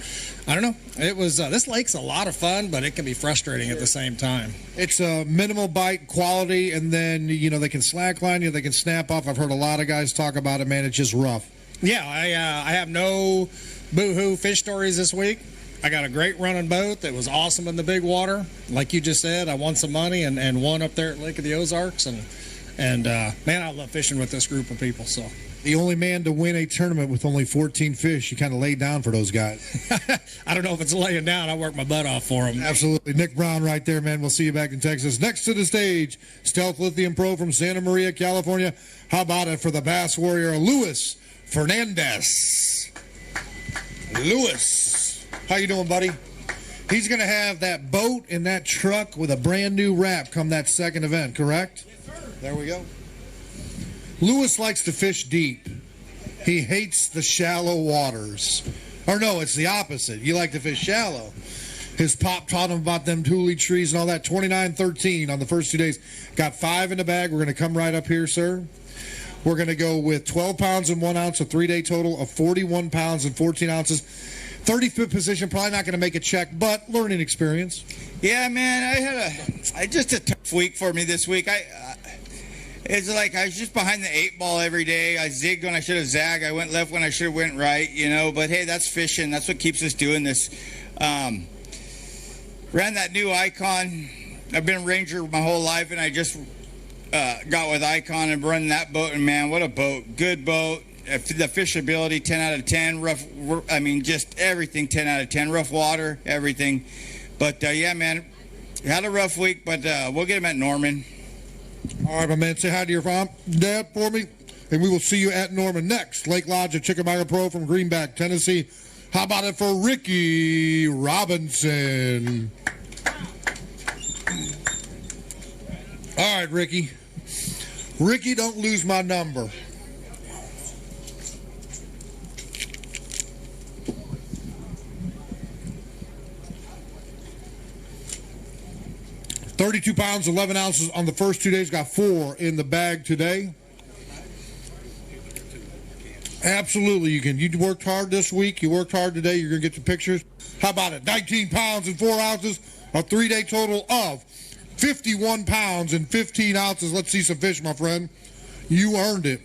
I don't know. It was this lake's a lot of fun, but it can be frustrating at the same time. It's a minimal bite quality, and then, you know, they can slackline you, they can snap off. I've heard a lot of guys talk about it, man. It's just rough. Yeah, I have no boo-hoo fish stories this week. I got a great running boat that was awesome in the big water. Like you just said, I won some money and won up there at Lake of the Ozarks. And man, I love fishing with this group of people. So the only man to win a tournament with only 14 fish. You kind of laid down for those guys. I don't know if it's laying down. I work my butt off for them. Absolutely. Nick Brown right there, man. We'll see you back in Texas. Next to the stage, Stealth Lithium Pro from Santa Maria, California. How about it for the Bass Warrior, Luis Fernandez? Luis, how you doing, buddy? He's going to have that boat and that truck with a brand new wrap come that second event, correct? Yes, sir. There we go. Lewis likes to fish deep. He hates the shallow waters. Or no, it's the opposite. You like to fish shallow. His pop taught him about them tule trees and all that. 29-13 on the first 2 days. Got 5 in the bag. We're going to come right up here, sir. We're going to go with 12 pounds and 1 ounce, a 3-day total of 41 pounds and 14 ounces. 35th position, probably not going to make a check, but learning experience. Yeah, man, I just a tough week for me this week. It's like I was just behind the 8 ball every day. I zigged when I should have zagged. I went left when I should have went right, you know. But, hey, that's fishing. That's what keeps us doing this. Ran that new Icon. I've been a Ranger my whole life, and I just got with Icon and run that boat. And, man, what a boat. Good boat. The fishability, 10 out of 10. Rough, I mean, just everything, 10 out of 10. Rough water, everything. But, yeah, man, had a rough week, but we'll get him at Norman. All right, my man, say hi to your mom, dad for me, and we will see you at Norman next. Lake Lodge at Chickamauga Pro from Greenback, Tennessee. How about it for Ricky Robinson? All right, Ricky. Ricky, don't lose my number. $32 pounds, 11 ounces on the first 2 days. Got 4 in the bag today. Absolutely, you can. You worked hard this week. You worked hard today. You're going to get the pictures. How about it? 19 pounds and 4 ounces. A 3-day total of 51 pounds and 15 ounces. Let's see some fish, my friend. You earned it.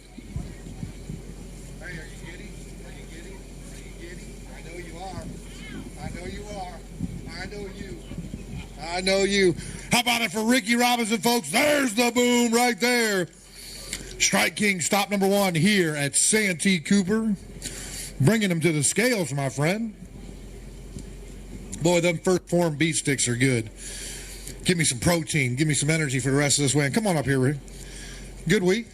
Hey, are you giddy? Are you giddy? Are you giddy? I know you are. I know you are. I know you. I know you. How about it for Ricky Robinson, folks? There's the boom right there. Strike King, stop number 1 here at Santee Cooper. Bringing him to the scales, my friend. Boy, them first form beef sticks are good. Give me some protein. Give me some energy for the rest of this week. Come on up here, Rick. Good week?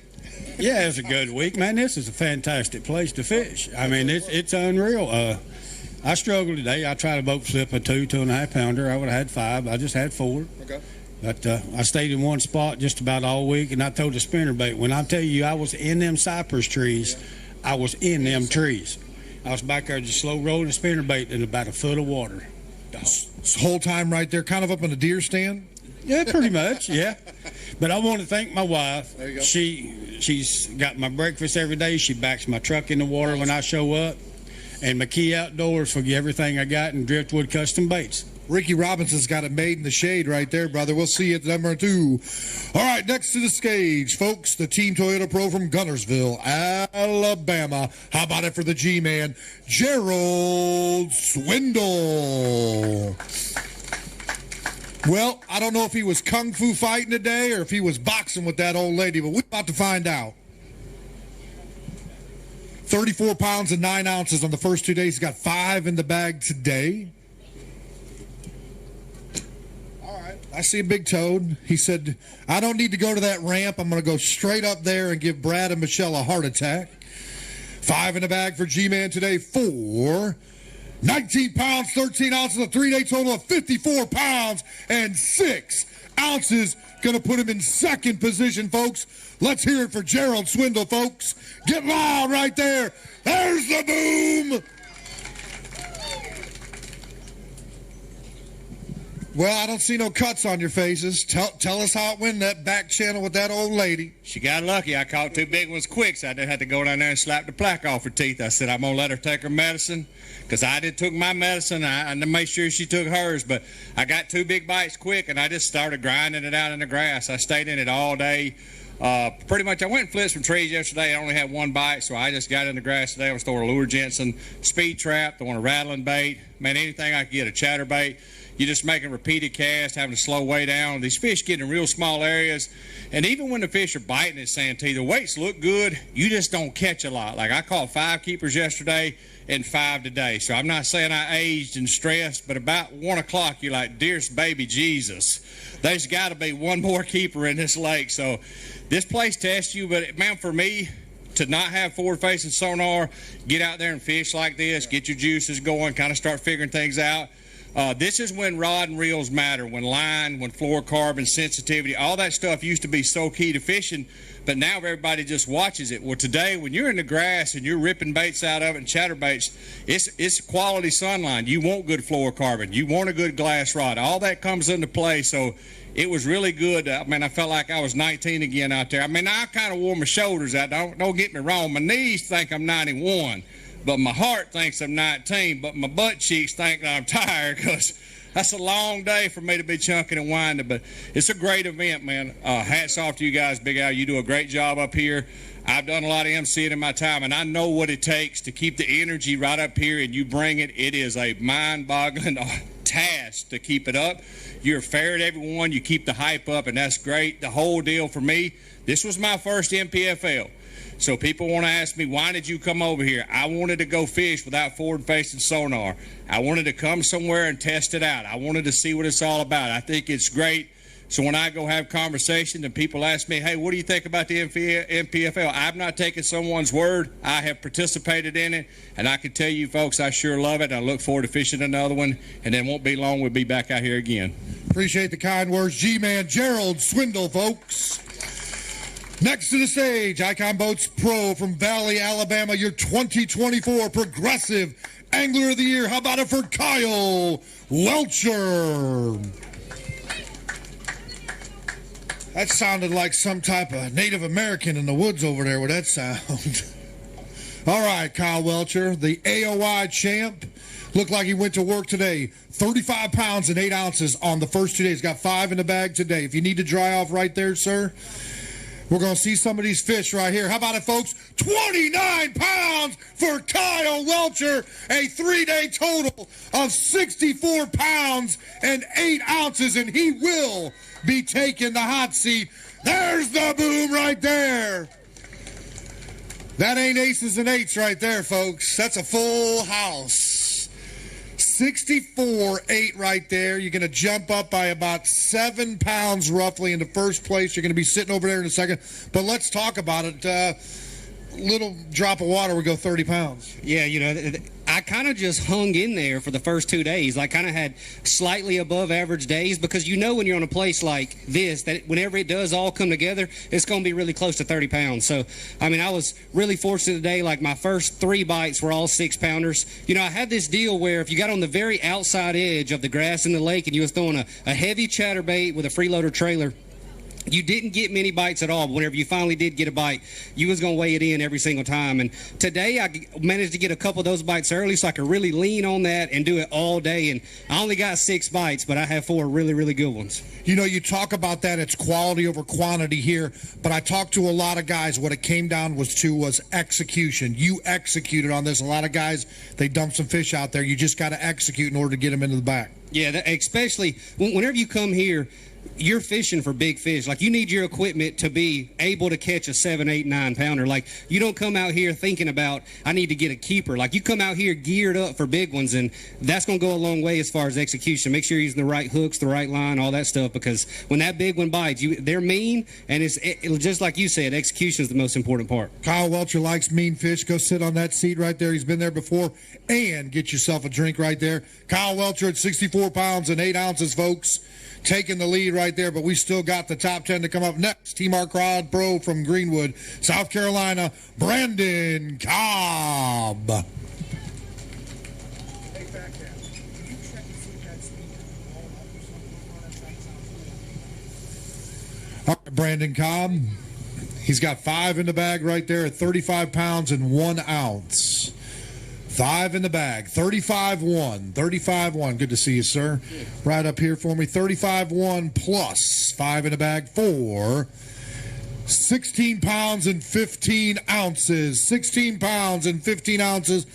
Yeah, it's a good week, man. This is a fantastic place to fish. I mean, it's unreal. I struggled today. I tried a boat slip a 2.5 pounder. I would have had 5. I just had 4. Okay. But I stayed in one spot just about all week, and I told the spinnerbait, when I tell you I was in them cypress trees, I was in them trees. I was back there just slow rolling the spinnerbait in about a foot of water. This whole time right there, kind of up in a deer stand? Yeah, pretty much, yeah. But I want to thank my wife. There you go. She's got my breakfast every day. She backs my truck in the water when I show up. And McKee Outdoors for everything I got in Driftwood Custom Baits. Ricky Robinson's got it made in the shade right there, brother. We'll see you at number 2. All right, next to the stage, folks, the Team Toyota Pro from Gunnersville, Alabama. How about it for the G-Man, Gerald Swindle? Well, I don't know if he was kung fu fighting today or if he was boxing with that old lady, but we're about to find out. 34 pounds and 9 ounces on the first 2 days. He's got 5 in the bag today. All right. I see a big toad. He said, I don't need to go to that ramp. I'm going to go straight up there and give Brad and Michelle a heart attack. 5 in the bag for G-Man today. 4. 19 pounds, 13 ounces, a 3-day total of 54 pounds and 6 ounces. Going to put him in second position, folks. Let's hear it for Gerald Swindle, folks. Get loud right there. There's the boom. Well, I don't see no cuts on your faces. Tell us how it went in that back channel with that old lady. She got lucky. I caught 2 big ones quick, so I didn't have to go down there and slap the plaque off her teeth. I said, I'm going to let her take her medicine, because I did took my medicine. I made sure she took hers, but I got 2 big bites quick, and I just started grinding it out in the grass. I stayed in it all day. Pretty much, I went and flipped some trees yesterday. I only had 1 bite, so I just got in the grass today. I was throwing a lure Jensen, speed trap, throwing a rattling bait, man, anything I could get, a chatterbait. You're just making repeated casts, having to slow way down. These fish get in real small areas, and even when the fish are biting at Santee, the weights look good. You just don't catch a lot. Like I caught 5 keepers yesterday and 5 today. So I'm not saying I aged and stressed, but about 1 o'clock, you're like, dearest baby Jesus, there's got to be 1 more keeper in this lake. So this place tests you, but man, for me, to not have forward-facing sonar, get out there and fish like this, get your juices going, kind of start figuring things out. This is when rod and reels matter, when line, when fluorocarbon, sensitivity, all that stuff used to be so key to fishing, but now everybody just watches it. Well, today, when you're in the grass and you're ripping baits out of it and chatterbaits, it's quality sunline. You want good fluorocarbon. You want a good glass rod. All that comes into play, so it was really good. I mean, I felt like I was 19 again out there. I mean, I kind of wore my shoulders out. Don't get me wrong. My knees think I'm 91. But my heart thinks I'm 19, but my butt cheeks think that I'm tired, because that's a long day for me to be chunking and winding. But it's a great event, man. Hats off to you guys, Big Al. You do a great job up here. I've done a lot of emceeing in my time, and I know what it takes to keep the energy right up here, and you bring it. It is a mind-boggling task to keep it up. You're fair to everyone. You keep the hype up, and that's great. The whole deal for me, this was my first NPFL. So people want to ask me, why did you come over here? I wanted to go fish without forward-facing sonar. I wanted to come somewhere and test it out. I wanted to see what it's all about. I think it's great. So when I go have conversations and people ask me, hey, what do you think about the NPFL? I've not taken someone's word. I have participated in it, and I can tell you folks, I sure love it. I look forward to fishing another one, and then won't be long, we'll be back out here again. Appreciate the kind words. G-Man Gerald Swindle, folks. Next to the stage, Icon Boats Pro from Valley, Alabama, your 2024 Progressive Angler of the Year. How about it for Kyle Welcher? That sounded like some type of Native American in the woods over there with that sound. All right, Kyle Welcher, the AOI champ. Looked like he went to work today. 35 pounds and 8 ounces on the first 2 days. Got 5 in the bag today. If you need to dry off right there, sir, we're going to see some of these fish right here. How about it, folks? 29 pounds for Kyle Welcher. A 3-day total of 64 pounds and 8 ounces, and he will be taking the hot seat. There's the boom right there. That ain't aces and eights right there, folks. That's a full house. 64.8 right there. You're going to jump up by about 7 pounds roughly into first place. You're going to be sitting over there in a second. But let's talk about it. Little drop of water would go 30 pounds. Yeah, you know, I kind of just hung in there for the first 2 days. I kind of had slightly above average days, because you know when you're on a place like this that whenever it does all come together, it's going to be really close to 30 pounds. So, I mean, I was really fortunate today. Like my first 3 bites were all 6-pounders. You know, I had this deal where if you got on the very outside edge of the grass in the lake and you was throwing a heavy chatterbait with a freeloader trailer, you didn't get many bites at all, but whenever you finally did get a bite, you was going to weigh it in every single time. And today I managed to get a couple of those bites early so I could really lean on that and do it all day. And I only got 6 bites, but I have 4 really, really good ones. You know, you talk about that, it's quality over quantity here, but I talked to a lot of guys. What it came down was execution. You executed on this. A lot of guys, they dump some fish out there. You just got to execute in order to get them into the back. Yeah, especially whenever you come here, you're fishing for big fish. Like, you need your equipment to be able to catch a 7, 8, 9 pounder. Like, you don't come out here thinking about, I need to get a keeper. Like, you come out here geared up for big ones, and that's going to go a long way as far as execution. Make sure you're using the right hooks, the right line, all that stuff, because when that big one bites, they're mean, and it's just like you said, execution is the most important part. Kyle Welcher likes mean fish. Go sit on that seat right there. He's been there before, and get yourself a drink right there. Kyle Welcher at 64 pounds and 8 ounces, folks. Taking the lead right there, but we still got the top 10 to come up next. T-Mark Rod Pro from Greenwood, South Carolina, Brandon Cobb. All right, Brandon Cobb. He's got 5 in the bag right there at 35 pounds and 1 ounce. 5 in the bag. 35-1. 35-1. Good to see you, sir. Right up here for me. 35-1 plus 5 in the bag for 16 pounds and 15 ounces. 16 pounds and 15 ounces.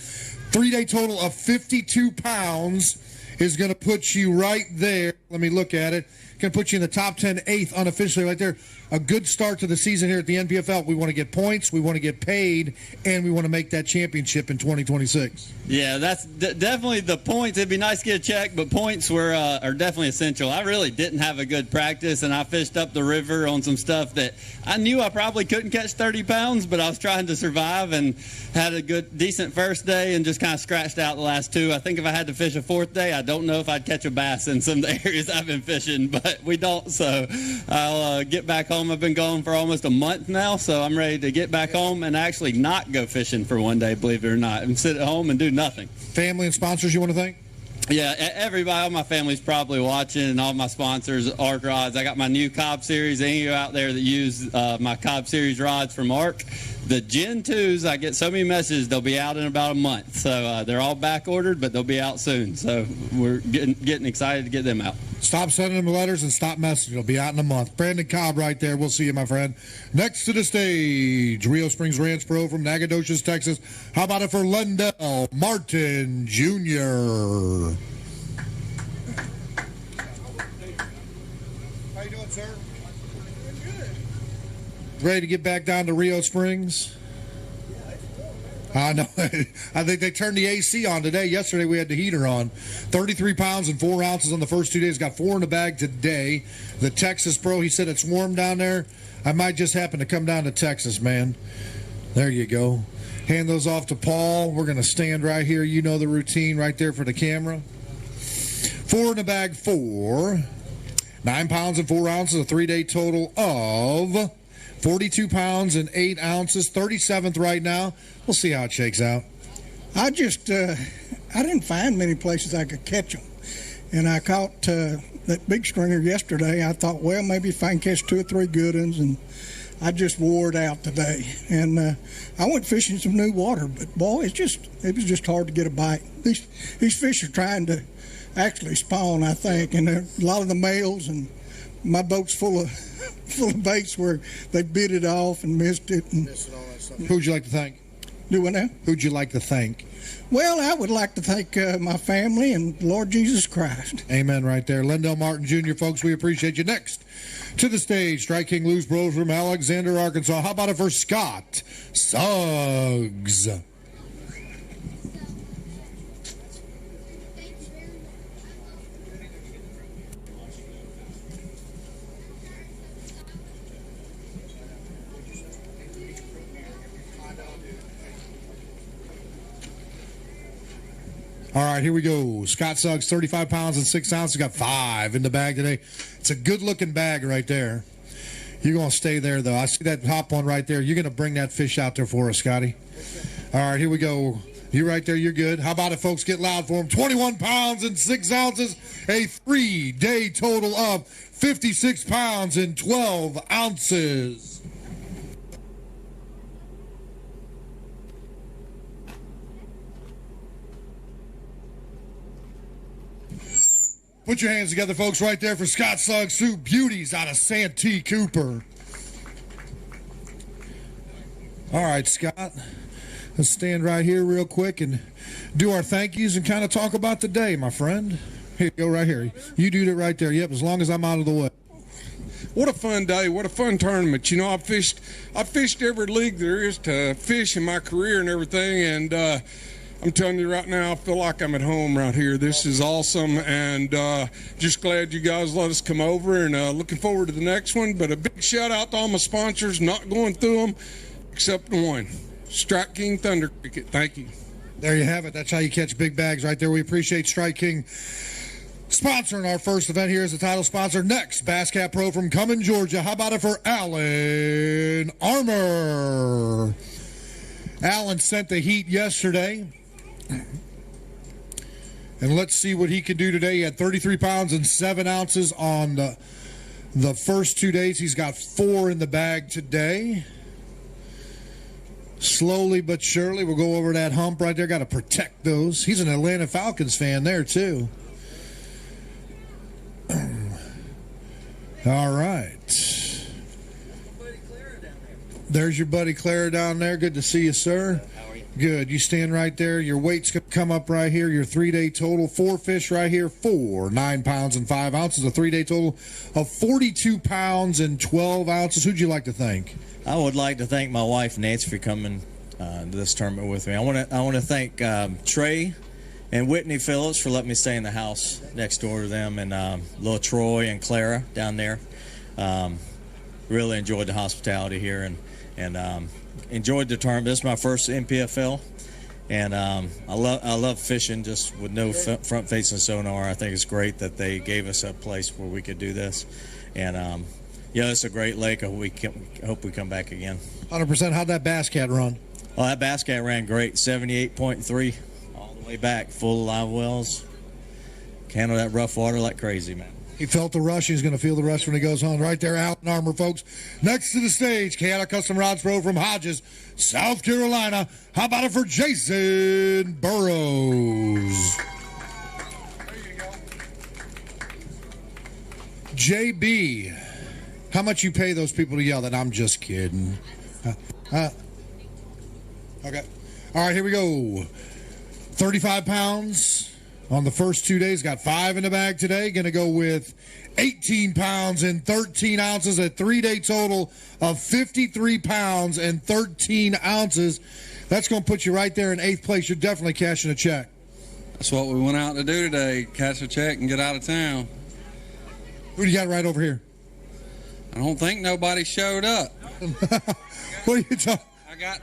3-day total of 52 pounds is going to put you right there. Let me look at it. Going to put you in the top 10, 8th unofficially right there. A good start to the season here at the NPFL. We want to get points, we want to get paid, and we want to make that championship in 2026. Yeah, that's definitely the points. It'd be nice to get a check, but points are definitely essential. I really didn't have a good practice, and I fished up the river on some stuff that I knew I probably couldn't catch 30 pounds, but I was trying to survive and had a decent first day and just kind of scratched out the last 2. I think if I had to fish a 4th day, I don't know if I'd catch a bass in some of the areas I've been fishing, but we don't, so I'll get back home. I've been gone for almost a month now, so I'm ready to get back home and actually not go fishing for one day, believe it or not, and sit at home and do nothing. Family and sponsors you want to thank? Yeah, everybody, all my family's probably watching, and all my sponsors, Arc Rods. I got my new Cobb Series. Any of you out there that use my Cobb Series rods from Arc, the Gen 2s, I get so many messages, they'll be out in about a month. So they're all back ordered, but they'll be out soon. So we're getting excited to get them out. Stop sending them letters and stop messaging. It'll be out in a month. Brandon Cobb right there. We'll see you, my friend. Next to the stage, Rio Springs Ranch Pro from Nacogdoches, Texas. How about it for Lendell Martin Jr.? How you doing, sir? Ready to get back down to Rio Springs? I know. I think they turned the AC on today. Yesterday we had the heater on. 33 pounds and 4 ounces on the first 2 days. Got 4 in the bag today. The Texas Pro, he said it's warm down there. I might just happen to come down to Texas, man. There you go. Hand those off to Paul. We're going to stand right here. You know the routine right there for the camera. 4 in the bag for 9 pounds and 4 ounces. A 3-day total of 42 pounds and 8 ounces. 37th right now. We'll see how it shakes out. I didn't find many places I could catch them. And I caught that big stringer yesterday. I thought, well, maybe if I can catch 2 or 3 good ones. And I just wore it out today. And I went fishing some new water. But, boy, it was just hard to get a bite. These fish are trying to actually spawn, I think. And a lot of the males, and my boat's full of baits where they bit it off and missed it. And who'd you like to thank? Do what now? Who'd you like to thank? Well, I would like to thank my family and Lord Jesus Christ. Amen right there. Lendell Martin Jr., folks, we appreciate you. Next to the stage, Strike King Lose Bros from Alexander, Arkansas. How about it for Scott Suggs? All right, here we go. Scott Suggs, 35 pounds and 6 ounces. Got 5 in the bag today. It's a good-looking bag right there. You're going to stay there, though. I see that top one right there. You're going to bring that fish out there for us, Scotty. All right, here we go. You right there, you're good. How about it, folks? Get loud for him. 21 pounds and 6 ounces, a 3-day total of 56 pounds and 12 ounces. Put your hands together, folks, right there for Scott Slug Sue Beauties out of Santee Cooper. All right, Scott. Let's stand right here real quick and do our thank yous and kind of talk about the day, my friend. Here you go, right here. You do it right there. Yep, as long as I'm out of the way. What a fun day. What a fun tournament. You know, I fished every league there is to fish in my career and everything, and I'm telling you right now, I feel like I'm at home right here. This is awesome, and just glad you guys let us come over, and looking forward to the next one. But a big shout out to all my sponsors, not going through them except one. Strike King Thunder Cricket. Thank you. There you have it. That's how you catch big bags right there. We appreciate Strike King sponsoring our first event here as the title sponsor. Next, Bass Cat Pro from Cumming, Georgia. How about it for Alan Armour? Alan sent the heat yesterday. And let's see what he can do today. He had 33 pounds and 7 ounces on the first 2 days. He's got 4 in the bag today. Slowly but surely, we'll go over that hump right there. Got to protect those. He's an Atlanta Falcons fan there, too. All right. There's your buddy Clara down there. Good to see you, sir. How are you? Good. You stand right there. Your weight's going to come up right here. Your 3-day total. 4 fish right here. 9 pounds and 5 ounces. A 3-day total of 42 pounds and 12 ounces. Who'd you like to thank? I would like to thank my wife Nancy for coming to this tournament with me. I want to thank Trey and Whitney Phillips for letting me stay in the house next door to them, and little Troy and Clara down there. Really enjoyed the hospitality here, and enjoyed the tournament. This is my first NPFL, and I love fishing just with no front-facing sonar. I think it's great that they gave us a place where we could do this, and yeah, it's a great lake. I hope we come back again. 100%. How'd that Bass Cat run? Oh, that Bass Cat ran great. 78.3 all the way back. Full live wells. Handle that rough water like crazy, man. He felt the rush. He's going to feel the rush when he goes home. Right there, Alan Armour, folks. Next to the stage, Chaotic Custom Rods Pro from Hodges, South Carolina. How about it for Jason Burrows? JB. How much you pay those people to yell that? I'm just kidding. Okay. All right, here we go. 35 pounds on the first 2 days. Got 5 in the bag today. Going to go with 18 pounds and 13 ounces. A 3-day total of 53 pounds and 13 ounces. That's going to put you right there in 8th place. You're definitely cashing a check. That's what we went out to do today. Cash a check and get out of town. Who do you got right over here? I don't think nobody showed up. What are you talking?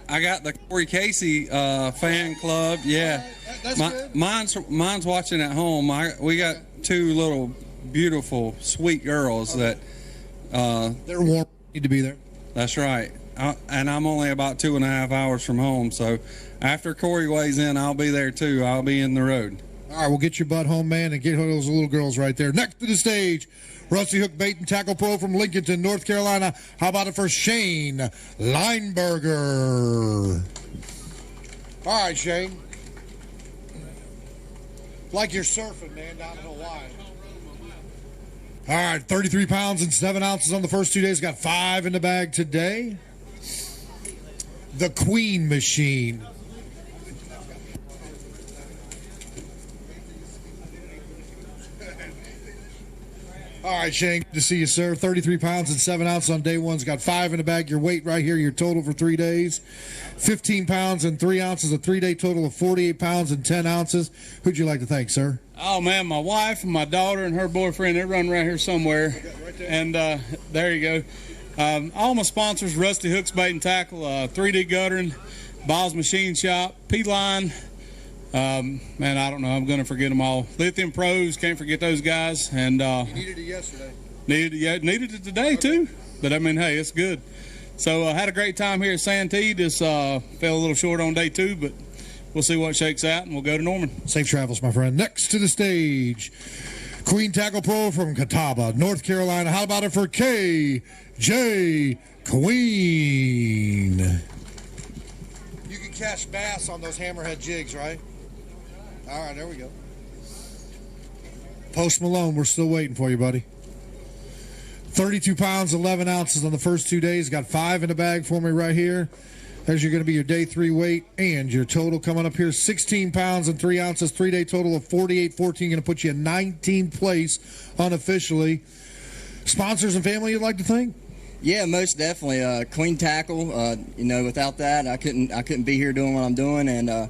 I got the Corey Casey fan club. Yeah, that's good. Mine's watching at home. We got 2 little beautiful, sweet girls that they're warm. Need to be there. That's right. And I'm only about 2.5 hours from home. So after Corey weighs in, I'll be there too. I'll be in the road. All right, we'll get your butt home, man, and get those little girls right there. Next to the stage, Rusty Hook Bait and Tackle Pro from Lincolnton, North Carolina. How about it for Shane Lineberger? All right, Shane. Like you're surfing, man, down in Hawaii. All right, 33 pounds and 7 ounces on the first 2 days. Got 5 in the bag today. The Queen Machine. All right, Shane, good to see you, sir. 33 pounds and 7 ounces on day 1's got 5 in the bag. Your weight right here, your total for 3 days. 15 pounds and 3 ounces, a 3-day total of 48 pounds and 10 ounces. Who'd you like to thank, sir? Oh, man, my wife and my daughter and her boyfriend, they're running right here somewhere. And there you go. All my sponsors, Rusty Hooks Bait and Tackle, 3D Guttering, Ball's Machine Shop, P-Line. Man, I don't know. I'm going to forget them all. Lithium Pros, can't forget those guys. And you needed it yesterday. Needed it today, too. But, I mean, hey, it's good. So I had a great time here at Santee. Just fell a little short on day 2, but we'll see what shakes out, and we'll go to Norman. Safe travels, my friend. Next to the stage, Queen Tackle Pro from Catawba, North Carolina. How about it for KJ Queen? You can catch bass on those hammerhead jigs, right? All right, there we go. Post Malone, we're still waiting for you, buddy. 32 pounds, 11 ounces on the first 2 days. Got 5 in the bag for me right here. There's going to be your day 3 weight and your total coming up here. 16 pounds and 3 ounces, 3-day total of 48.14. Going to put you in 19th place unofficially. Sponsors and family you'd like to thank? Yeah, most definitely. Queen Tackle. Without that, I couldn't be here doing what I'm doing. And I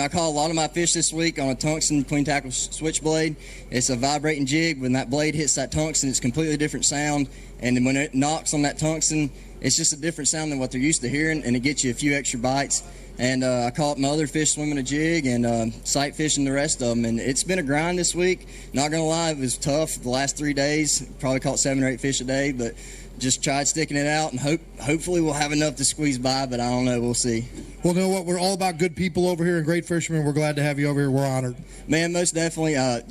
caught a lot of my fish this week on a tungsten Queen Tackle switchblade. It's a vibrating jig. When that blade hits that tungsten, it's a completely different sound. And then when it knocks on that tungsten, it's just a different sound than what they're used to hearing, and it gets you a few extra bites. And I caught my other fish swimming a jig and sight fishing the rest of them. And it's been a grind this week. Not going to lie, it was tough the last 3 days. Probably caught 7 or 8 fish a day, but just tried sticking it out, and hopefully we'll have enough to squeeze by, but I don't know. We'll see. Well, you know what? We're all about good people over here and great fishermen. We're glad to have you over here. We're honored. Man, most definitely. I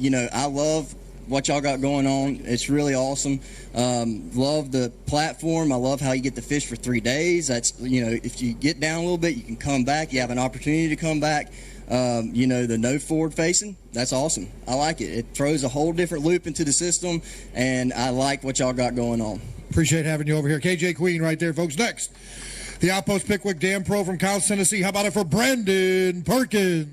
love what y'all got going on. It's really awesome. Love the platform. I love how you get to fish for 3 days. That's, if you get down a little bit, you can come back. You have an opportunity to come back. The no forward facing, that's awesome. I like it. It throws a whole different loop into the system, and I like what y'all got going on. Appreciate having you over here. KJ Queen right there, folks. Next, the Outpost Pickwick Dam Pro from College, Tennessee. How about it for Brandon Perkins?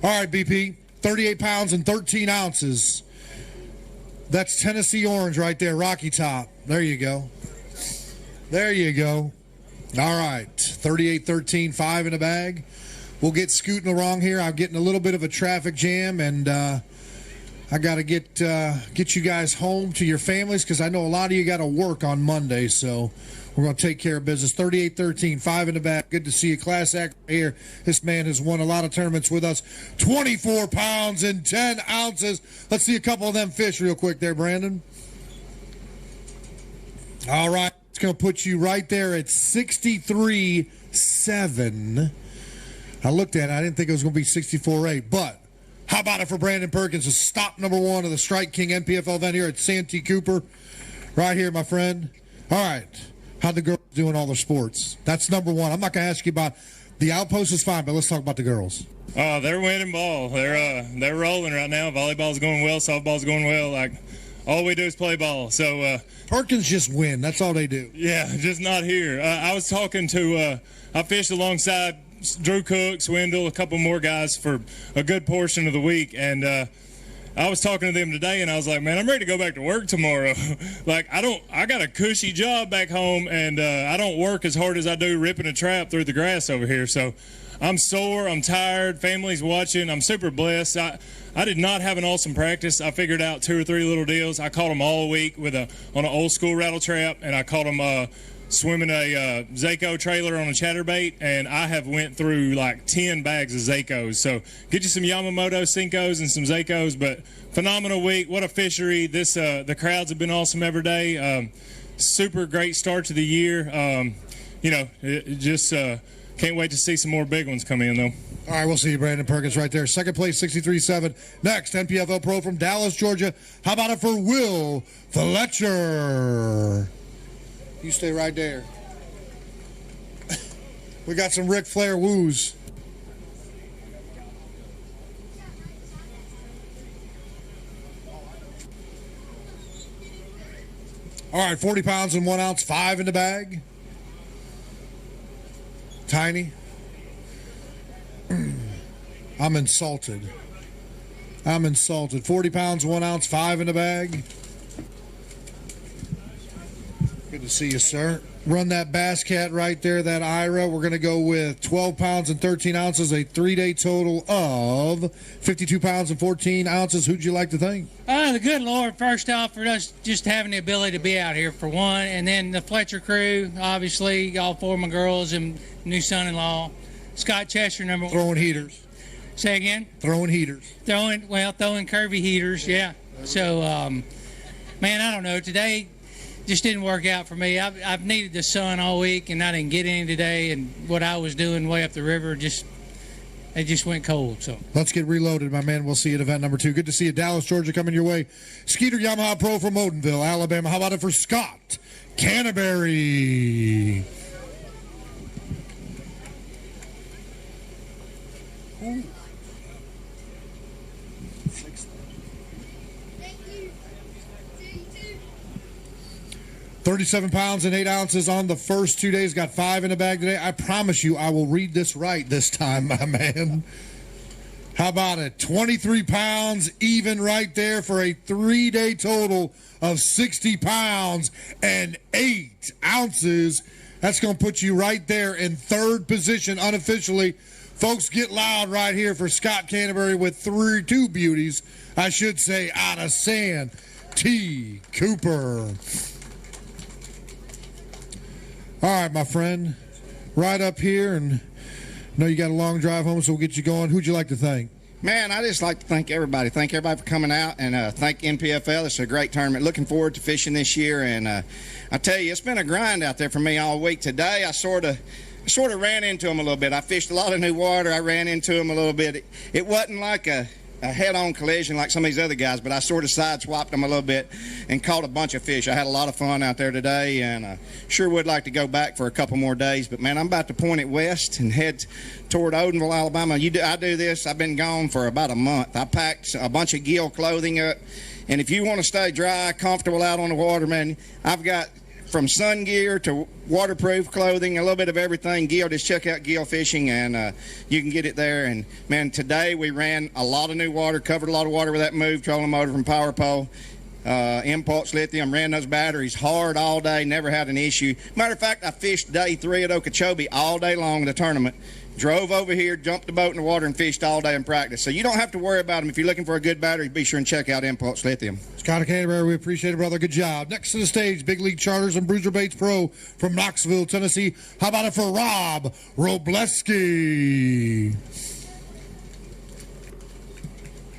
All right, BP, 38 pounds and 13 ounces. That's Tennessee orange right there, Rocky Top. There you go. There you go. All right, 38-13, 5 in the bag. We'll get scooting along here. I'm getting a little bit of a traffic jam, and I got to get you guys home to your families because I know a lot of you got to work on Monday, so we're going to take care of business. 38-13, 5 in the back. Good to see you. Class act here. This man has won a lot of tournaments with us. 24 pounds and 10 ounces. Let's see a couple of them fish real quick there, Brandon. All right. It's going to put you right there at 63.7. I looked at it. I didn't think it was going to be 64.8, but how about it for Brandon Perkins, the stop number 1 of the Strike King NPFL event here at Santee Cooper. Right here, my friend. All right. How the girls doing all their sports? That's number 1. I'm not going to ask you about the Outpost is fine, but let's talk about the girls. They're winning ball. They're rolling right now. Volleyball's going well. Softball's going well. All we do is play ball. So Perkins just win. That's all they do. Yeah, just not here. I was talking to I fished alongside Drew Cook, Swindle, a couple more guys for a good portion of the week, and I was talking to them today, and I was like, man, I'm ready to go back to work tomorrow. I got a cushy job back home, and I don't work as hard as I do ripping a trap through the grass over here. So I'm sore, I'm tired, family's watching, I'm super blessed. I did not have an awesome practice. I figured out 2 or 3 little deals. I caught them all week on an old school rattle trap, and I caught them swimming a Zako trailer on a chatterbait, and I have went through like 10 bags of Zakos. So get you some Yamamoto Senkos and some Zakos, but phenomenal week. What a fishery. The crowds have been awesome every day. Super great start to the year. Can't wait to see some more big ones come in, though. All right, we'll see you, Brandon Perkins, right there. Second place, 63.7. Next, NPFL Pro from Dallas, Georgia. How about it for Will Fletcher? You stay right there. We got some Ric Flair woos. All right, 40 pounds and 1 ounce, 5 in the bag. Tiny. I'm insulted. 40 pounds, 1 ounce, 5 in the bag. Good to see you, sir. Run that Bass Cat right there, that Ira. We're going to go with 12 pounds and 13 ounces, a 3-day total of 52 pounds and 14 ounces. Who'd you like to thank? The good Lord, first off, for us just having the ability to be out here, for one. And then the Fletcher crew, obviously, all 4 of my girls and new son-in-law. Scott Chester, number 1. Throwing heaters. Say again? Throwing heaters. Throwing curvy heaters, yeah. So, man, I don't know. Today just didn't work out for me. I've needed the sun all week, and I didn't get any today. And what I was doing way up the river it just went cold. So let's get reloaded, my man. We'll see you at event number 2. Good to see you, Dallas, Georgia, coming your way. Skeeter Yamaha Pro from Odenville, Alabama. How about it for Scott Canterbury? Ooh. 37 pounds and 8 ounces on the first 2 days. Got 5 in the bag today. I promise you I will read this right this time, my man. How about it? 23 pounds even right there for a 3-day total of 60 pounds and 8 ounces. That's going to put you right there in 3rd position unofficially. Folks, get loud right here for Scott Canterbury with 2 beauties, I should say, out of Santee Cooper. All right, my friend, right up here, and I know you got a long drive home, so we'll get you going. Who'd you like to thank? Man, I just like to thank everybody. Thank everybody for coming out, and thank NPFL. It's a great tournament. Looking forward to fishing this year, and I tell you, it's been a grind out there for me all week. Today, I sort of ran into them a little bit. I fished a lot of new water. I ran into them a little bit. It wasn't like a head-on collision like some of these other guys, but I sort of sideswiped them a little bit and caught a bunch of fish. I had a lot of fun out there today, and sure would like to go back for a couple more days. But, man, I'm about to point it west and head toward Odenville, Alabama. I do this. I've been gone for about a month. I packed a bunch of gill clothing up, and if you want to stay dry, comfortable out on the water, man, I've got from sun gear to waterproof clothing, a little bit of everything. Gill, just check out Gill Fishing, and you can get it there. And, man, today we ran a lot of new water, covered a lot of water with that Move trolling motor from Power Pole. Impulse Lithium, ran those batteries hard all day, never had an issue. Matter of fact, I fished day 3 at Okeechobee all day long in the tournament. Drove over here, jumped the boat in the water, and fished all day in practice. So you don't have to worry about them. If you're looking for a good battery, be sure and check out Impulse Lithium. Scott Canterbury, we appreciate it, brother. Good job. Next to the stage, Big League Charters and Bruiser Baits Pro from Knoxville, Tennessee. How about it for Rob Robleski?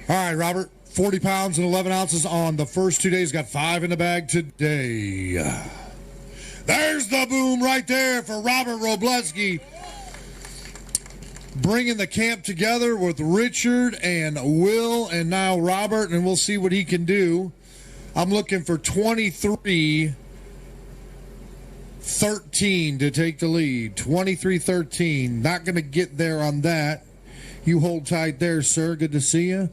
All right, Robert. 40 pounds and 11 ounces on the first 2 days. Got 5 in the bag today. There's the boom right there for Robert Robleski. Bringing the camp together with Richard and Will and now Robert, and we'll see what he can do. I'm looking for 23-13 to take the lead. 23-13. Not going to get there on that. You hold tight there, sir. Good to see you.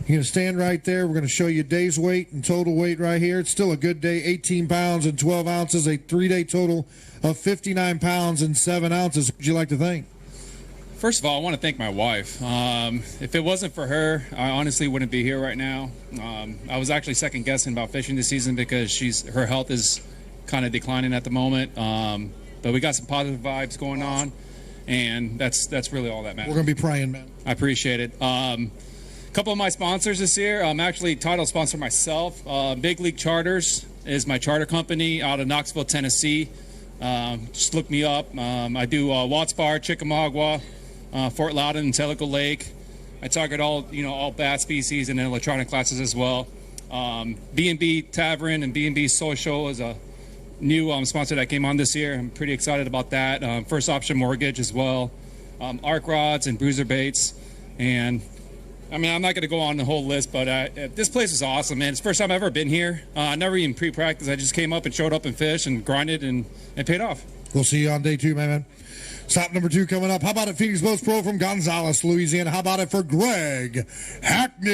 You're going to stand right there. We're going to show you day's weight and total weight right here. It's still a good day. 18 pounds and 12 ounces. A 3-day total of 59 pounds and 7 ounces. Who would you like to thank? First of all, I want to thank my wife. If it wasn't for her, I honestly wouldn't be here right now. I was actually second guessing about fishing this season because her health is kind of declining at the moment. But we got some positive vibes going on, and that's really all that matters. We're going to be praying, man. I appreciate it. A couple of my sponsors this year. I'm actually title sponsor myself. Big League Charters is my charter company out of Knoxville, Tennessee. Just look me up. I do Watts Bar, Chickamauga, Fort Loudon, and Tellico Lake. I target all bass species and electronic classes as well. B&B Tavern and B&B Social is a new sponsor that came on this year. I'm pretty excited about that. First Option Mortgage as well. Arc Rods and Bruiser Baits. And I mean, I'm not going to go on the whole list, but this place is awesome, man. It's the first time I've ever been here. I never even pre-practiced. I just came up and showed up and fished and grinded and paid off. We'll see you on day 2, my man. Stop number 2 coming up. How about it, Phoenix Boats Pro from Gonzales, Louisiana? How about it for Greg Hackney?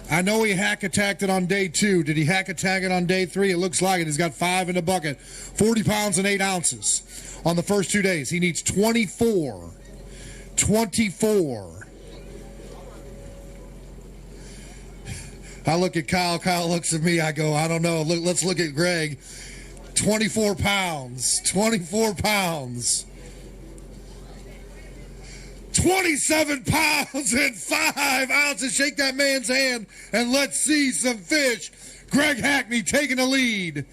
I know he hack-attacked it on day 2. Did he hack-attack it on day 3? It looks like it. He's got 5 in the bucket. 40 pounds and 8 ounces on the first 2 days. He needs 24. I look at Kyle. Kyle looks at me. I go, I don't know. Let's look at Greg. 24 pounds. 24 pounds. 27 pounds and 5 ounces. Shake that man's hand and let's see some fish. Greg Hackney taking the lead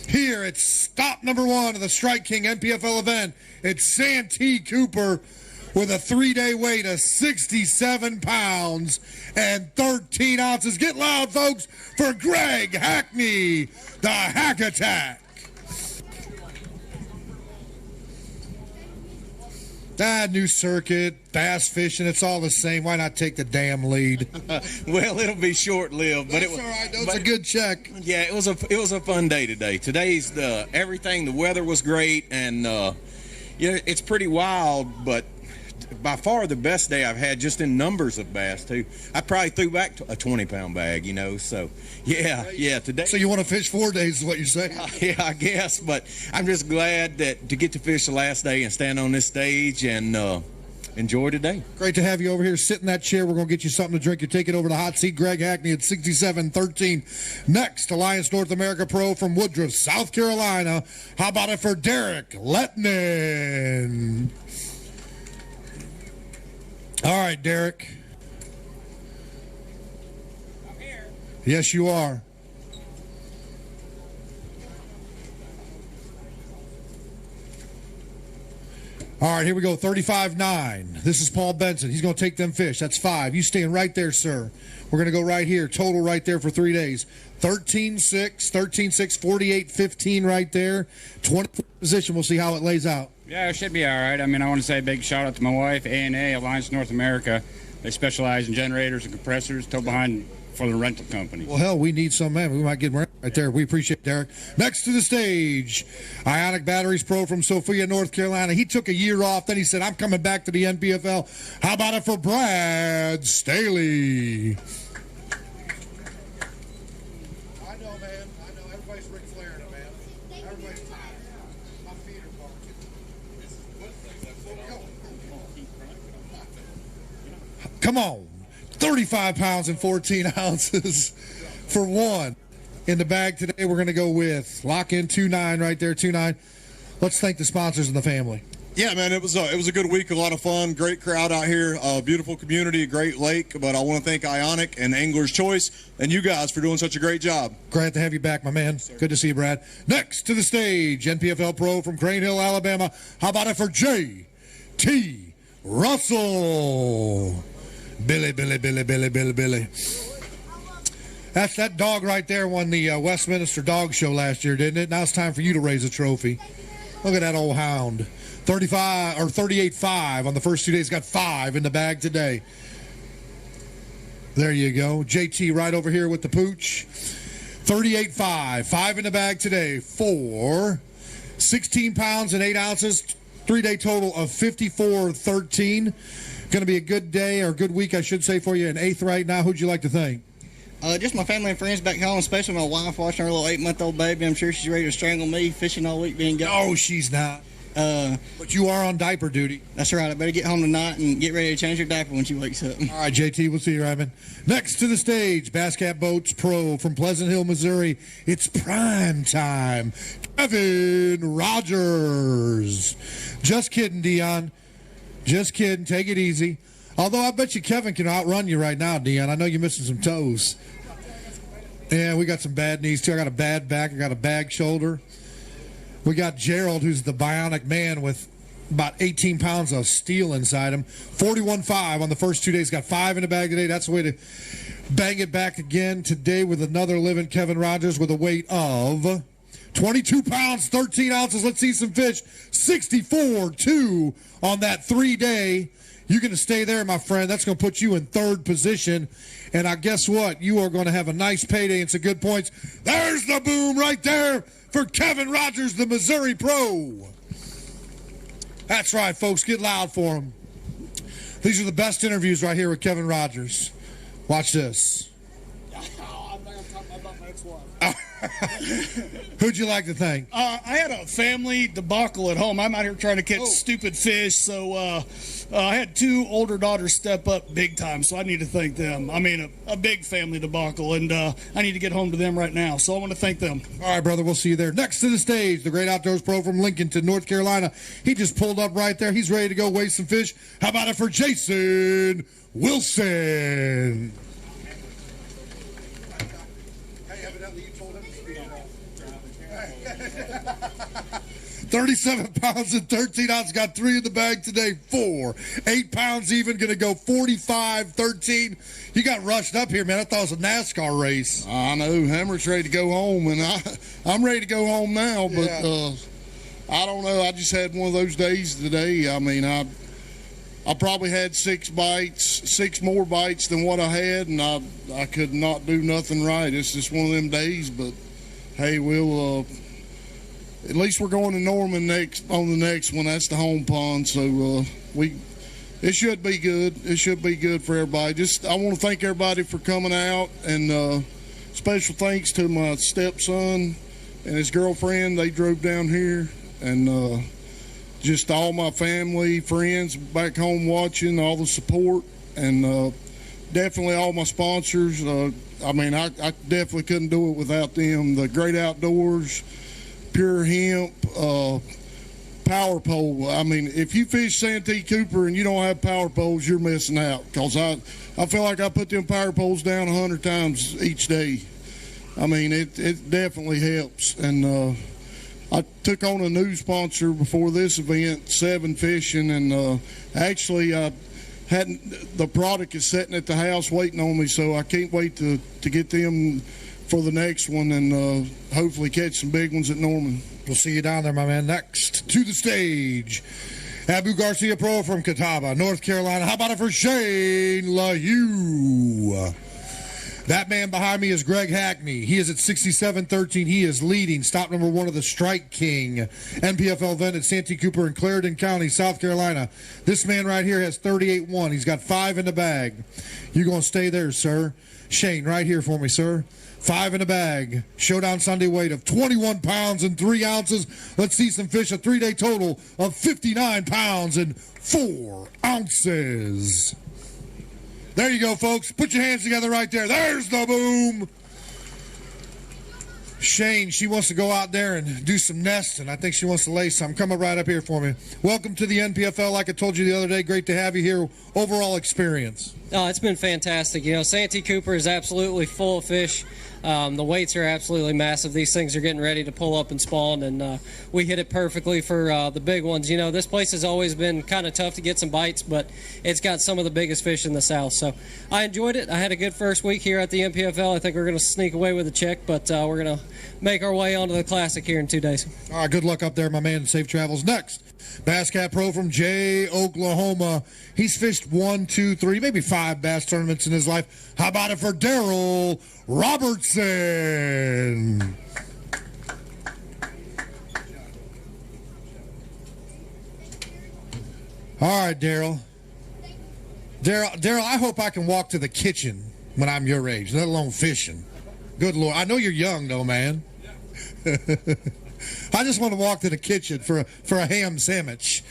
here at stop number 1 of the Strike King NPFL event. It's Santee Cooper with a 3-day weight of 67 pounds and 13 ounces. Get loud, folks, for Greg Hackney, the Hack Attack. New circuit, bass fishing, it's all the same. Why not take the damn lead? Well, it'll be short-lived, but That's all right. That was a good check. Yeah, it was a fun day today. Today's everything. The weather was great, and it's pretty wild, but by far the best day I've had, just in numbers of bass too. I probably threw back a 20-pound bag, so yeah, today. So you want to fish 4 days is what you're saying? Yeah, I guess, but I'm just glad to get to fish the last day and stand on this stage and enjoy today. Great to have you over here. Sit in that chair. We're going to get you something to drink. You're taking over the hot seat. Greg Hackney at 67-13. Next, Alliance North America Pro from Woodruff, South Carolina. How about it for Derek Lettman? All right, Derek. I'm here. Yes, you are. All right, here we go. 35-9. This is Paul Benson. He's going to take them fish. That's 5. You staying right there, sir. We're going to go right here. Total right there for 3 days. 13-6, 13-6, 48-15 right there. 20th position. We'll see how it lays out. Yeah, it should be all right. I mean, I want to say a big shout out to my wife, A&A, Alliance North America. They specialize in generators and compressors, tow behind for the rental company. Well, hell, we need some, man. We might get right there. We appreciate it, Derek. Next to the stage, Ionic Batteries Pro from Sophia, North Carolina. He took a year off. Then he said, I'm coming back to the NPFL. How about it for Brad Staley? I know, man. I know. Everybody's Ric Flair, man. Everybody's tired. My feet are barking. Come on. 35 pounds and 14 ounces for 1. In the bag today, we're going to go with lock in 2-9 right there, 2-9. Let's thank the sponsors and the family. Yeah, man, it was a good week, a lot of fun, great crowd out here, beautiful community, a great lake. But I want to thank Ionic and Angler's Choice and you guys for doing such a great job. Glad to have you back, my man. Good to see you, Brad. Next to the stage, NPFL Pro from Crane Hill, Alabama. How about it for J.T. Russell? Billy. That's that dog right there won the Westminster Dog Show last year, didn't it? Now it's time for you to raise a trophy. Look at that old hound. 38.5 on the first 2 days. Got 5 in the bag today. There you go. JT right over here with the pooch. 38.5. 5 in the bag today for 16 pounds and 8 ounces. 3-day total of 54.13. Going to be a good day, or a good week, I should say, for you. In 8th right now. Who'd you like to thank? Just my family and friends back home, especially my wife watching her little 8-month-old baby. I'm sure she's ready to strangle me, fishing all week being gone. No, she's not. But you are on diaper duty. That's right. I better get home tonight and get ready to change her diaper when she wakes up. All right, JT, we'll see you, Ryman. Next to the stage, Bass Cat Boats Pro from Pleasant Hill, Missouri. It's prime time. Kevin Rogers. Just kidding, Dion. Just kidding. Take it easy. Although I bet you Kevin can outrun you right now, Dion. I know you're missing some toes. Yeah, we got some bad knees, too. I got a bad back. I got a bag shoulder. We got Gerald, who's the bionic man with about 18 pounds of steel inside him. 41.5 on the first 2 days. Got 5 in the bag today. That's the way to bang it back again today with another living Kevin Rogers with a weight of 22 pounds, 13 ounces. Let's see some fish. 64.2 on that 3-day. You're going to stay there, my friend. That's going to put you in 3rd position. And I guess what? You are going to have a nice payday and some good points. There's the boom right there for Kevin Rogers, the Missouri Pro. That's right, folks. Get loud for him. These are the best interviews right here with Kevin Rogers. Watch this. Who'd you like to thank? I had a family debacle at home. I'm out here trying to catch stupid fish, so I had 2 older daughters step up big time, so I need to thank them. I mean, a big family debacle, and I need to get home to them right now, so I want to thank them. All right, brother, we'll see you there. Next to the stage, the great Outdoors Pro from Lincoln, North Carolina. He just pulled up right there. He's ready to go weigh some fish. How about it for Jason Wilson? 37 pounds and 13 ounces. Got 3 in the bag today. 4. 8 pounds even. Going to go 45-13. You got rushed up here, man. I thought it was a NASCAR race. I know. Hammer's ready to go home, and I'm ready to go home now, but I don't know. I just had one of those days today. I mean, I probably had 6 more bites than what I had, and I could not do nothing right. It's just one of them days, but hey, we'll at least we're going to Norman on the next one. That's the home pond, so it should be good. It should be good for everybody. I want to thank everybody for coming out, and special thanks to my stepson and his girlfriend. They drove down here, and just all my family, friends back home watching, all the support, and definitely all my sponsors. I mean, I definitely couldn't do it without them. The Great Outdoors, Pure Hemp, Power Pole. I mean, if you fish Santee Cooper and you don't have power poles, you're missing out, because I feel like I put them power poles down 100 times each day. I mean, it definitely helps. And I took on a new sponsor before this event, 7 Fishing, and actually the product is sitting at the house waiting on me, so I can't wait to get them for the next one, and hopefully catch some big ones at Norman. We'll see you down there, my man. Next to the stage, Abu Garcia Pro from Catawba, North Carolina. How about it for Shane LaHue? That man behind me is Greg Hackney. He is at 67-13. He is leading. Stop number 1 of the Strike King NPFL event at Santee Cooper in Clarendon County, South Carolina. This man right here has 38-1. He's got 5 in the bag. You're going to stay there, sir. Shane, right here for me, sir. 5 in the bag. Showdown Sunday weight of 21 pounds and 3 ounces. Let's see some fish. A 3-day total of 59 pounds and 4 ounces. There you go, folks. Put your hands together right there. There's the boom. Shane, she wants to go out there and do some nesting. I think she wants to lay some. Come right up here for me. Welcome to the NPFL. Like I told you the other day, great to have you here. Overall experience. Oh, it's been fantastic. You know, Santee Cooper is absolutely full of fish. The weights are absolutely massive. These things are getting ready to pull up and spawn, and we hit it perfectly for the big ones. You know, this place has always been kind of tough to get some bites, but it's got some of the biggest fish in the South. So I enjoyed it. I had a good first week here at the NPFL. I think we're going to sneak away with a check, but we're going to make our way onto the Classic here in 2 days. All right, good luck up there, my man. Safe travels. Next, Bass Cat Pro from Jay, Oklahoma. He's fished 1, 2, 3, maybe 5 bass tournaments in his life. How about it for Daryl Robertson? All right, Daryl. Daryl, I hope I can walk to the kitchen when I'm your age, let alone fishing. Good Lord. I know you're young, though, man. I just want to walk to the kitchen for a ham sandwich.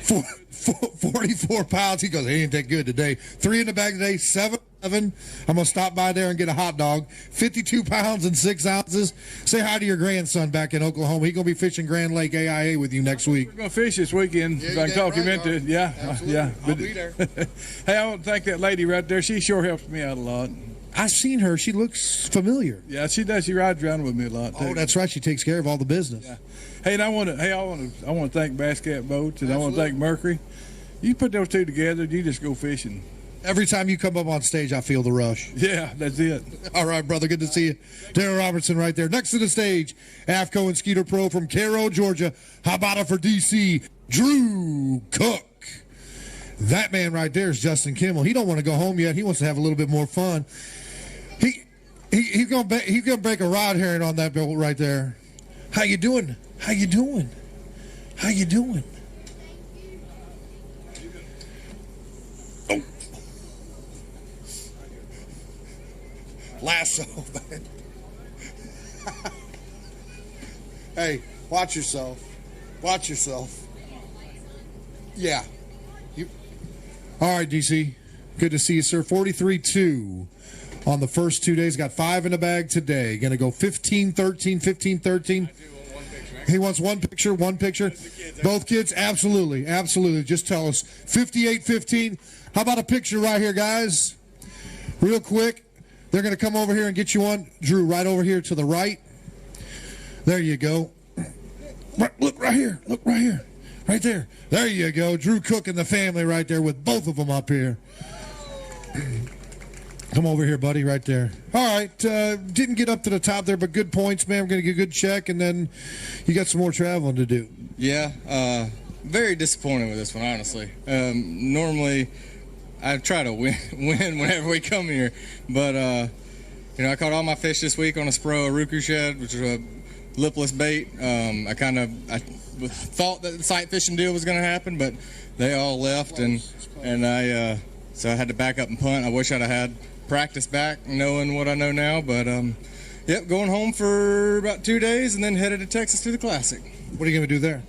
44 pounds. He goes, it ain't that good today. 3 in the bag today, 7. I'm going to stop by there and get a hot dog. 52 pounds and 6 ounces. Say hi to your grandson back in Oklahoma. He's going to be fishing Grand Lake AIA with you next week. We're going to fish this weekend. Yeah, if I can talk him into it. Yeah. Absolutely. Yeah. I'll be there. Hey, I want to thank that lady right there. She sure helps me out a lot. I've seen her. She looks familiar. Yeah, she does. She rides around with me a lot, too. Oh, that's right. She takes care of all the business. Yeah. Hey, and I want to thank Bass Cat Boats, and I want to thank Mercury. You put those two together, you just go fishing. Every time you come up on stage, I feel the rush. Yeah, that's it. All right, brother. Good to see you. Daryl Robertson right there. Next to the stage, AFCO and Skeeter Pro from Cairo, Georgia. How about it for DC? Drew Cook. That man right there is Justin Kimmel. He don't want to go home yet. He wants to have a little bit more fun. He's gonna break a rod herring on that boat right there. How you doing? How you doing? How you doing? Oh. Lasso, man. Hey, watch yourself. Watch yourself. Yeah. All right, DC. Good to see you, sir. 43-2 on the first 2 days. Got 5 in the bag today. Going to go 15-13, 15-13. He wants one picture. Both kids? Absolutely. Absolutely. Just tell us. 58-15. How about a picture right here, guys? Real quick. They're going to come over here and get you one. Drew, right over here to the right. There you go. Look right here. Look right here. Right there. There you go. Drew Cook and the family right there with both of them up here. Come over here, buddy, right there. All right. Didn't get up to the top there, but good points, man. We're going to get a good check, and then you got some more traveling to do. Yeah. Very disappointed with this one, honestly. Normally, I try to win whenever we come here, but I caught all my fish this week on a Spro Ruku Shed, which is a lipless bait. I thought that the sight fishing deal was going to happen, but they all left, and so I had to back up and punt. I wish I'd have had practice back, knowing what I know now, but yep, going home for about 2 days, and then headed to Texas to the Classic. What are you going to do there?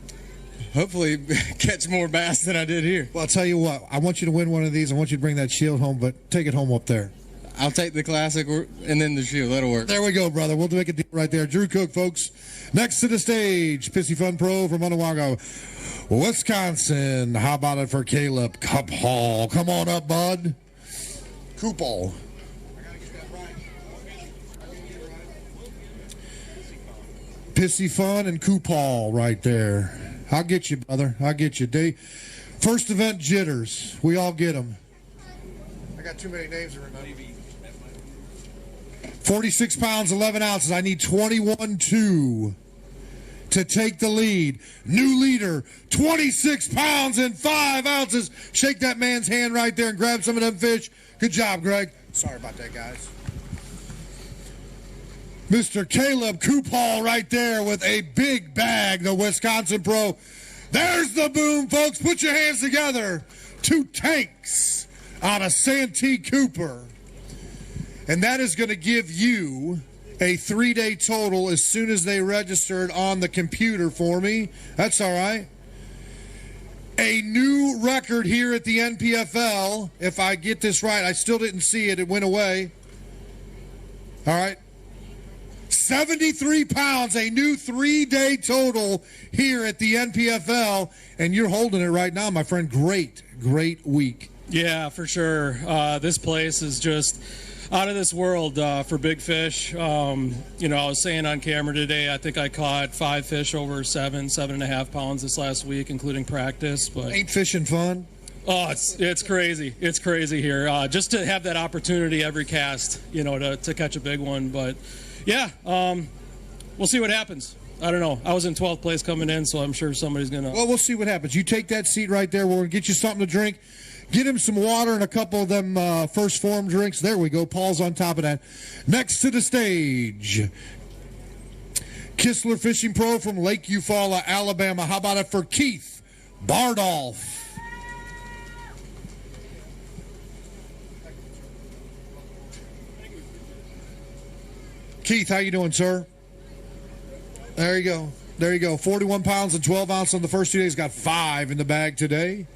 Hopefully catch more bass than I did here. Well, I'll tell you what. I want you to win one of these. I want you to bring that shield home, but take it home up there. I'll take the Classic and then the shield. That'll work. There we go, brother. We'll make a deal right there. Drew Cook, folks. Next to the stage, Pissy Fun Pro from Onawaga, Wisconsin. How about it for Caleb Cuphall? Come on up, bud. Coupal. Pissy Fun and Coupal right there. I'll get you, brother. I'll get you. First event jitters. We all get them. I got too many names to remember. 46 pounds, 11 ounces. I need 21-2 to take the lead. New leader, 26 pounds and 5 ounces. Shake that man's hand right there and grab some of them fish. Good job, Greg. Sorry about that, guys. Mr. Caleb Coupal right there with a big bag, the Wisconsin Pro. There's the boom, folks. Put your hands together. 2 tanks out of Santee Cooper. And that is going to give you a 3-day total as soon as they registered on the computer for me. That's all right. A new record here at the NPFL. If I get this right, I still didn't see it. It went away. All right. 73 pounds, a new 3-day total here at the NPFL. And you're holding it right now, my friend. Great week. Yeah, for sure. This place is just out of this world for big fish. I was saying on camera today, I think I caught 5 fish over 7.5 pounds this last week, including practice. But ain't fishing fun? Oh, it's crazy. It's crazy here. Just to have that opportunity every cast, to catch a big one. But yeah, we'll see what happens. I don't know. I was in 12th place coming in, so I'm sure somebody's going to. Well, we'll see what happens. You take that seat right there. We're going to get you something to drink. Get him some water and a couple of them first form drinks. There we go. Paul's on top of that. Next to the stage, Kistler Fishing Pro from Lake Eufaula, Alabama. How about it for Keith Bardolph? Keith, how you doing, sir? There you go. There you go. 41 pounds and 12 ounces on the first 2 days. Got 5 in the bag today.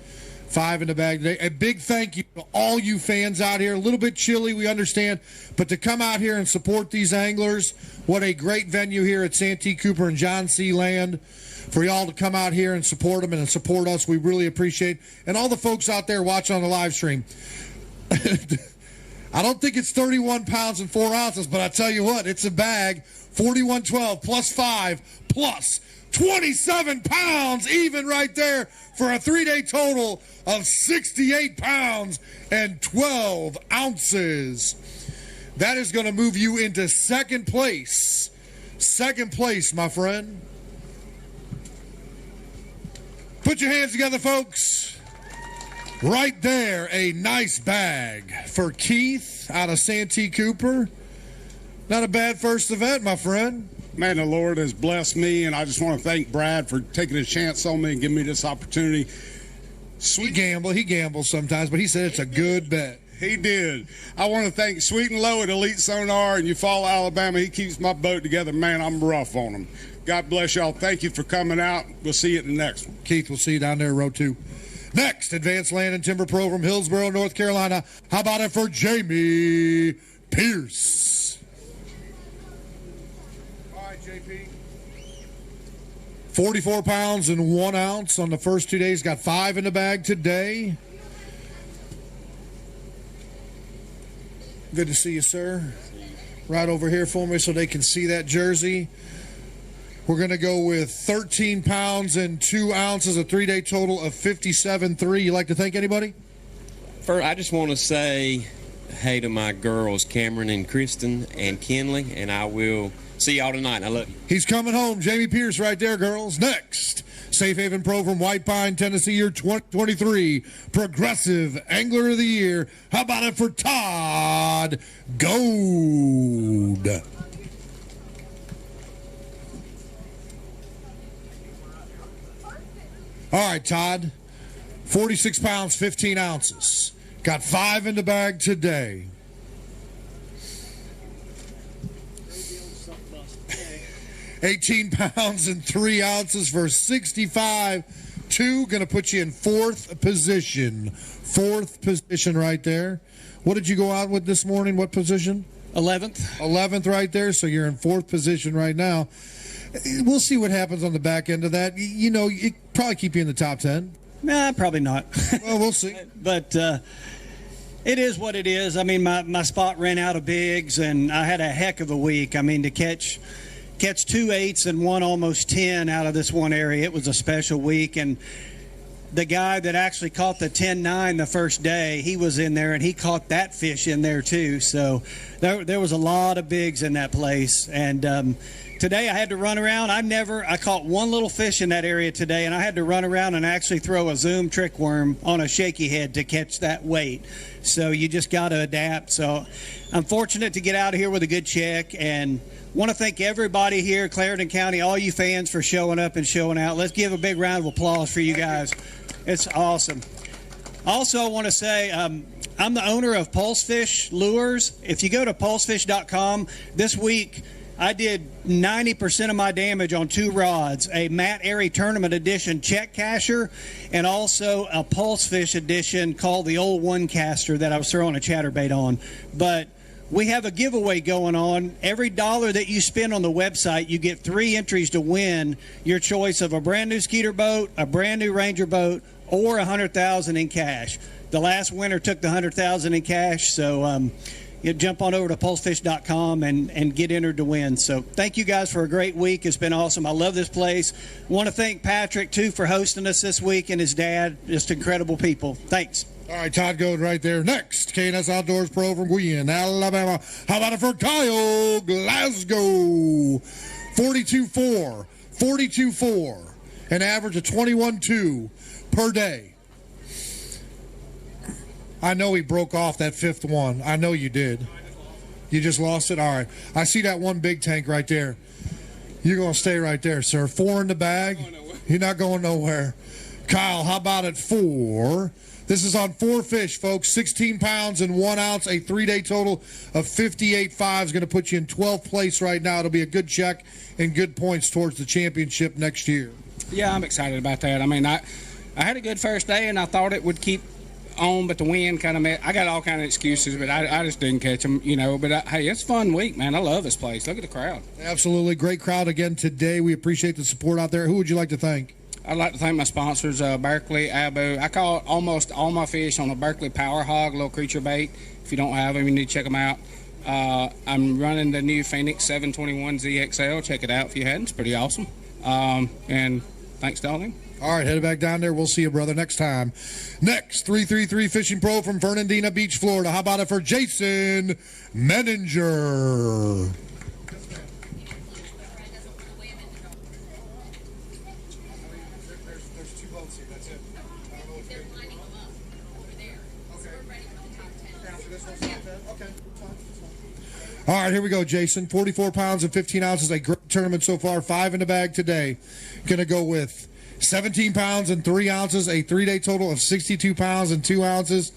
5 in the bag today. A big thank you to all you fans out here. A little bit chilly, we understand, but to come out here and support these anglers, what a great venue here at Santee Cooper and John C. Land. For y'all to come out here and support them and support us, we really appreciate it. And all the folks out there watching on the live stream. I don't think it's 31 pounds and 4 ounces, but I tell you what, it's a bag. 41.12 plus 5 plus 27 pounds even right there for a 3-day total of 68 pounds and 12 ounces. That is going to move you into second place. Second place, my friend. Put your hands together, folks. Right there, a nice bag for Keith out of Santee Cooper. Not a bad first event, my friend. Man, the Lord has blessed me, and I just want to thank Brad for taking a chance on me and giving me this opportunity. He gambles sometimes, but he said it's a good bet. He did. I want to thank Sweet and Low at Elite Sonar in Eufaula, Alabama. He keeps my boat together. Man, I'm rough on him. God bless y'all. Thank you for coming out. We'll see you at the next one. Keith, we'll see you down there, row 2. Next, Advanced Land and Timber Pro from Hillsboro, North Carolina. How about it for Jamie Pierce? All right, JP. 44 pounds and 1 ounce on the first 2 days. Got 5 in the bag today. Good to see you, sir. Right over here for me so they can see that jersey. We're going to go with 13 pounds and 2 ounces, a 3-day total of 57.3. You like to thank anybody? First, I just want to say hey to my girls, Cameron and Kristen and Kinley, and I will see y'all tonight. I love you. He's coming home. Jamie Pierce right there, girls. Next, Safe Haven Pro from White Pine, Tennessee, year 2023 Progressive Angler of the Year. How about it for Todd Gold? All right, Todd. 46 pounds, 15 ounces. Got 5 in the bag today. $18 pounds and 3 ounces for 65.2. Going to put you in 4th position. 4th position right there. What did you go out with this morning? What position? 11th. 11th right there. So you're in 4th position right now. We'll see what happens on the back end of that. You know, it probably keep you in the top 10. Nah, probably not. Well, we'll see. But it is what it is. I mean, my spot ran out of bigs, and I had a heck of a week. I mean, to catch 2 8s and 1 almost 10 out of this one area, it was a special week. And the guy that actually caught the 10-9 the first day, he was in there, and he caught that fish in there too. So there was a lot of bigs in that place. And today I had to run around. I caught one little fish in that area today, and I had to run around and actually throw a Zoom trick worm on a shaky head to catch that weight. So you just got to adapt. So I'm fortunate to get out of here with a good check, and want to thank everybody here, Clarendon County, all you fans for showing up and showing out. Let's give a big round of applause for you guys. It's awesome. Also, I want to say I'm the owner of Pulsefish Lures. If you go to pulsefish.com this week, I did 90% of my damage on 2 rods, a Matt Airy Tournament Edition check casher, and also a Pulsefish edition called the Old One Caster that I was throwing a chatterbait on. But we have a giveaway going on. Every dollar that you spend on the website, you get 3 entries to win your choice of a brand new Skeeter boat, a brand new Ranger boat, or $100,000 in cash. The last winner took the $100,000 in cash, so you jump on over to pulsefish.com and get entered to win. So thank you guys for a great week. It's been awesome. I love this place. Want to thank Patrick, too, for hosting us this week, and his dad. Just incredible people. Thanks. All right, Todd Gold right there. Next, K&S Outdoors Pro from Guian, Alabama. How about it for Kyle Glasgow? 42.4, 42.4, an average of 21.2 per day. I know he broke off that 5th one. I know you did. You just lost it? All right. I see that one big tank right there. You're going to stay right there, sir. 4 in the bag. You're not going nowhere. Kyle, how about it 4? This is on 4 fish, folks. 16 pounds and 1 ounce, a 3-day total of 58.5 is going to put you in 12th place right now. It'll be a good check and good points towards the championship next year. Yeah, I'm excited about that. I mean, I had a good first day, and I thought it would keep on, but the wind kind of I got all kind of excuses, but I just didn't catch them, you know. But hey, it's a fun week, man. I love this place. Look at the crowd. Absolutely. Great crowd again today. We appreciate the support out there. Who would you like to thank? I'd like to thank my sponsors, Berkeley, Abu. I caught almost all my fish on a Berkeley Power Hog, little creature bait. If you don't have them, you need to check them out. I'm running the new Phoenix 721 ZXL. Check it out if you hadn't. It's pretty awesome. And thanks to all of them. All right, head back down there. We'll see you, brother, next time. Next, 333 Fishing Pro from Fernandina Beach, Florida. How about it for Jason Menninger? All right, here we go, Jason. 44 pounds and 15 ounces. A great tournament so far. 5 in the bag today. Going to go with 17 pounds and 3 ounces. A 3-day total of 62 pounds and 2 ounces.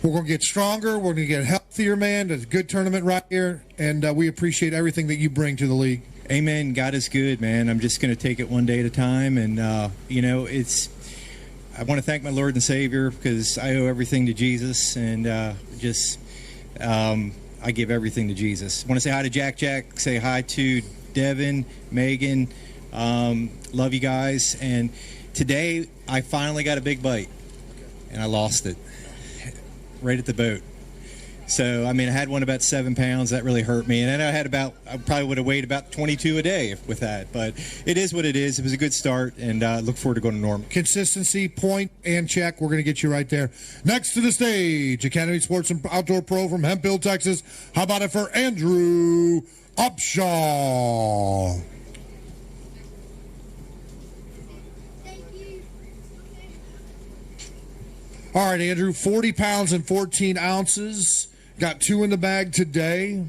We're going to get stronger. We're going to get healthier, man. It's a good tournament right here. And we appreciate everything that you bring to the league. Amen. God is good, man. I'm just going to take it one day at a time. And, you know, I want to thank my Lord and Savior because I owe everything to Jesus. And I give everything to Jesus. I want to say hi to Jack, say hi to Devin, Megan. Love you guys. And today I finally got a big bite, and I lost it right at the boat. So, I mean, I had one about 7 pounds. That really hurt me. And then I probably would have weighed about 22 a day with that. But it is what it is. It was a good start, and I look forward to going to normal. Consistency, point, and check. We're going to get you right there. Next to the stage, Academy Sports and Outdoor Pro from Hemphill, Texas. How about it for Andrew Upshaw? All right, Andrew, 40 pounds and 14 ounces. Got 2 in the bag today.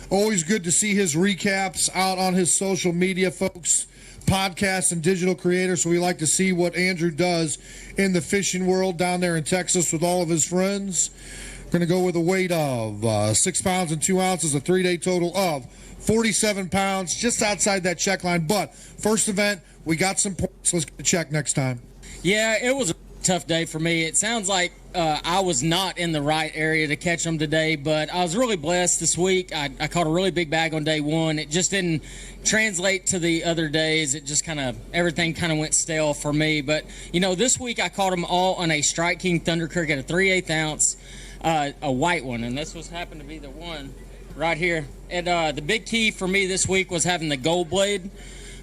Always good to see his recaps out on his social media, folks. Podcasts and digital creators, so we like to see what Andrew does in the fishing world down there in Texas with all of his friends. Going to go with a weight of 6 pounds and 2 ounces, a 3-day total of 47 pounds, just outside that check line. But first event, we got some points. Let's get a check next time. Yeah, it was a tough day for me. It sounds like I was not in the right area to catch them today, but I was really blessed this week. I caught a really big bag on day one. It just didn't translate to the other days. It just everything kind of went stale for me. But, you know, this week I caught them all on a Strike King Thunder Creek at a 3/8 ounce, a white one, and this happened to be the one right here. And the big key for me this week was having the gold blade.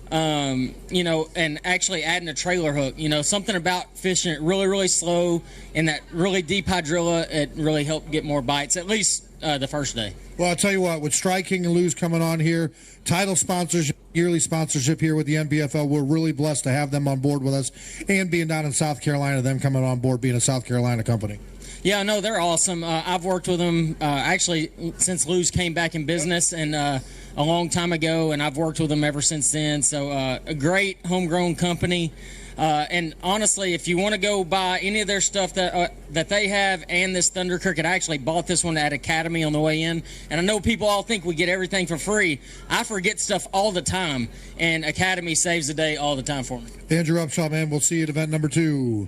You know, and actually adding a trailer hook. You know, something about fishing it really, really slow in that really deep hydrilla, it really helped get more bites, at least the first day. Well, I'll tell you what, with Striking and Lou's coming on here, title sponsorship, yearly sponsorship here with the NPFL, we're really blessed to have them on board with us, and being down in South Carolina, them coming on board, being a South Carolina company. Yeah, no, they're awesome. I've worked with them actually since Lou's came back in business, and a long time ago, and I've worked with them ever since then. So a great homegrown company. And honestly, if you want to go buy any of their stuff that they have and this Thunder Cricket, I actually bought this one at Academy on the way in. And I know people all think we get everything for free. I forget stuff all the time, and Academy saves the day all the time for me. Andrew Upshaw, man, we'll see you at event number 2.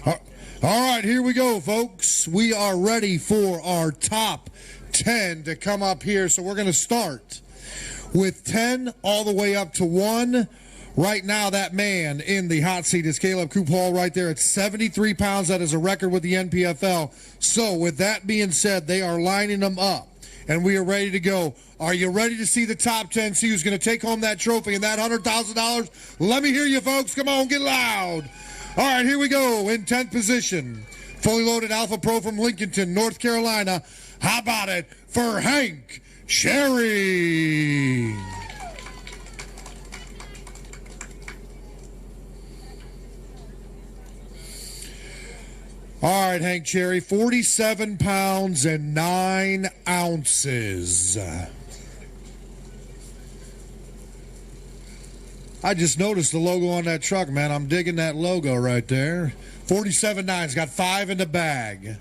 All right, here we go, folks. We are ready for our top 10 to come up here. So we're going to start with 10 all the way up to 1. Right now, that man in the hot seat is Caleb Coop Hall right there at 73 pounds. That is a record with the NPFL. So with that being said, they are lining them up, and we are ready to go. Are you ready to see the top 10, see who's going to take home that trophy and that $100,000? Let me hear you, folks. Come on, get loud. All right, here we go. In 10th position, fully loaded Alpha Pro from Lincolnton, North Carolina. How about it for Hank Cherry? All right, Hank Cherry, 47 pounds and 9 ounces. I just noticed the logo on that truck, man. I'm digging that logo right there. 47.9's got 5 in the bag.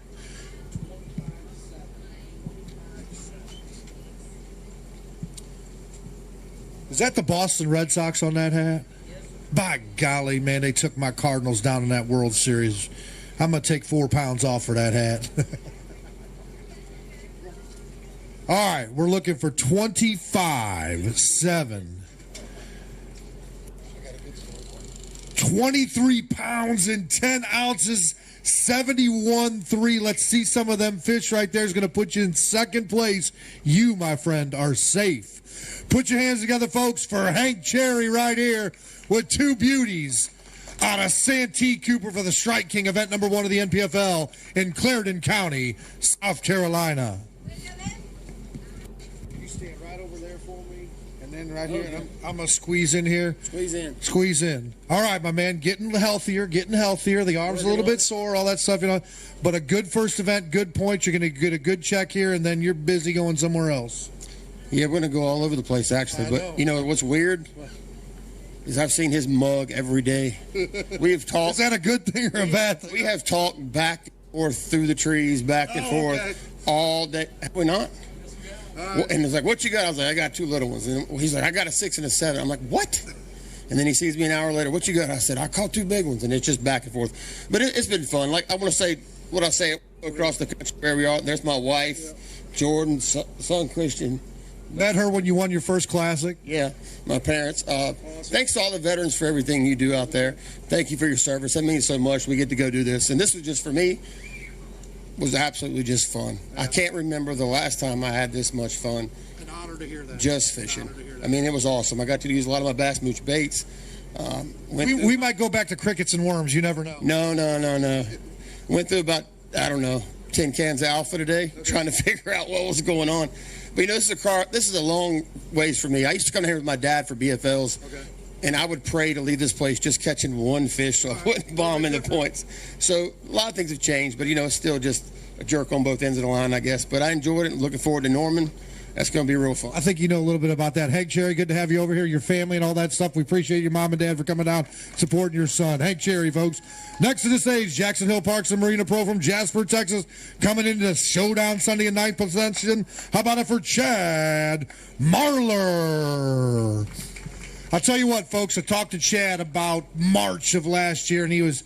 Is that the Boston Red Sox on that hat? Yes. By golly, man, they took my Cardinals down in that World Series. I'm going to take 4 pounds off for that hat. All right, we're looking for 25.7. 23 pounds and 10 ounces, 71.3. Let's see some of them fish right there. Is going to put you in second place. You, my friend, are safe. Put your hands together, folks, for Hank Cherry right here with 2 beauties out of Santee Cooper for the Strike King event number 1 of the NPFL in Clarendon County, South Carolina. You stand right over there for me, and then right here, and I'm going to squeeze in here. Squeeze in. Squeeze in. All right, my man, getting healthier. The arm's a little bit sore, all that stuff, you know. But a good first event, good points. You're going to get a good check here, and then you're busy going somewhere else. Yeah, we're going to go all over the place, actually. But, you know, what's weird is I've seen his mug every day. We have talked. Is that a good thing or a bad thing? We have talked back and forth through the trees, back and forth, all day. Have we not? And he's like, what you got? I was like, I got 2 little ones. And he's like, I got a 6 and a 7. I'm like, what? And then he sees me an hour later. What you got? I said, I caught 2 big ones. And it's just back and forth. But it's been fun. Like, I want to say what I say across the country where we are. There's my wife, Jordan, son Christian. Met her when you won your first Classic? Yeah, my parents. Thanks to all the veterans for everything you do out there. Thank you for your service. That means so much. We get to go do this. And this was just for me. was absolutely just fun. I can't remember the last time I had this much fun. An honor to hear that. Just fishing. I mean, it was awesome. I got to use a lot of my bass mooch baits. We might go back to crickets and worms. You never know. No. Went through about, I don't know, 10 cans of alpha today, trying to figure out what was going on. But, you know, this is a long ways for me. I used to come here with my dad for BFLs, and I would pray to leave this place just catching one fish so I wouldn't bomb in the points. So a lot of things have changed, but, you know, it's still just a jerk on both ends of the line, I guess. But I enjoyed it and looking forward to Norman. That's going to be real fun. I think you know a little bit about that. Hank Cherry, good to have you over here, your family and all that stuff. We appreciate your mom and dad for coming down, supporting your son. Hank Cherry, folks. Next to the stage, Jackson Hill Parks and Marina Pro from Jasper, Texas, coming into the Showdown Sunday in 9th position. How about it for Chad Marler? I'll tell you what, folks, I talked to Chad about March of last year, and he was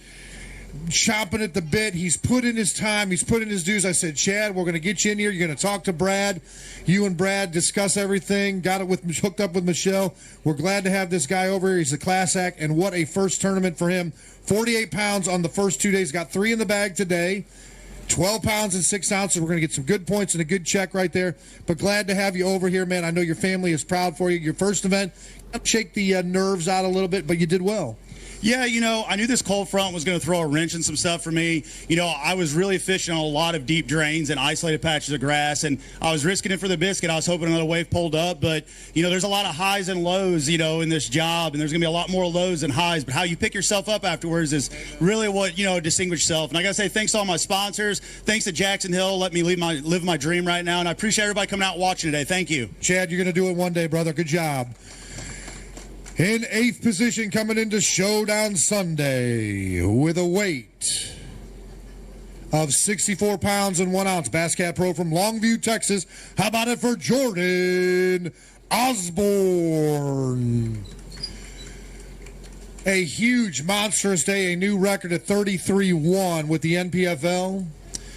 chomping at the bit. He's put in his time. He's put in his dues. I said, Chad, we're going to get you in here. You're going to talk to Brad. You and Brad discuss everything. Got it hooked up with Michelle. We're glad to have this guy over here. He's a class act, and what a first tournament for him. 48 pounds on the first 2 days. Got 3 in the bag today. 12 pounds and 6 ounces. We're going to get some good points and a good check right there. But glad to have you over here, man. I know your family is proud for you. Your first event, shake the nerves out a little bit, but you did well. Yeah, you know, I knew this cold front was going to throw a wrench in some stuff for me. You know, I was really fishing on a lot of deep drains and isolated patches of grass, and I was risking it for the biscuit. I was hoping another wave pulled up, but, you know, there's a lot of highs and lows, you know, in this job, and there's going to be a lot more lows than highs, but how you pick yourself up afterwards is really what, you know, distinguishes yourself. And I got to say thanks to all my sponsors. Thanks to Jackson Hill. Let me live my dream right now, and I appreciate everybody coming out and watching today. Thank you. Chad, you're going to do it one day, brother. Good job. In 8th position, coming into Showdown Sunday with a weight of 64 pounds and 1 ounce. Bass Cat Pro from Longview, Texas. How about it for Jordan Osborne? A huge, monstrous day, a new record of 33-1 with the NPFL.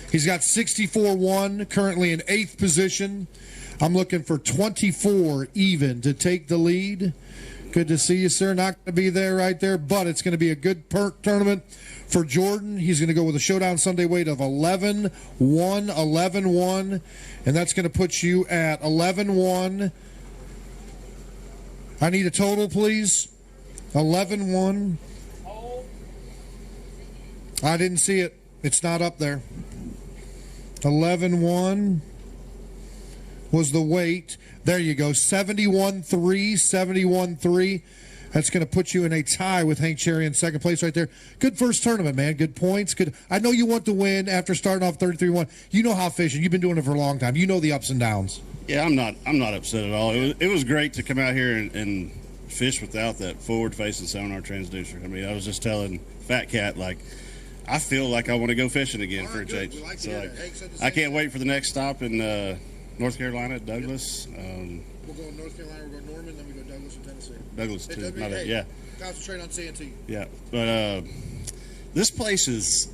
He's got 64-1, currently in 8th position. I'm looking for 24 even to take the lead. Good to see you, sir. Not going to be there right there, but it's going to be a good tournament for Jordan. He's going to go with a Showdown Sunday weight of 11-1, 11-1, and that's going to put you at 11-1. I need a total, please. 11-1. I didn't see it. It's not up there. 11-1 was the weight. There you go, 71-3, 71-3. That's going to put you in a tie with Hank Cherry in second place right there. Good first tournament, man. Good points. Good. I know you want to win after starting off 33-1. You know how fishing. You've been doing it for a long time. You know the ups and downs. Yeah, I'm not upset at all. It was great to come out here and fish without that forward-facing sonar transducer. I mean, I was just telling Fat Cat, like, I feel like I want to go fishing again for a change. So I can't wait for the next stop in North Carolina, Douglas. We'll go North Carolina, we'll go Norman, then we go Douglas and Tennessee. Douglas, too. Yeah. Concentrate on Santee. Yeah. But this place is,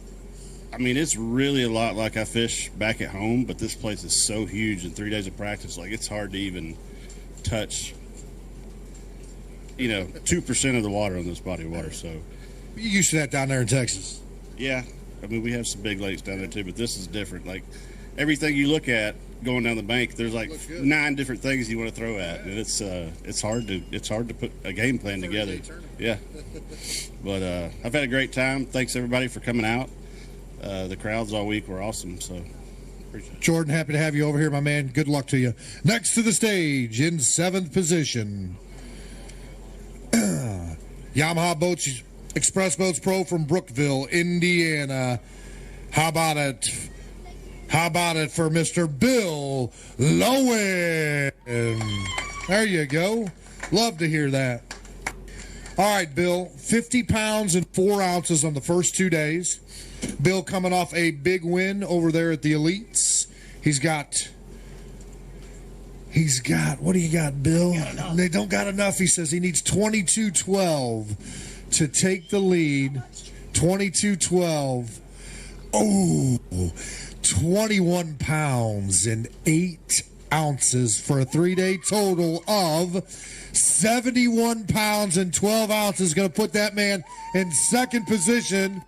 I mean, it's really a lot like I fish back at home, but this place is so huge in 3 days of practice, like it's hard to even touch, 2% of the water on this body of water. So you used to that down there in Texas. Yeah. I mean, we have some big lakes down there, too, but this is different. Like, everything you look at going down the bank, there's like 9 different things you want to throw at, and it's hard to put a game plan together. Yeah, but I've had a great time. Thanks everybody for coming out. The crowds all week were awesome. So, appreciate it. Jordan, happy to have you over here, my man. Good luck to you. Next to the stage in 7th position, Yamaha Boats Express Boats Pro from Brookville, Indiana. How about it? How about it for Mr. Bill Lowen? There you go. Love to hear that. All right, Bill, 50 pounds and 4 ounces on the first 2 days. Bill coming off a big win over there at the Elites. He's got, what do you got, Bill? They don't got enough. He says he needs 22-12 to take the lead. 22-12. Oh, 21 pounds and 8 ounces for a 3-day total of 71 pounds and 12 ounces. Going to put that man in second position.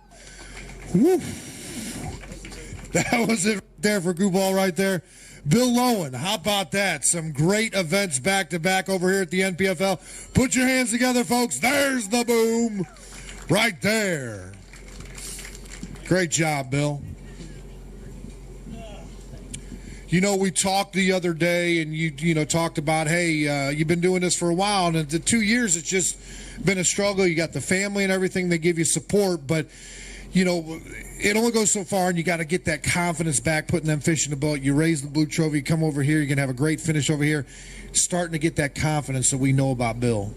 Woo. That was it there for Gooball right there. Bill Lowen, how about that? Some great events back-to-back over here at the NPFL. Put your hands together, folks. There's the boom right there. Great job, Bill. You know, we talked the other day, and you talked about, hey, you've been doing this for a while, and the 2 years, it's just been a struggle. You got the family and everything. They give you support, but, you know, it only goes so far, and you got to get that confidence back, putting them fish in the boat. You raise the blue trophy, you come over here, you're going to have a great finish over here. Starting to get that confidence that we know about Bill.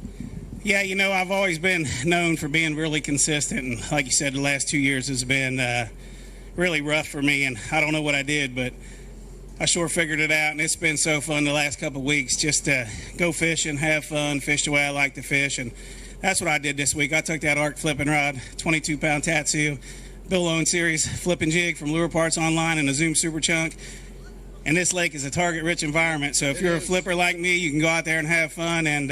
Yeah, you know, I've always been known for being really consistent, and like you said, the last 2 years has been really rough for me, and I don't know what I did, but I sure figured it out, and it's been so fun the last couple of weeks just to go fishing, have fun, fish the way I like to fish, and that's what I did this week. I took that arc flipping rod, 22-pound Tatsu, Bill Lowen Series flipping jig from Lure Parts Online and a Zoom Super Chunk. And this lake is a target-rich environment, so if you're a flipper like me, you can go out there and have fun. And,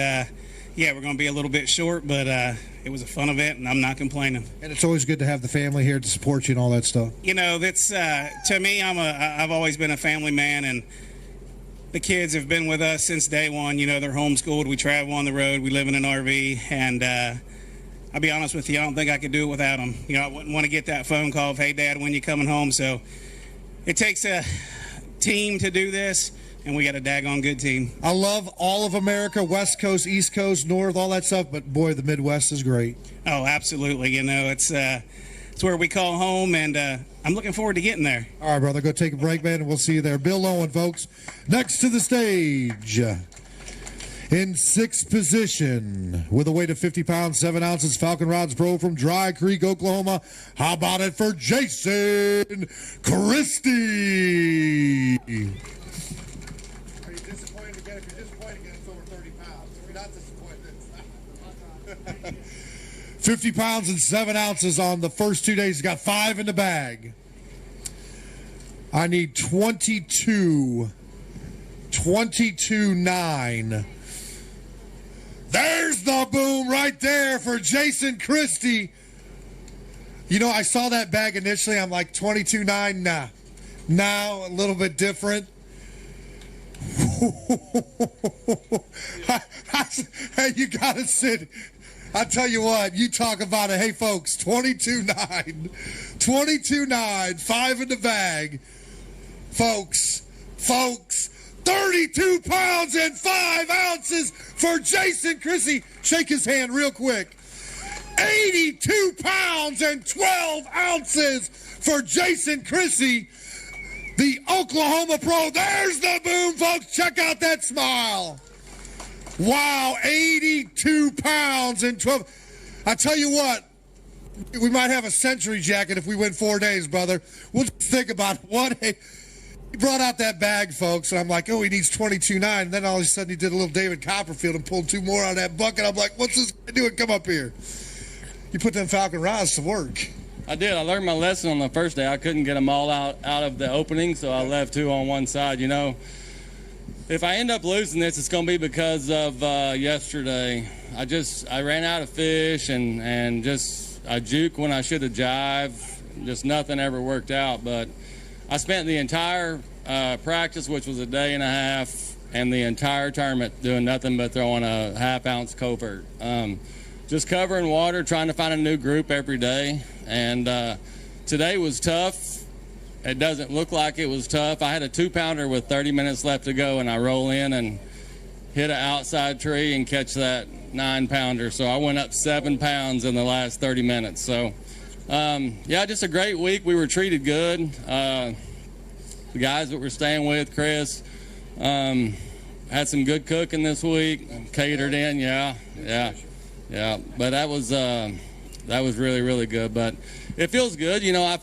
yeah, we're going to be a little bit short, but it was a fun event, and I'm not complaining. And it's always good to have the family here to support you and all that stuff. You know, that's to me, I've always been a family man, and the kids have been with us since day one. You know, they're homeschooled. We travel on the road. We live in an RV, and I'll be honest with you, I don't think I could do it without them. You know, I wouldn't want to get that phone call of, hey, Dad, when you coming home? So it takes a team to do this, and we got a daggone good team. I love all of America, West Coast, East Coast, North, all that stuff, but, boy, the Midwest is great. Oh, absolutely. You know, it's where we call home, and I'm looking forward to getting there. All right, brother, go take a break, man, and we'll see you there. Bill Lowen, folks, next to the stage. In sixth position, with a weight of 50 pounds, 7 ounces, Falcon Rods Pro from Dry Creek, Oklahoma. How about it for Jason Christie? Are you disappointed again? If you're disappointed again, it's over 30 pounds. If you're not disappointed, 50 pounds and 7 ounces on the first 2 days. He's got 5 in the bag. I need 22.9. There's the boom right there for Jason Christie. You know, I saw that bag initially. I'm like, 22.9, nah. Now, a little bit different. Hey, you got to sit. I tell you what, you talk about it. Hey, folks, 22.9. 22.9, 5 in the bag. Folks. 32 pounds and 5 ounces for Jason Christie. Shake his hand real quick. 82 pounds and 12 ounces for Jason Christie, the Oklahoma Pro. There's the boom, folks. Check out that smile. Wow, 82 pounds and 12. I tell you what, we might have a century jacket if we win 4 days, brother. We'll just think about what he brought out that bag, folks, and I'm like, oh, he needs 22.9. And then all of a sudden he did a little David Copperfield and pulled 2 more out of that bucket. I'm like, what's this guy doing? Come up here. You put them Falcon rods to work. I did. I learned my lesson on the first day. I couldn't get them all out of the opening, so I left 2 on one side. You know, if I end up losing this, it's going to be because of yesterday. I ran out of fish and I juke when I should have jived. Just nothing ever worked out. But I spent the entire practice, which was a day and a half, and the entire tournament doing nothing but throwing a half-ounce covert. Just covering water, trying to find a new group every day. And today was tough. It doesn't look like it was tough. I had a 2-pounder with 30 minutes left to go, and I roll in and hit an outside tree and catch that 9-pounder. So I went up 7 pounds in the last 30 minutes. So, yeah, just a great week. We were treated good. The guys that we're staying with, Chris, had some good cooking this week. Catered in, yeah. But that was really, really good. But it feels good. You know, I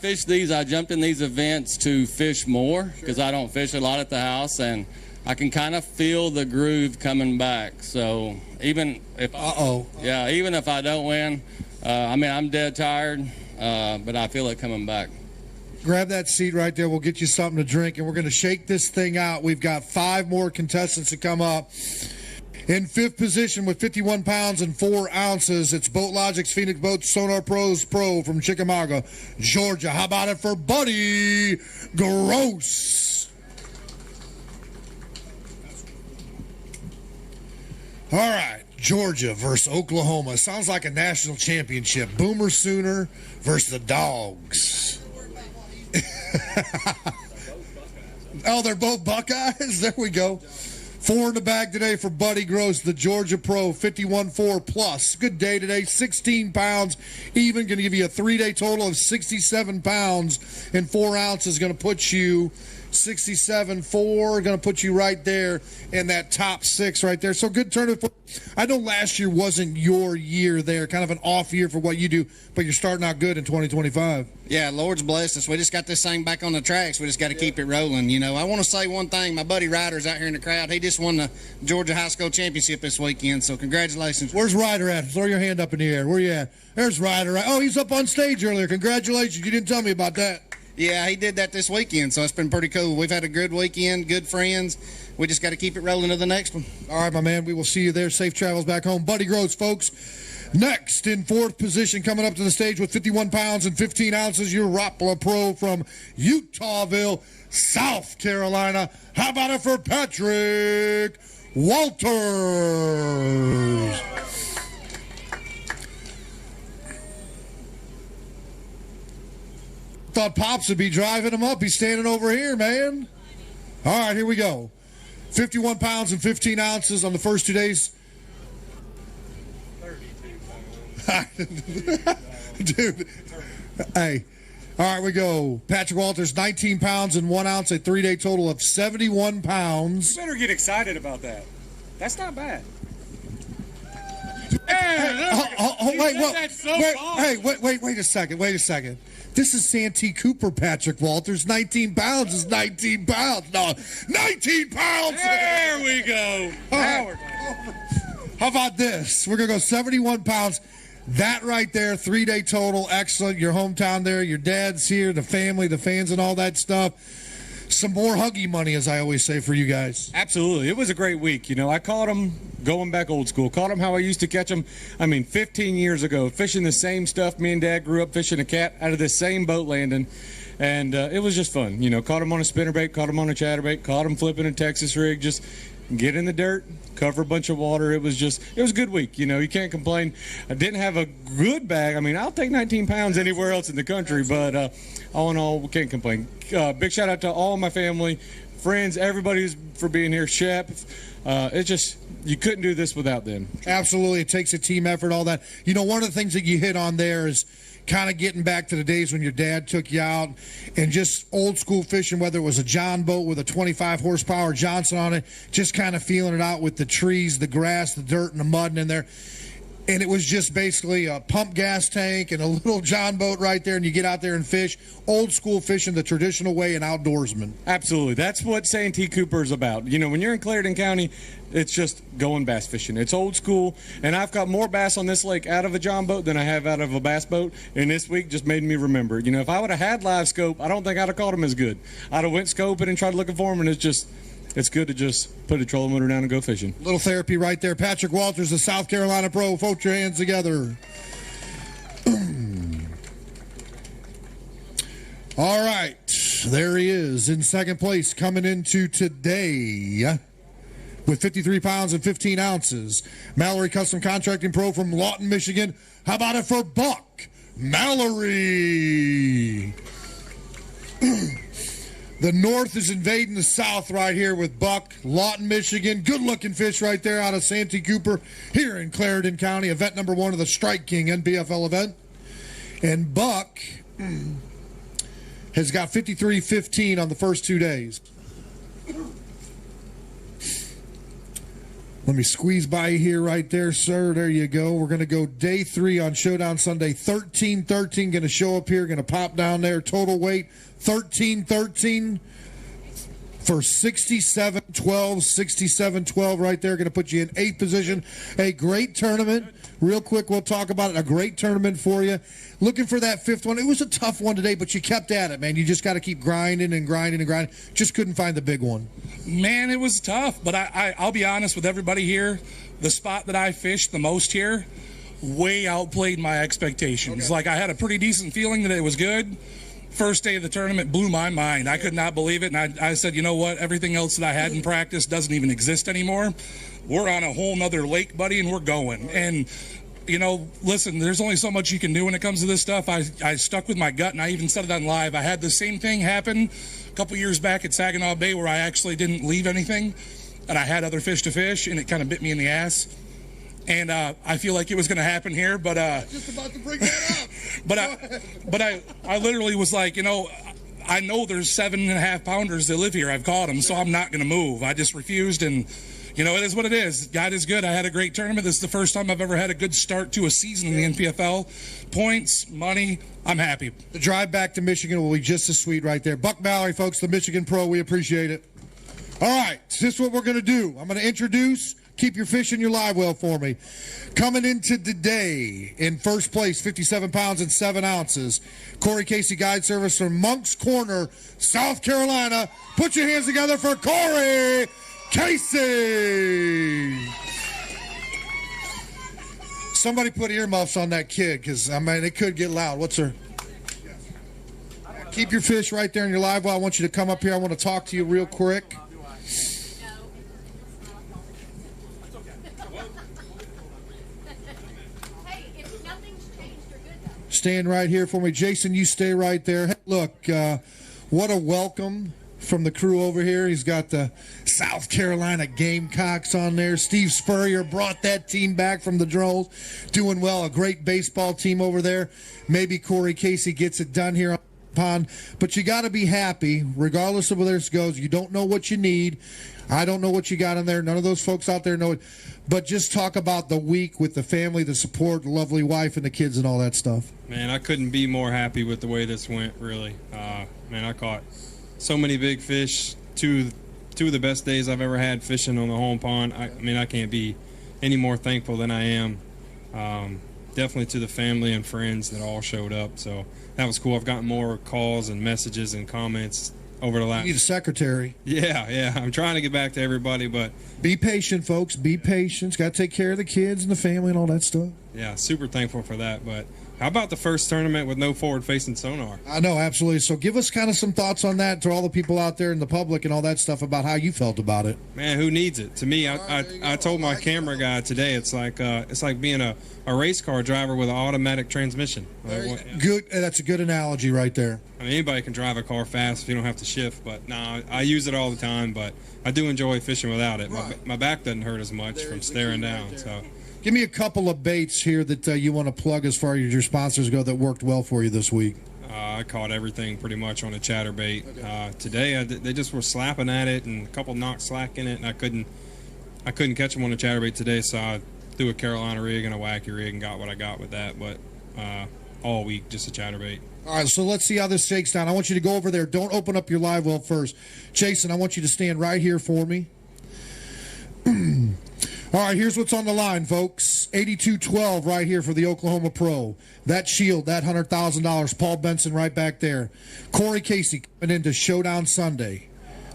jumped in these events to fish more because I don't fish a lot at the house, and I can kind of feel the groove coming back. So even if even if I don't win, I mean, I'm dead tired, but I feel it coming back. Grab that seat right there. We'll get you something to drink, and we're going to shake this thing out. We've got 5 more contestants to come up. In fifth position with 51 pounds and 4 ounces, it's Boat Logic's Phoenix Boats Sonar Pros Pro from Chickamauga, Georgia. How about it for Buddy Gross? All right, Georgia versus Oklahoma. Sounds like a national championship. Boomer Sooner versus the Dogs. Oh, they're both Buckeyes? There we go. 4 in the bag today for Buddy Gross, the Georgia Pro, 51.4 plus. Good day today, 16 pounds even. Going to give you a 3-day total of 67 pounds and 4 ounces. Going to put you 67.4. Going to put you right there in that top 6 right there. So good turn. I know last year wasn't your year there, kind of an off year for what you do, but you're starting out good in 2025. Yeah, Lord's blessed us. We just got this thing back on the tracks. We just got to keep it rolling. You know, I want to say one thing. My buddy Ryder's out here in the crowd. He just won the Georgia High School Championship this weekend, so congratulations. Where's Ryder at? Throw your hand up in the air. Where you at? There's Ryder. Oh, he's up on stage earlier. Congratulations. You didn't tell me about that. Yeah, he did that this weekend, so it's been pretty cool. We've had a good weekend, good friends. We just got to keep it rolling to the next one. All right, my man. We will see you there. Safe travels back home. Buddy Gross, folks. Next, in 4th position, coming up to the stage with 51 pounds and 15 ounces, your Rapala Pro from Utahville, South Carolina. How about it for Patrick Walters? Thought Pops would be driving him up. He's standing over here, man. All right, here we go. 51 pounds and 15 ounces on the first 2 days. Dude. Hey. All right, we go. Patrick Walters, 19 pounds and 1 ounce, a 3-day total of 71 pounds. You better get excited about that. That's not bad. Wait a second. Wait a second. This is Santee Cooper, Patrick Walters. 19 pounds is 19 pounds. No, 19 pounds. There we go. Right. How about this? We're going to go 71 pounds. That right there, 3-day total, excellent. Your hometown there, your dad's here, the family, the fans, and all that stuff. Some more huggy money, as I always say, for you guys. Absolutely. It was a great week. You know, I caught them going back old school. Caught them how I used to catch them, 15 years ago, fishing the same stuff. Me and Dad grew up fishing a cat out of this same boat landing. And it was just fun. You know, caught them on a spinnerbait, caught them on a chatterbait, caught them flipping a Texas rig, just get in the dirt, cover a bunch of water. It was a good week. You know, you can't complain. I didn't have a good bag. I'll take 19 pounds anywhere else in the country, but all in all, we can't complain. Big shout out to all my family, friends, everybody who's for being here. Shep, you couldn't do this without them. Absolutely. It takes a team effort, all that. You know, one of the things that you hit on there is kind of getting back to the days when your dad took you out and just old school fishing, whether it was a John boat with a 25 horsepower Johnson on it, just kind of feeling it out with the trees, the grass, the dirt, and the mud in there. And it was just basically a pump gas tank and a little John boat right there, and you get out there and fish. Old school fishing the traditional way, and outdoorsman. Absolutely. That's what Santee Cooper is about. You know, when you're in Clarendon County, it's just going bass fishing. It's old school, and I've got more bass on this lake out of a John boat than I have out of a bass boat, and this week just made me remember. You know, if I would have had live scope, I don't think I'd have caught them as good. I'd have went scoping and tried looking for them, and it's good to just put a trolling motor down and go fishing. Little therapy right there. Patrick Walters, the South Carolina Pro. Put your hands together. All right. There he is in second place coming into today with 53 pounds and 15 ounces. Mallory Custom Contracting Pro from Lawton, Michigan. How about it for Buck Mallory? The North is invading the South right here with Buck, Lawton, Michigan. Good-looking fish right there out of Santee Cooper here in Clarendon County. Event number 1 of the Strike King NPFL event. And Buck has got 53.15 on the first 2 days. Let me squeeze by you here right there, sir. There you go. We're going to go day 3 on Showdown Sunday. 13-13 going to show up here. Going to pop down there. Total weight 13-13. for 67-12, 67-12 right there. Going to put you in 8th position. A great tournament. Real quick, we'll talk about it. A great tournament for you. Looking for that 5th one. It was a tough one today, but you kept at it, man. You just got to keep grinding and grinding and grinding. Just couldn't find the big one. Man, it was tough, but I'll be honest with everybody here. The spot that I fished the most here way outplayed my expectations. Okay. Like, I had a pretty decent feeling that it was good. First day of the tournament blew my mind. I could not believe it, and I said, you know what? Everything else that I had in practice doesn't even exist anymore. We're on a whole nother lake, buddy, and we're going. And, you know, listen, there's only so much you can do when it comes to this stuff. I stuck with my gut, and I even said it on live. I had the same thing happen a couple years back at Saginaw Bay where I actually didn't leave anything, and I had other fish to fish, and it kind of bit me in the ass. And I feel like it was going to happen here, but just about to bring that up. but I literally was like, you know, I know there's 7.5 pounders that live here. I've caught them, so I'm not going to move. I just refused, and you know, it is what it is. God is good. I had a great tournament. This is the first time I've ever had a good start to a season in the NPFL. Points, money, I'm happy. The drive back to Michigan will be just as sweet right there. Buck Mallory, folks, the Michigan Pro. We appreciate it. All right, this is what we're going to do. I'm going to introduce. Keep your fish in your live well for me. Coming into today in first place, 57 pounds and 7 ounces. Corey Casey Guide Service from Monk's Corner, South Carolina. Put your hands together for Corey Casey. Somebody put earmuffs on that kid, because, I mean, it could get loud. What's her? Keep your fish right there in your live well. I want you to come up here. I want to talk to you real quick. Stand right here for me. Jason, you stay right there. Hey, look, what a welcome from the crew over here. He's got the South Carolina Gamecocks on there. Steve Spurrier brought that team back from the Drones. Doing well. A great baseball team over there. Maybe Corey Casey gets it done here on the pond. But you got to be happy, regardless of where this goes. You don't know what you need. I don't know what you got in there. None of those folks out there know it. But just talk about the week with the family, the support, the lovely wife, and the kids and all that stuff. Man, I couldn't be more happy with the way this went, really. Man, I caught so many big fish. Two of the best days I've ever had fishing on the home pond. I mean, I can't be any more thankful than I am. Definitely to the family and friends that all showed up. So that was cool. I've gotten more calls and messages and comments over the last. You need a secretary. Yeah. I'm trying to get back to everybody, but be patient, folks. Be patient. Got to take care of the kids and the family and all that stuff. Yeah, super thankful for that. But how about the first tournament with no forward-facing sonar? I know, absolutely. So give us kind of some thoughts on that to all the people out there in the public and all that stuff about how you felt about it. Man, who needs it? To me, I told my camera guy today, it's like being a race car driver with an automatic transmission. Good. That's a good analogy right there. I mean, anybody can drive a car fast if you don't have to shift, but no, I use it all the time, but I do enjoy fishing without it. Right. My back doesn't hurt as much from staring down. So, give me a couple of baits here that you want to plug as far as your sponsors go that worked well for you this week. I caught everything pretty much on a chatterbait. Today, they just were slapping at it and a couple knocked slack in it, and I couldn't catch them on a chatterbait today, so I threw a Carolina rig and a wacky rig and got what I got with that, but all week, just a chatterbait. All right, so let's see how this shakes down. I want you to go over there. Don't open up your live well first. Jason, I want you to stand right here for me. All right, here's what's on the line, folks. 82-12 right here for the Oklahoma Pro. That shield, that $100,000. Paul Benson right back there. Corey Casey coming into Showdown Sunday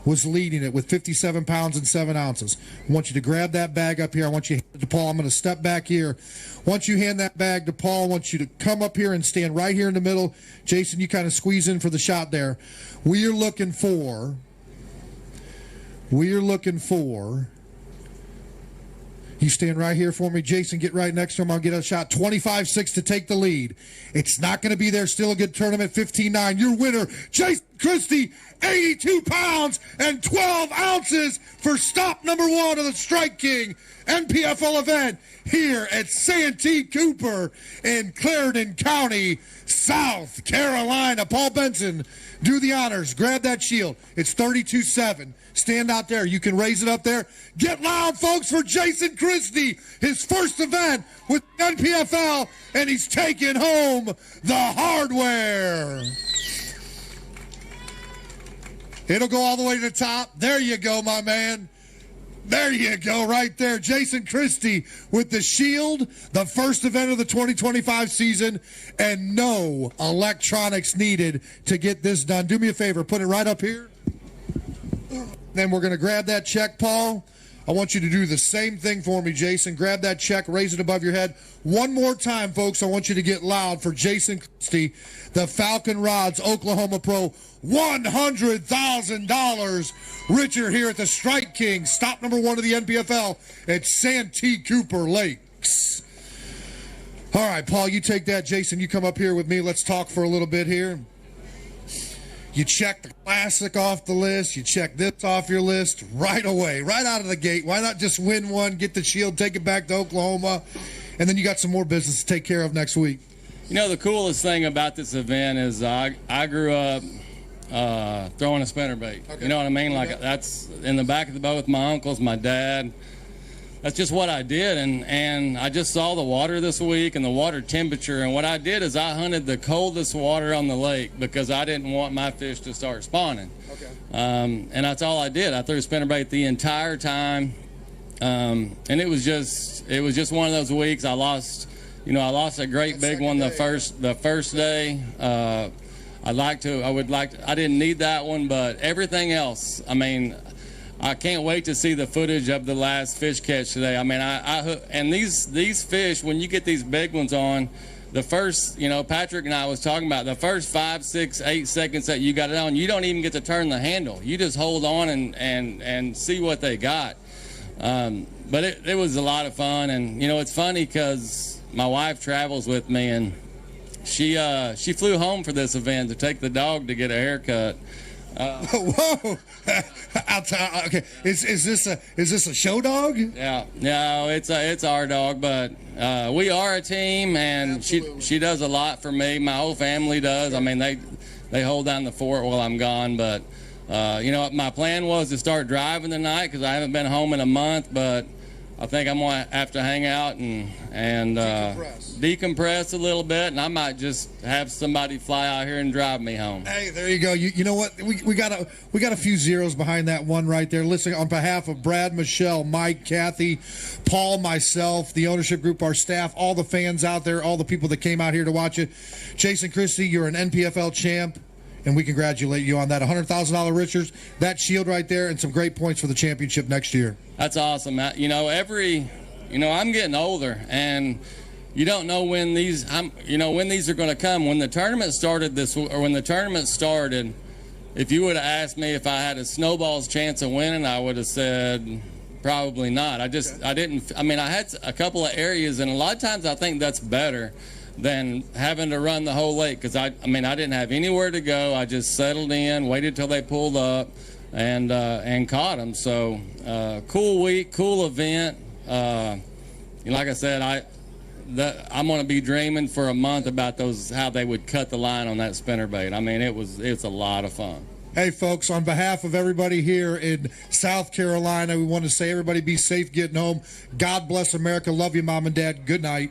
was leading it with 57 pounds and 7 ounces. I want you to grab that bag up here. I want you to hand it to Paul. I'm going to step back here. Once you hand that bag to Paul, I want you to come up here and stand right here in the middle. Jason, you kind of squeeze in for the shot there. We are looking for you stand right here for me. Jason, get right next to him. I'll get a shot. 25-6 to take the lead. It's not going to be there. Still a good tournament. 15-9. Your winner, Jason Christie, 82 pounds and 12 ounces for stop number 1 of the Strike King NPFL event here at Santee Cooper in Clarendon County, South Carolina. Paul Benson, do the honors. Grab that shield. It's 32-7. Stand out there. You can raise it up there. Get loud, folks, for Jason Christie, his first event with NPFL, and he's taking home the hardware. It'll go all the way to the top. There you go, my man. There you go, right there. Jason Christie with the Shield, the first event of the 2025 season, and no electronics needed to get this done. Do me a favor, put it right up here. Then we're going to grab that check, Paul. I want you to do the same thing for me, Jason. Grab that check, raise it above your head. One more time, folks, I want you to get loud for Jason Christie, the Falcon Rods Oklahoma Pro. $100,000 richer here at the Strike King, stop number 1 of the NPFL at Santee Cooper Lakes. All right, Paul, you take that. Jason, you come up here with me. Let's talk for a little bit here. You check the Classic off the list. You check this off your list right away, right out of the gate. Why not just win one, get the Shield, take it back to Oklahoma, and then you got some more business to take care of next week? You know, the coolest thing about this event is I grew up throwing a spinnerbait. Okay. You know what I mean? Like, that's in the back of the boat with my uncles, my dad. That's just what I did, and I just saw the water this week and the water temperature, and what I did is I hunted the coldest water on the lake because I didn't want my fish to start spawning. Okay. And that's all I did. I threw spinnerbait the entire time, and it was just one of those weeks. I lost a great big one the first day. I didn't need that one, but everything else, I mean, I can't wait to see the footage of the last fish catch today. I mean, and these fish, when you get these big ones on, the first, Patrick and I was talking about the first 5, 6, 8 seconds that you got it on, you don't even get to turn the handle. You just hold on and see what they got. But it was a lot of fun, and it's funny because my wife travels with me, and she flew home for this event to take the dog to get a haircut. Whoa! Okay, is this a show dog? Yeah, no, it's our dog, but we are a team, and she does a lot for me. My whole family does. I mean, they hold down the fort while I'm gone. But my plan was to start driving tonight because I haven't been home in a month, but I think I'm going to have to hang out and decompress a little bit, and I might just have somebody fly out here and drive me home. Hey, there you go. You know what? We got a few zeros behind that one right there. Listen, on behalf of Brad, Michelle, Mike, Kathy, Paul, myself, the ownership group, our staff, all the fans out there, all the people that came out here to watch it, Jason Christie, you're an NPFL champ, and we congratulate you on that. $100,000 Richards, that Shield right there, and some great points for the championship next year. That's awesome. I'm getting older, and you don't know when these are going to come. When the tournament started if you would have asked me if I had a snowball's chance of winning, I would have said probably not. I had a couple of areas, and a lot of times I think that's better than having to run the whole lake, because I didn't have anywhere to go. I just settled in, waited till they pulled up, and caught them. So cool week, cool event. Like I said, I'm going to be dreaming for a month about how they would cut the line on that spinnerbait. I mean, it's a lot of fun. Hey, folks, on behalf of everybody here in South Carolina, we want to say everybody be safe getting home. God bless America. Love you, Mom and Dad. Good night.